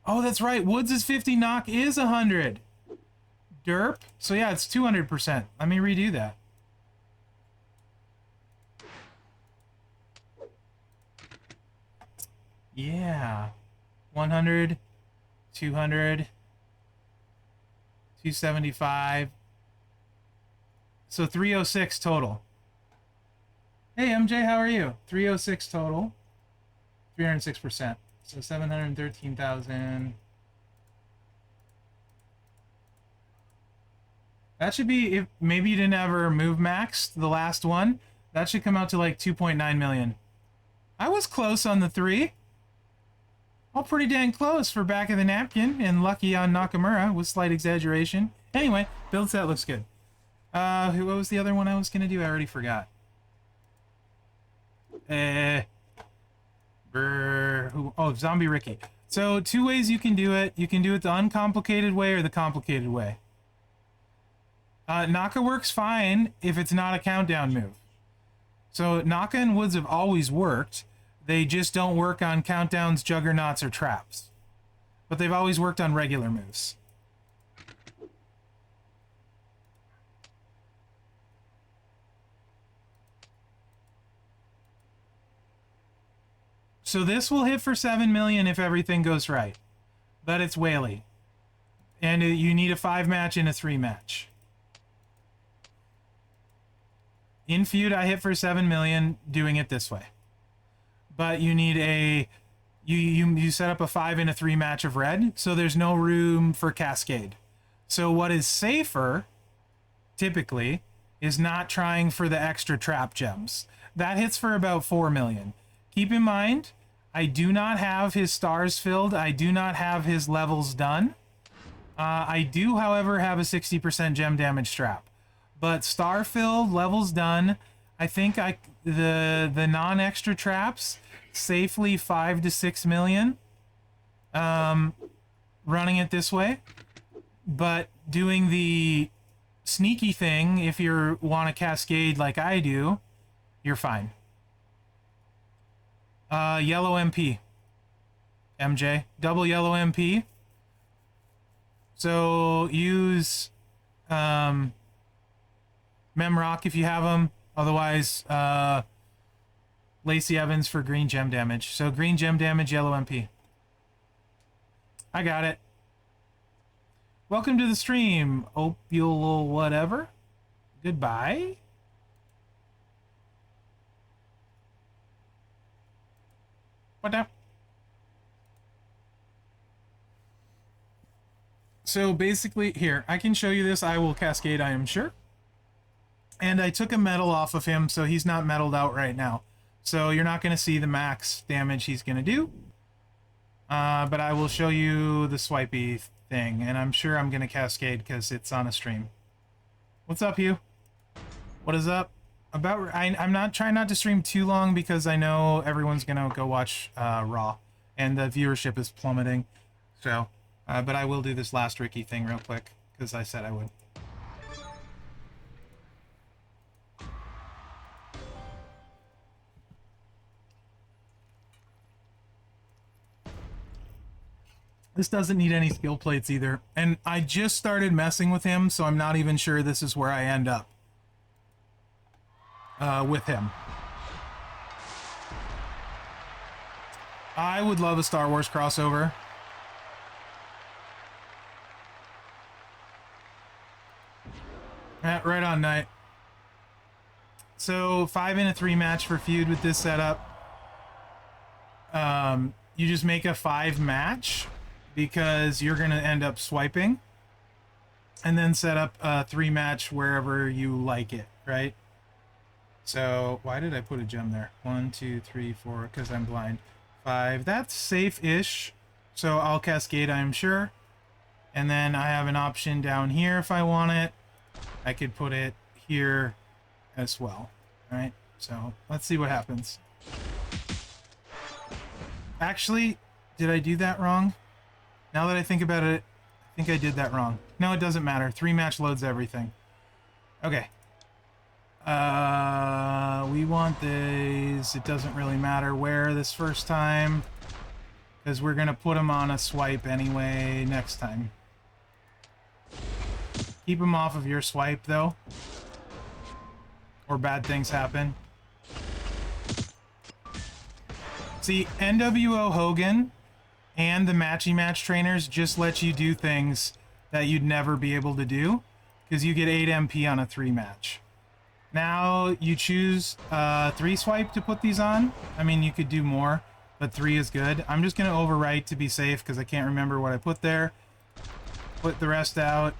Oh, that's right. Woods is 50. Knock is 100. Derp. So yeah, it's 200%. Let me redo that. Yeah. 100, 200, 275. So 306 total. Hey, MJ, how are you? 306 total. 306%. So 713,000. That should be, if maybe you didn't ever move max, the last one, that should come out to like 2.9 million. I was close on the 3. All pretty dang close for back of the napkin, and lucky on Nakamura with slight exaggeration. Anyway, build set looks good. What was the other one I was going to do? I already forgot. Oh, Zombie Ricky. So, 2 ways you can do it. You can do it the uncomplicated way or the complicated way. Naka works fine if it's not a countdown move. So, Naka and Woods have always worked. They just don't work on countdowns, juggernauts, or traps. But they've always worked on regular moves. So this will hit for 7 million if everything goes right. But it's Whaley. And you need a 5-match and a 3-match. In Feud, I hit for 7 million doing it this way. But you need a... You set up a 5 and a 3 match of red, so there's no room for Cascade. So what is safer typically, is not trying for the extra trap gems. That hits for about 4 million. Keep in mind, I do not have his stars filled. I do not have his levels done. I do, however, have a 60% gem damage trap. But star filled, levels done, I think the non-extra traps, safely 5 to 6 million. Running it this way. But doing the sneaky thing, if you want to cascade like I do, you're fine. Yellow MP. MJ. Double yellow MP. So use Memrock if you have them. Otherwise, Lacey Evans for green gem damage. So green gem damage, yellow MP. I got it. Welcome to the stream, Opul whatever. Goodbye. What now? So basically, here, I can show you this. I will cascade, I am sure. And I took a medal off of him, so he's not medaled out right now. So you're not going to see the max damage he's going to do. But I will show you the swipey thing, and I'm sure I'm going to cascade because it's on a stream. What's up, Hugh? What is up? I'm not trying not to stream too long because I know everyone's going to go watch Raw, and the viewership is plummeting. So, but I will do this last Ricky thing real quick because I said I would. This doesn't need any skill plates either. And I just started messing with him, so I'm not even sure this is where I end up with him. I would love a Star Wars crossover. Right on, Night. So 5 in a 3 match for Feud with this setup. You just make a 5 match because you're going to end up swiping, and then set up a 3 match wherever you like it, right? So why did I put a gem there? 1, 2, 3, 4, because I'm blind. 5, that's safe-ish. So I'll cascade, I'm sure. And then I have an option down here if I want it. I could put it here as well, right? So let's see what happens. Actually, did I do that wrong? Now that I think about it, I think I did that wrong. No, it doesn't matter. 3 match loads everything. Okay. We want these. It doesn't really matter where this first time, because we're going to put them on a swipe anyway next time. Keep them off of your swipe, though, or bad things happen. See, NWO Hogan and the Matchy Match trainers just let you do things that you'd never be able to do, because you get 8 MP on a 3 match. Now you choose 3 swipe to put these on. I mean, you could do more, but 3 is good. I'm just going to overwrite to be safe because I can't remember what I put there. Put the rest out.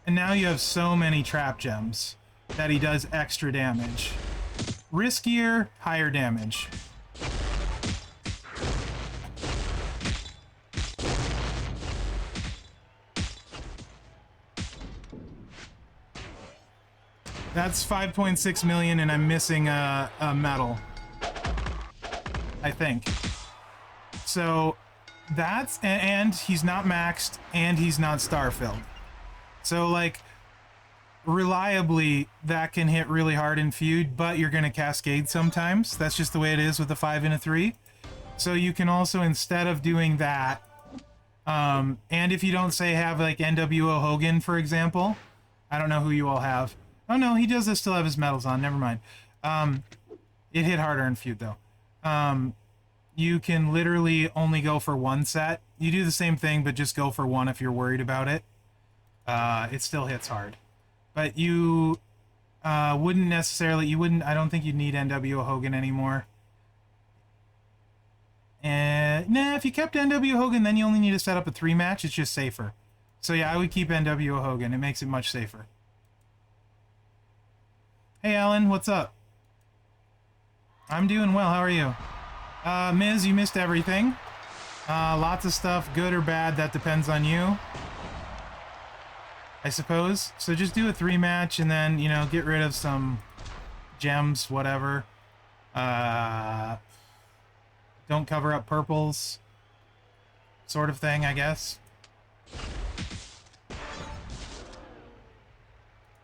And now you have so many trap gems that he does extra damage. Riskier, higher damage. That's 5.6 million, and I'm missing a medal, I think. So that's, and he's not maxed, and he's not star filled. So like, reliably, that can hit really hard in Feud, but you're gonna cascade sometimes. That's just the way it is with a 5 and a 3. So you can also, instead of doing that, and if you don't say have like NWO Hogan, for example, I don't know who you all have. Oh no, he does still have his medals on, never mind. It hit harder in Feud though. You can literally only go for 1 set. You do the same thing, but just go for 1 if you're worried about it. It still hits hard. But you wouldn't necessarily, I don't think you'd need NWO Hogan anymore. And nah, if you kept NWO Hogan, then you only need to set up a 3 match. It's just safer. So yeah, I would keep NWO Hogan. It makes it much safer. Hey Alan, what's up? I'm doing well, how are you? Miz, you missed everything. Lots of stuff, good or bad, that depends on you, I suppose. So just do a 3-match and then, you know, get rid of some gems, whatever. Don't cover up purples, sort of thing, I guess.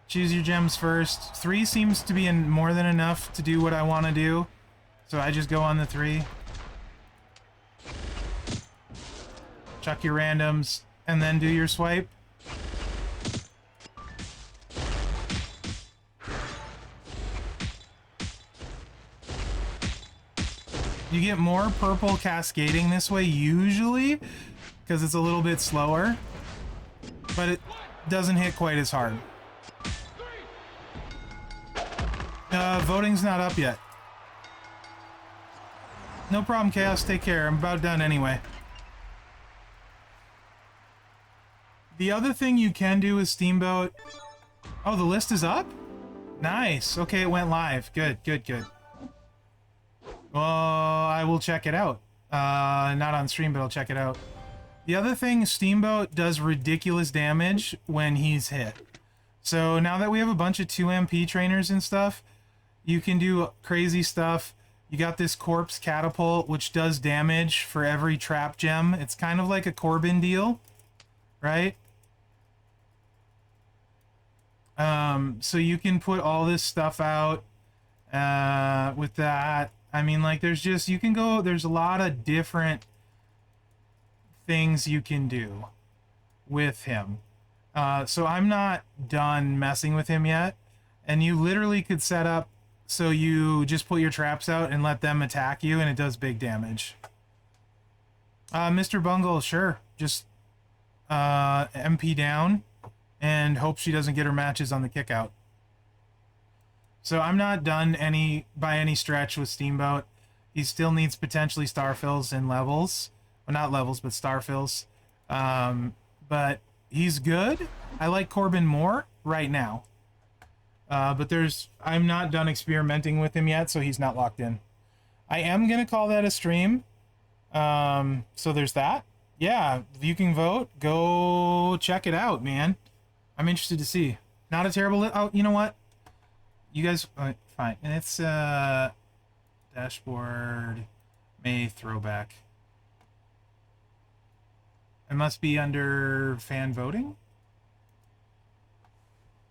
Choose your gems first. 3 seems to be more than enough to do what I want to do, so I just go on the 3. Chuck your randoms, and then do your swipe. You get more purple cascading this way usually, because it's a little bit slower, but it doesn't hit quite as hard. Voting's not up yet. No problem, Chaos. Take care. I'm about done anyway. The other thing you can do is Steamboat. Oh, the list is up? Nice. Okay, it went live. Good, good, good. Well, I will check it out. Not on stream, but I'll check it out. The other thing, Steamboat does ridiculous damage when he's hit. So now that we have a bunch of 2MP trainers and stuff, you can do crazy stuff. You got this Corpse Catapult, which does damage for every trap gem. It's kind of like a Corbin deal, right? So you can put all this stuff out with that. I mean, like, there's just, you can go, there's a lot of different things you can do with him. So I'm not done messing with him yet. And you literally could set up so you just put your traps out and let them attack you, and it does big damage. Mr. Bungle, sure. Just MP down and hope she doesn't get her matches on the kick out. So I'm not done by any stretch with Steamboat. He still needs potentially star fills and levels. Well, not levels, but star fills. But he's good. I like Corbin more right now. But I'm not done experimenting with him yet, so he's not locked in. I am going to call that a stream. So there's that. Yeah, if you can vote, go check it out, man. I'm interested to see. Not a terrible... Oh, you know what? You guys... fine. And it's, dashboard... May throwback. It must be under fan voting?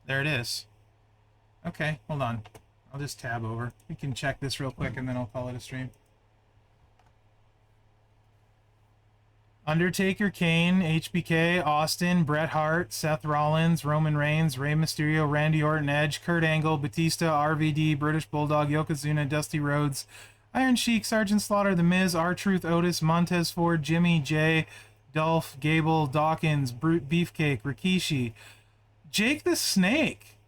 There it is. Okay, hold on. I'll just tab over. We can check this real quick and then I'll call it a stream. Undertaker, Kane, HBK, Austin, Bret Hart, Seth Rollins, Roman Reigns, Rey Mysterio, Randy Orton, Edge, Kurt Angle, Batista, RVD, British Bulldog, Yokozuna, Dusty Rhodes, Iron Sheik, Sergeant Slaughter, The Miz, R-Truth, Otis, Montez Ford, Jimmy, Jay, Dolph, Gable, Dawkins, Beefcake, Rikishi, Jake the Snake.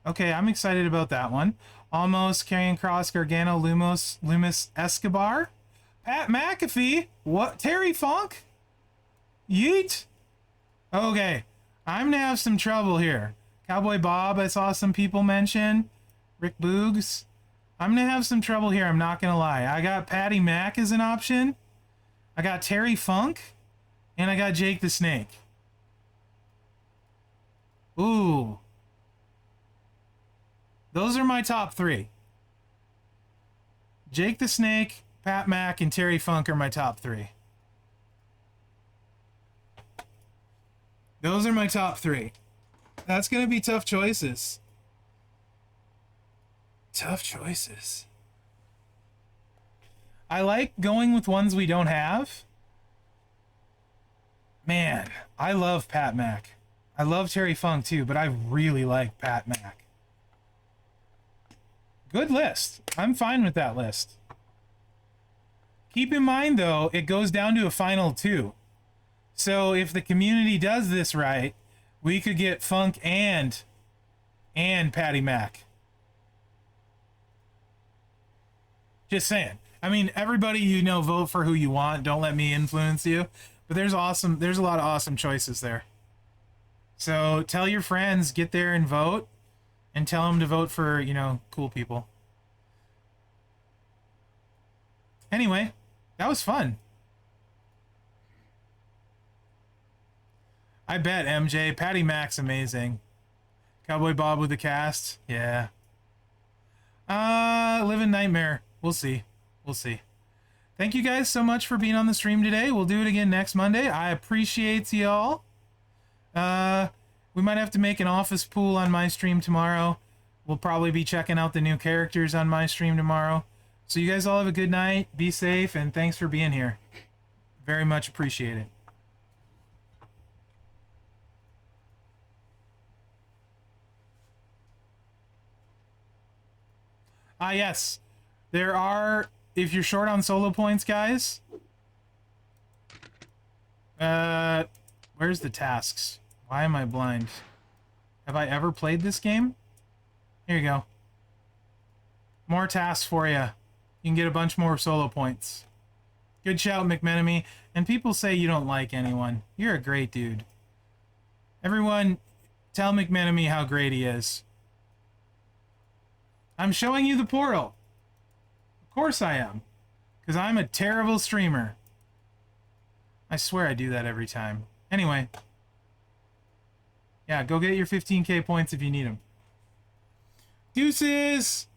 Okay, I'm excited about that one. Almost, Karrion Kross, Gargano, Loomis, Escobar, Pat McAfee, what? Terry Funk? Yeet? Okay, I'm gonna have some trouble here. Cowboy Bob, I saw some people mention. Rick Boogs. I'm gonna have some trouble here, I'm not gonna lie. I got Patty Mack as an option. I got Terry Funk. And I got Jake the Snake. Ooh. Those are my top 3. Jake the Snake, Pat Mack, and Terry Funk are my top 3. Those are my top 3. That's going to be tough choices. Tough choices. I like going with ones we don't have. Man, I love Pat Mack. I love Terry Funk too, but I really like Pat Mack. Good list. I'm fine with that list. Keep in mind, though, it goes down to a final 2. So if the community does this right, we could get Funk and Patty Mack. Just saying. I mean, everybody, vote for who you want. Don't let me influence you. But But there's a lot of awesome choices there. So tell your friends, get there and vote, and tell them to vote for, you know, cool people. Anyway, that was fun. I bet, MJ. Patty Mac's amazing. Cowboy Bob with the cast. Yeah. Living Nightmare. We'll see. We'll see. Thank you guys so much for being on the stream today. We'll do it again next Monday. I appreciate y'all. We might have to make an office pool on my stream tomorrow. We'll probably be checking out the new characters on my stream tomorrow. So you guys all have a good night. Be safe, and thanks for being here. Very much appreciate it. Ah, yes. There are, if you're short on solo points, guys. Where's the tasks? Why am I blind? Have I ever played this game? Here you go. More tasks for you. You can get a bunch more solo points. Good shout, McMenemy. And people say you don't like anyone. You're a great dude. Everyone, tell McMenemy how great he is. I'm showing you the portal. Of course I am. Because I'm a terrible streamer. I swear I do that every time. Anyway. Yeah, go get your 15k points if you need them. Deuces!